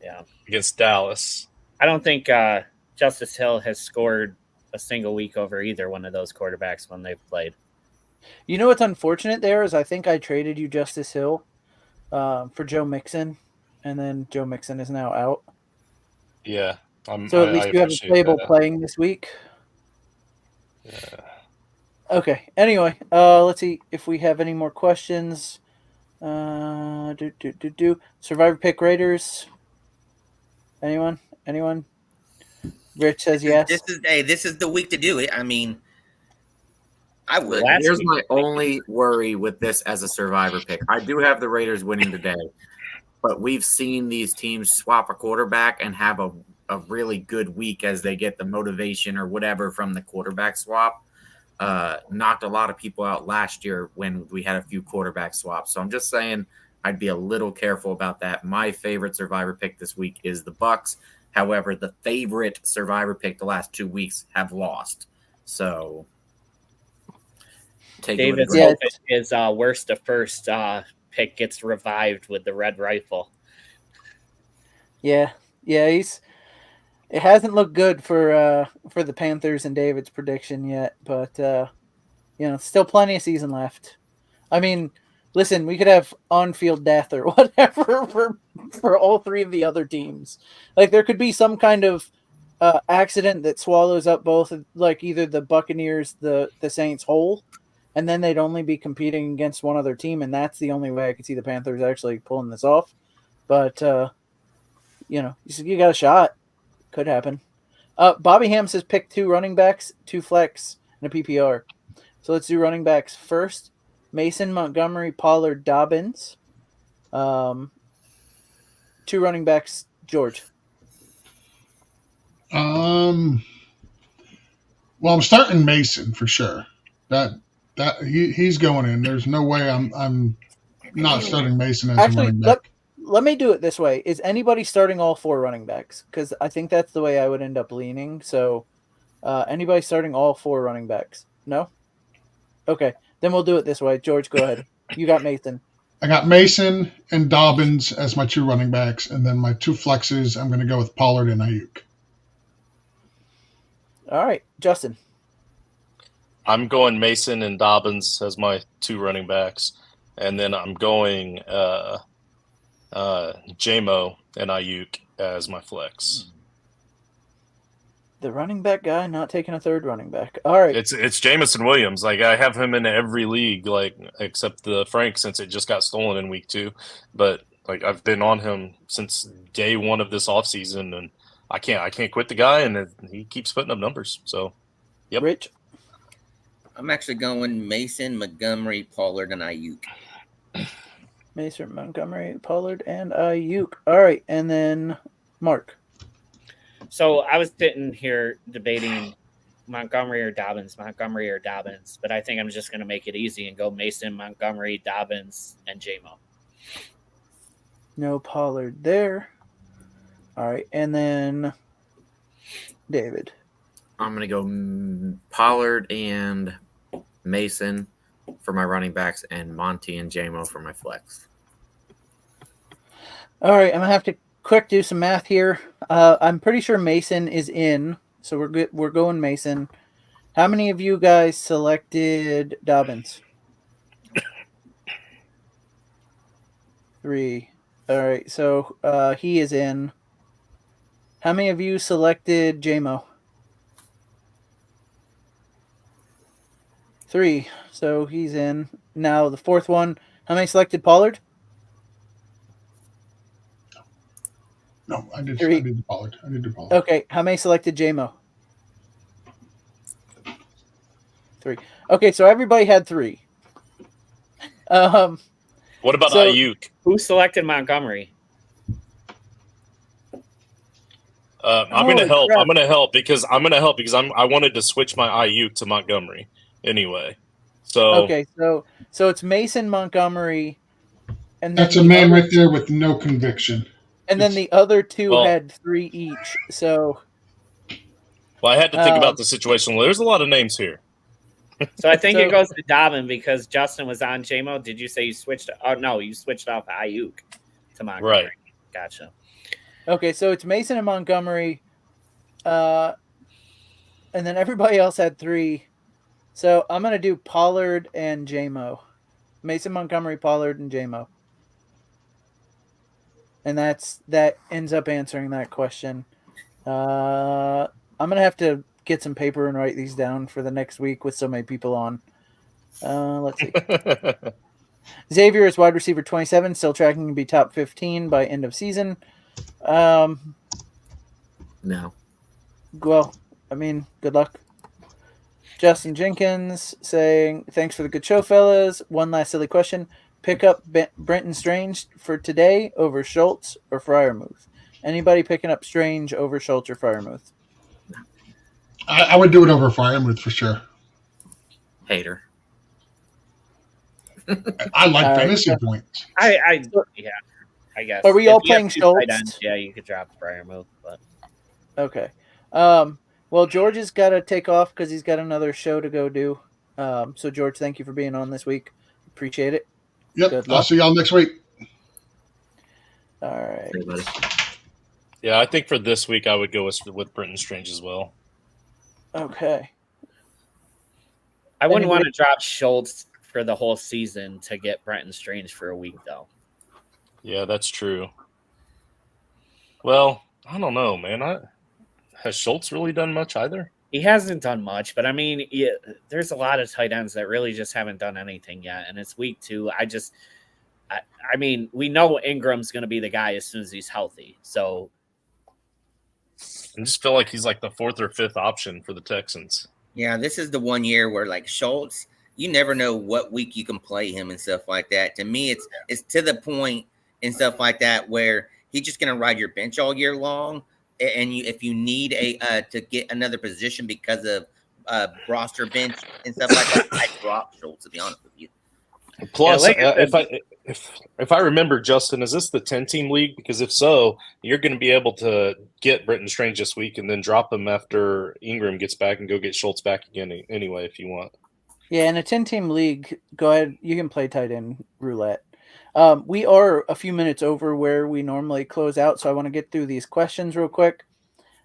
Yeah. Against Dallas. I don't think Justice Hill has scored a single week over either one of those quarterbacks when they've played. You know what's unfortunate there is I think I traded you Justice Hill for Joe Mixon, and then Joe Mixon is now out. Yeah. So at least you have a playable playing this week. Yeah. Okay. Anyway, let's see if we have any more questions. Survivor pick Raiders. Anyone? Rich says yes. This is the week to do it. I mean, I would. Here's my only worry with this as a survivor pick. I do have the Raiders winning today, but we've seen these teams swap a quarterback and have a really good week as they get the motivation or whatever from the quarterback swap. Knocked a lot of people out last year when we had a few quarterback swaps. So I'm just saying I'd be a little careful about that. My favorite survivor pick this week is the Bucks. However, the favorite survivor pick the last 2 weeks have lost. So David's hope is worst to first pick gets revived with the red rifle. Yeah. It hasn't looked good for the Panthers and David's prediction yet, but still plenty of season left. I mean, listen, we could have on-field death or whatever for all 3 of the other teams. Like there could be some kind of accident that swallows up both, like either the Buccaneers, the Saints whole, and then they'd only be competing against one other team, and that's the only way I could see the Panthers actually pulling this off. But you got a shot. Could happen. Bobby Ham says pick 2 running backs, 2 flex, and a PPR. So let's do running backs first. Mason, Montgomery, Pollard, Dobbins. 2 running backs, George. Well, I'm starting Mason for sure. That he's going in. There's no way I'm not starting Mason as a running back. Let me do it this way. Is anybody starting all 4 running backs? Because I think that's the way I would end up leaning. So anybody starting all 4 running backs? No? Okay. Then we'll do it this way. George, go ahead. You got Mason. I got Mason and Dobbins as my 2 running backs. And then my 2 flexes, I'm going to go with Pollard and Ayuk. All right. Justin. I'm going Mason and Dobbins as my 2 running backs. And then I'm going J-Mo and Ayuk as my flex. The running back guy not taking a 3rd running back. All right. It's Jamison Williams. Like I have him in every league, like except the Frank since it just got stolen in week 2. But like I've been on him since day 1 of this offseason, and I can't quit the guy, and he keeps putting up numbers. So, yep. Rich? I'm actually going Mason, Montgomery, Pollard, and Ayuk. Mason, Montgomery, Pollard, and Ayuk. All right, and then Mark. So I was sitting here debating Montgomery or Dobbins, but I think I'm just going to make it easy and go Mason, Montgomery, Dobbins, and JMO. No Pollard there. All right, and then David. I'm going to go Pollard and Mason for my running backs and Monty and JMO for my flex. All right, I'm going to have to quick do some math here. I'm pretty sure Mason is in, so we're good. We're going Mason. How many of you guys selected Dobbins? 3. All right, so he is in. How many of you selected JMO? 3. So he's in. Now the fourth one. How many selected Pollard? No, I did 3. the Pollard. I did the Pollard. Okay, how many selected JMO? 3. Okay, so everybody had 3. What about Ayuk? Who selected Montgomery? I'm going to help. Crap. I'm going to help because I wanted to switch my Ayuk to Montgomery anyway. So okay, so it's Mason, Montgomery, and that's a man right there with no conviction. And then the other two had 3 each. So, well, I had to think about the situation. There's a lot of names here. So I think it goes to Dobbin because Justin was on JMO. Did you say you switched? Oh no, you switched off Ayuk to Montgomery. Right. Gotcha. Okay, so it's Mason and Montgomery, and then everybody else had 3. So I'm gonna do Pollard and JMO. Mason, Montgomery, Pollard, and JMO. And that ends up answering that question. I'm gonna have to get some paper and write these down for the next week with so many people on. Let's see. Xavier is wide receiver 27, still tracking to be top 15 by end of season. No. Well, I mean, good luck. Justin Jenkins saying, thanks for the good show, fellas. One last silly question. Pick up Brenton Strange for today over Schultz or Freiermuth? Anybody picking up Strange over Schultz or Freiermuth? I would do it over Freiermuth for sure. Hater. I like fantasy points. I guess. Are we all playing Schultz? Yeah, you could drop Freiermuth, but okay. Well, George has got to take off because he's got another show to go do. So, George, thank you for being on this week. Appreciate it. Yep. I'll see y'all next week. All right. Hey, buddy. Yeah, I think for this week I would go with Brenton Strange as well. Okay. I wouldn't want to drop Schultz for the whole season to get Brenton Strange for a week, though. Yeah, that's true. Well, I don't know, man. Has Schultz really done much either? He hasn't done much, but I mean, there's a lot of tight ends that really just haven't done anything yet, and it's week 2. I mean, we know Ingram's going to be the guy as soon as he's healthy, so I just feel like he's like the 4th or 5th option for the Texans. Yeah, this is the one year where like Schultz, you never know what week you can play him and stuff like that. To me, it's to the point and stuff like that where he's just going to ride your bench all year long. And if you need to get another position because of roster bench and stuff like that, I drop Schultz, to be honest with you. Plus, if I remember, Justin, is this the 10-team league? Because if so, you're going to be able to get Brenton Strange this week and then drop him after Ingram gets back and go get Schultz back again anyway if you want. Yeah, in a 10-team league, go ahead. You can play tight end roulette. We are a few minutes over where we normally close out, so I want to get through these questions real quick.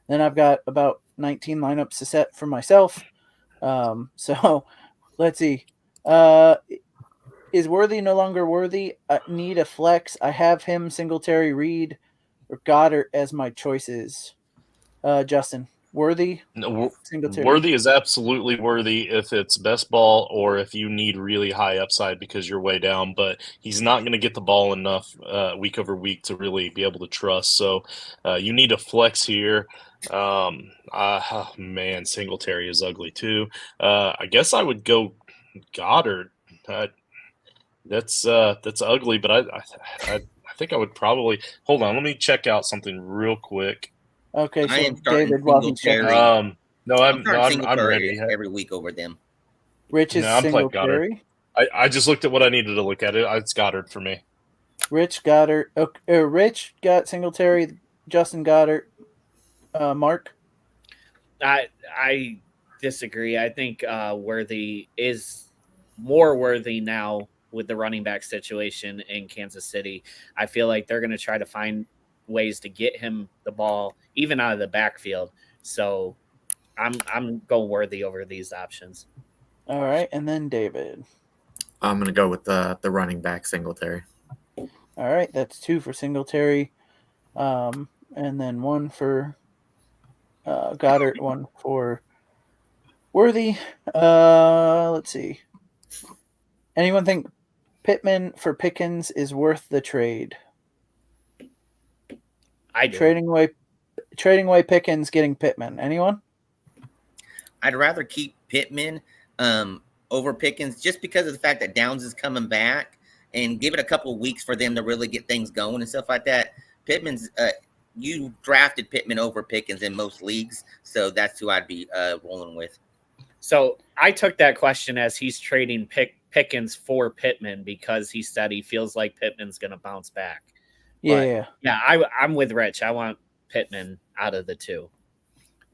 Then I've got about 19 lineups to set for myself. So let's see. Is Worthy no longer worthy? I need a flex. I have him, Singletary, Reed, or Goddard as my choices. Justin, Worthy, No, Singletary. Worthy is absolutely worthy if it's best ball or if you need really high upside because you're way down. But he's not going to get the ball enough week over week to really be able to trust. So you need a flex here. Oh man, Singletary is ugly too. I guess I would go Goddard. That's ugly, but I think I would probably hold on. Let me check out something real quick. Okay, I so am starting David, while he's checking, Singletary. No, I'm starting I'm Singletary ready. every week over them. Rich is No, I'm playing Goddard. Singletary. I just looked at what I needed to look at. It's Goddard for me. Rich Goddard. Rich got Singletary. Justin Goddard. Mark. I disagree. I think Worthy is more worthy now with the running back situation in Kansas City. I feel like they're going to try to find ways to get him the ball, even out of the backfield. So I'm going Worthy over these options. All right, and then David. I'm going to go with the running back Singletary. All right, that's 2 for Singletary, and then 1 for Goddard, 1 for Worthy. Let's see. Anyone think Pittman for Pickens is worth the trade? I do. Trading away Pickens, getting Pittman. Anyone? I'd rather keep Pittman over Pickens just because of the fact that Downs is coming back, and give it a couple of weeks for them to really get things going and stuff like that. Pittman's you drafted Pittman over Pickens in most leagues, so that's who I'd be rolling with. So I took that question as he's trading Pickens for Pittman because he said he feels like Pittman's going to bounce back. Yeah. I'm with Rich. I want Pittman out of the two.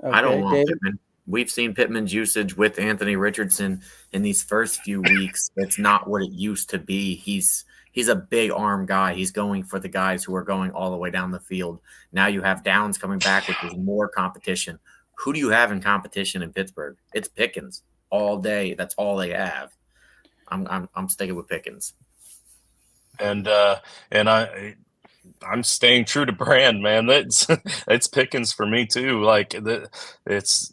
Okay, I don't want David? Pittman. We've seen Pittman's usage with Anthony Richardson in these first few weeks. It's not what it used to be. He's a big arm guy. He's going for the guys who are going all the way down the field. Now you have Downs coming back, which is more competition. Who do you have in competition in Pittsburgh? It's Pickens all day. That's all they have. I'm sticking with Pickens. And I'm staying true to brand, man. It's Pickens for me too. Like it's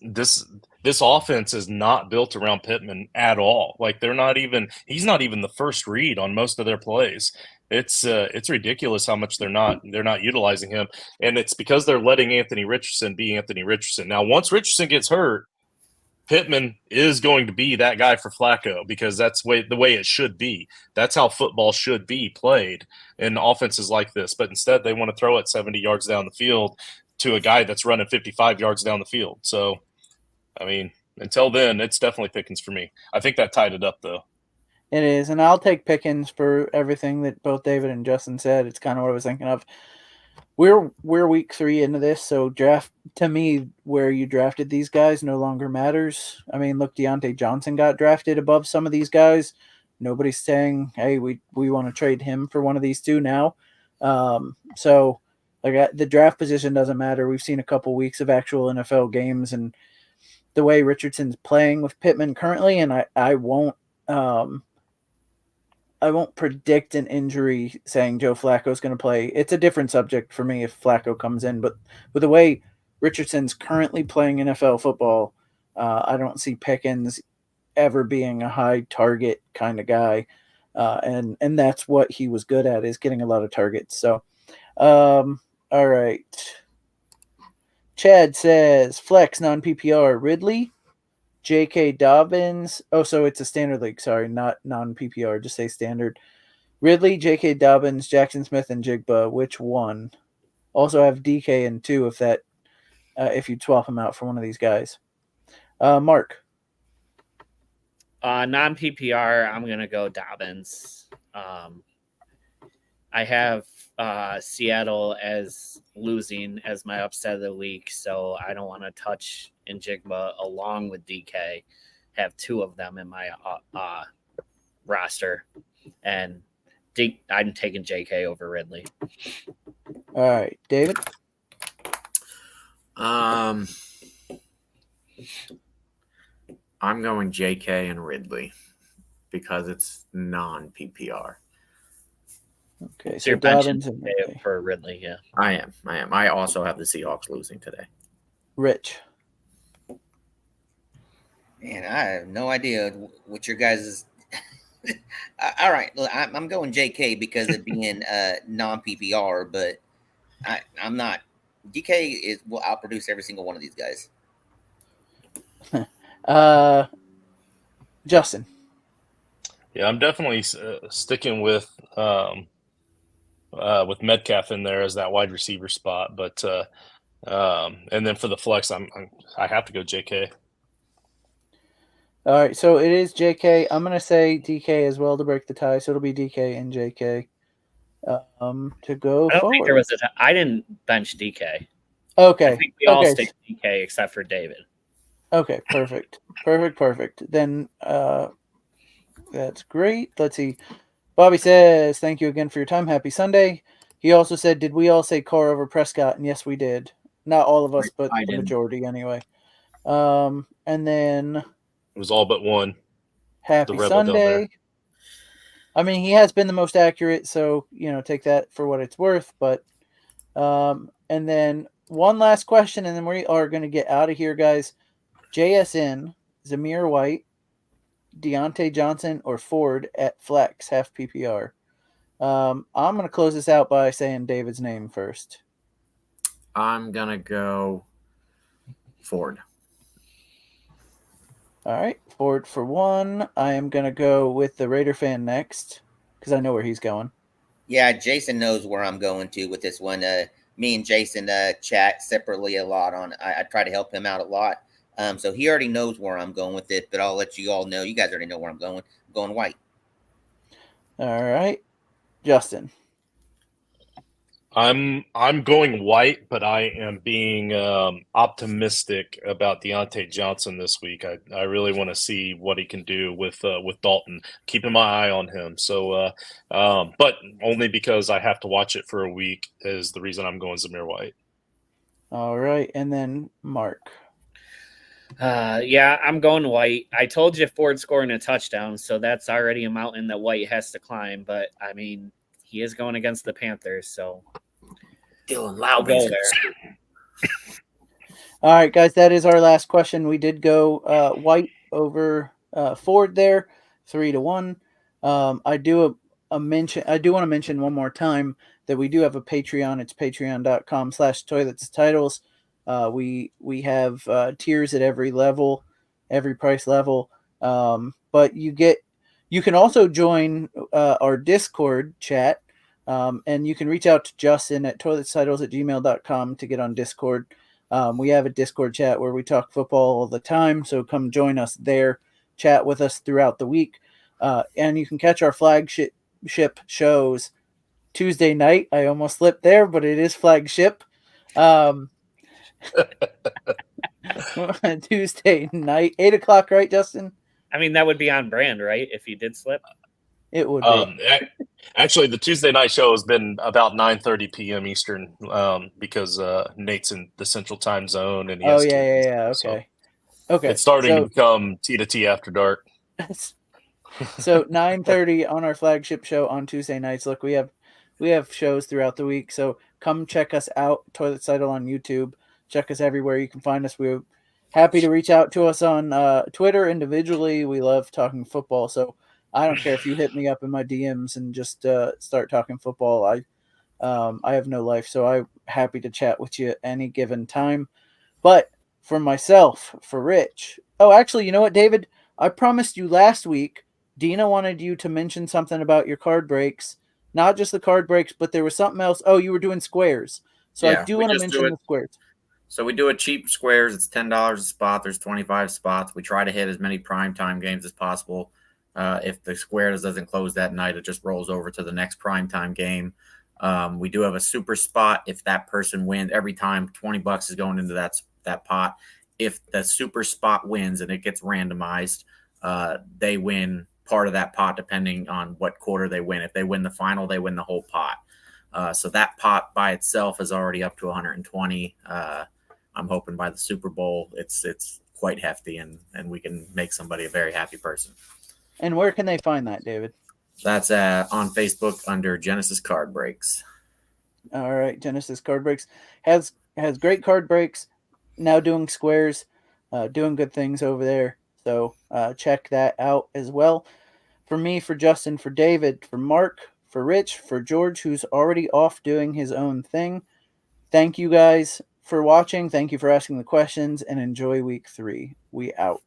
this offense is not built around Pittman at all. Like he's not even the first read on most of their plays. It's ridiculous how much they're not utilizing him, and it's because they're letting Anthony Richardson be Anthony Richardson. Now, once Richardson gets hurt, Pittman is going to be that guy for Flacco because that's the way it should be. That's how football should be played in offenses like this. But instead, they want to throw it 70 yards down the field to a guy that's running 55 yards down the field. So, I mean, until then, it's definitely Pickens for me. I think that tied it up, though. It is, and I'll take Pickens for everything that both David and Justin said. It's kind of what I was thinking of. We're week 3 into this, so draft to me where you drafted these guys no longer matters. I mean, look, Deontay Johnson got drafted above some of these guys. Nobody's saying, "Hey, we want to trade him for one of these two now." So, like the draft position doesn't matter. We've seen a couple weeks of actual NFL games, and the way Richardson's playing with Pittman currently, and I won't predict an injury saying Joe Flacco's going to play. It's a different subject for me if Flacco comes in, but with the way Richardson's currently playing NFL football, I don't see Pickens ever being a high target kind of guy. And that's what he was good at, is getting a lot of targets. So, all right. Chad says, flex non-PPR, Ridley, J.K. Dobbins. Oh, so it's a standard league. Sorry, not non-PPR. Just say standard. Ridley, J.K. Dobbins, Jackson Smith, and Jigba. Which one? Also have DK in 2 if you swap them out for one of these guys. Mark. Non-PPR, I'm going to go Dobbins. I have Seattle as losing as my upset of the week, so I don't want to touch Njigba along with DK. Have 2 of them in my roster, and I'm taking JK over Ridley. All right, David. I'm going JK and Ridley because it's non-PPR. Okay, so you're Dobbins and Ridley. Ridley. For Ridley, yeah. I am. I also have the Seahawks losing today. Rich. Man, I have no idea what your guys' all right, look, I'm going JK because of being non PPR, but I'm not. DK will outproduce every single one of these guys. Justin. Yeah, I'm definitely sticking with Metcalf in there as that wide receiver spot, but and then for the flex, I have to go JK. All right, so it is JK. I'm gonna say DK as well to break the tie, so it'll be DK and JK to go I don't think there forward. was I didn't bench DK. I Okay. think we all Okay. stick DK except for David. Okay. Perfect. Perfect. Then that's great. Let's see. Bobby says, "Thank you again for your time. Happy Sunday." He also said, "Did we all say Carr over Prescott?" And yes, we did. Not all of us, but I the did. majority anyway. And then It was all but one. Happy rebel down there. Sunday. I mean, he has been the most accurate, so take that for what it's worth. But and then one last question, and then we are going to get out of here, guys. JSN, Zamir White, Deontay Johnson, or Ford at flex half PPR. I'm going to close this out by saying David's name first. I'm gonna go Ford. All right, Ford for one. I am going to go with the Raider fan next because I know where he's going. Yeah, Jason knows where I'm going to with this one. Me and Jason chat separately a lot on. I try to help him out a lot. So he already knows where I'm going with it, but I'll let you all know. You guys already know where I'm going. I'm going White. All right, Justin. I'm going White, but I am being optimistic about Deontay Johnson this week. I really want to see what he can do with Dalton. Keeping my eye on him. So, but only because I have to watch it for a week is the reason I'm going Zamir White. All right, and then Mark. Yeah, I'm going White. I told you Ford scoring a touchdown, so that's already a mountain that White has to climb. But I mean, he is going against the Panthers, so Dylan I'll go Loudman. there. All right, guys, that is our last question. We did go White over Ford there, 3-1. I do want to mention one more time that we do have a Patreon. It's patreon.com/toiletstitles. We have tiers at every level, every price level. But you can also join our Discord chat, and you can reach out to Justin at toiletstitles@gmail.com to get on Discord. We have a Discord chat where we talk football all the time, so come join us there, chat with us throughout the week. And you can catch our flagship shows Tuesday night. I almost slipped there, but it is flagship. Tuesday night, 8 o'clock, right, Justin? I mean, that would be on brand, right? If you did slip. It would be. Actually, the Tuesday night show has been about 9:30 p.m. Eastern because Nate's in the Central Time Zone and he has kids. Okay. So Okay. it's starting to become T to T after dark. So 9:30 on our flagship show on Tuesday nights. Look, we have shows throughout the week, so come check us out. Toilet Sidle on YouTube. Check us everywhere you can find us. We're happy to reach out to us on Twitter individually. We love talking football, so I don't care if you hit me up in my DMs and just start talking football. I have no life, so I'm happy to chat with you at any given time. But for myself, for Rich. Oh, actually, you know what, David? I promised you last week. Dina wanted you to mention something about your card breaks. Not just the card breaks, but there was something else. Oh, you were doing squares. So Yeah, I do we want to just mention the squares. So we do a cheap squares. It's $10 a spot. There's 25 spots. We try to hit as many primetime games as possible. If the squares doesn't close that night, it just rolls over to the next primetime game. We do have a super spot. If that person wins every time, $20 is going into that pot. If the super spot wins and it gets randomized, they win part of that pot depending on what quarter they win. If they win the final, they win the whole pot. So that pot by itself is already up to 120. I'm hoping by the Super Bowl, it's quite hefty and we can make somebody a very happy person. And where can they find that, David? That's on Facebook under Genesis Card Breaks. All right, Genesis Card Breaks has great card breaks. Now doing squares, doing good things over there. So check that out as well. For me, for Justin, for David, for Mark, for Rich, for George, who's already off doing his own thing. Thank you guys for watching. Thank you for asking the questions, and enjoy week 3. We out.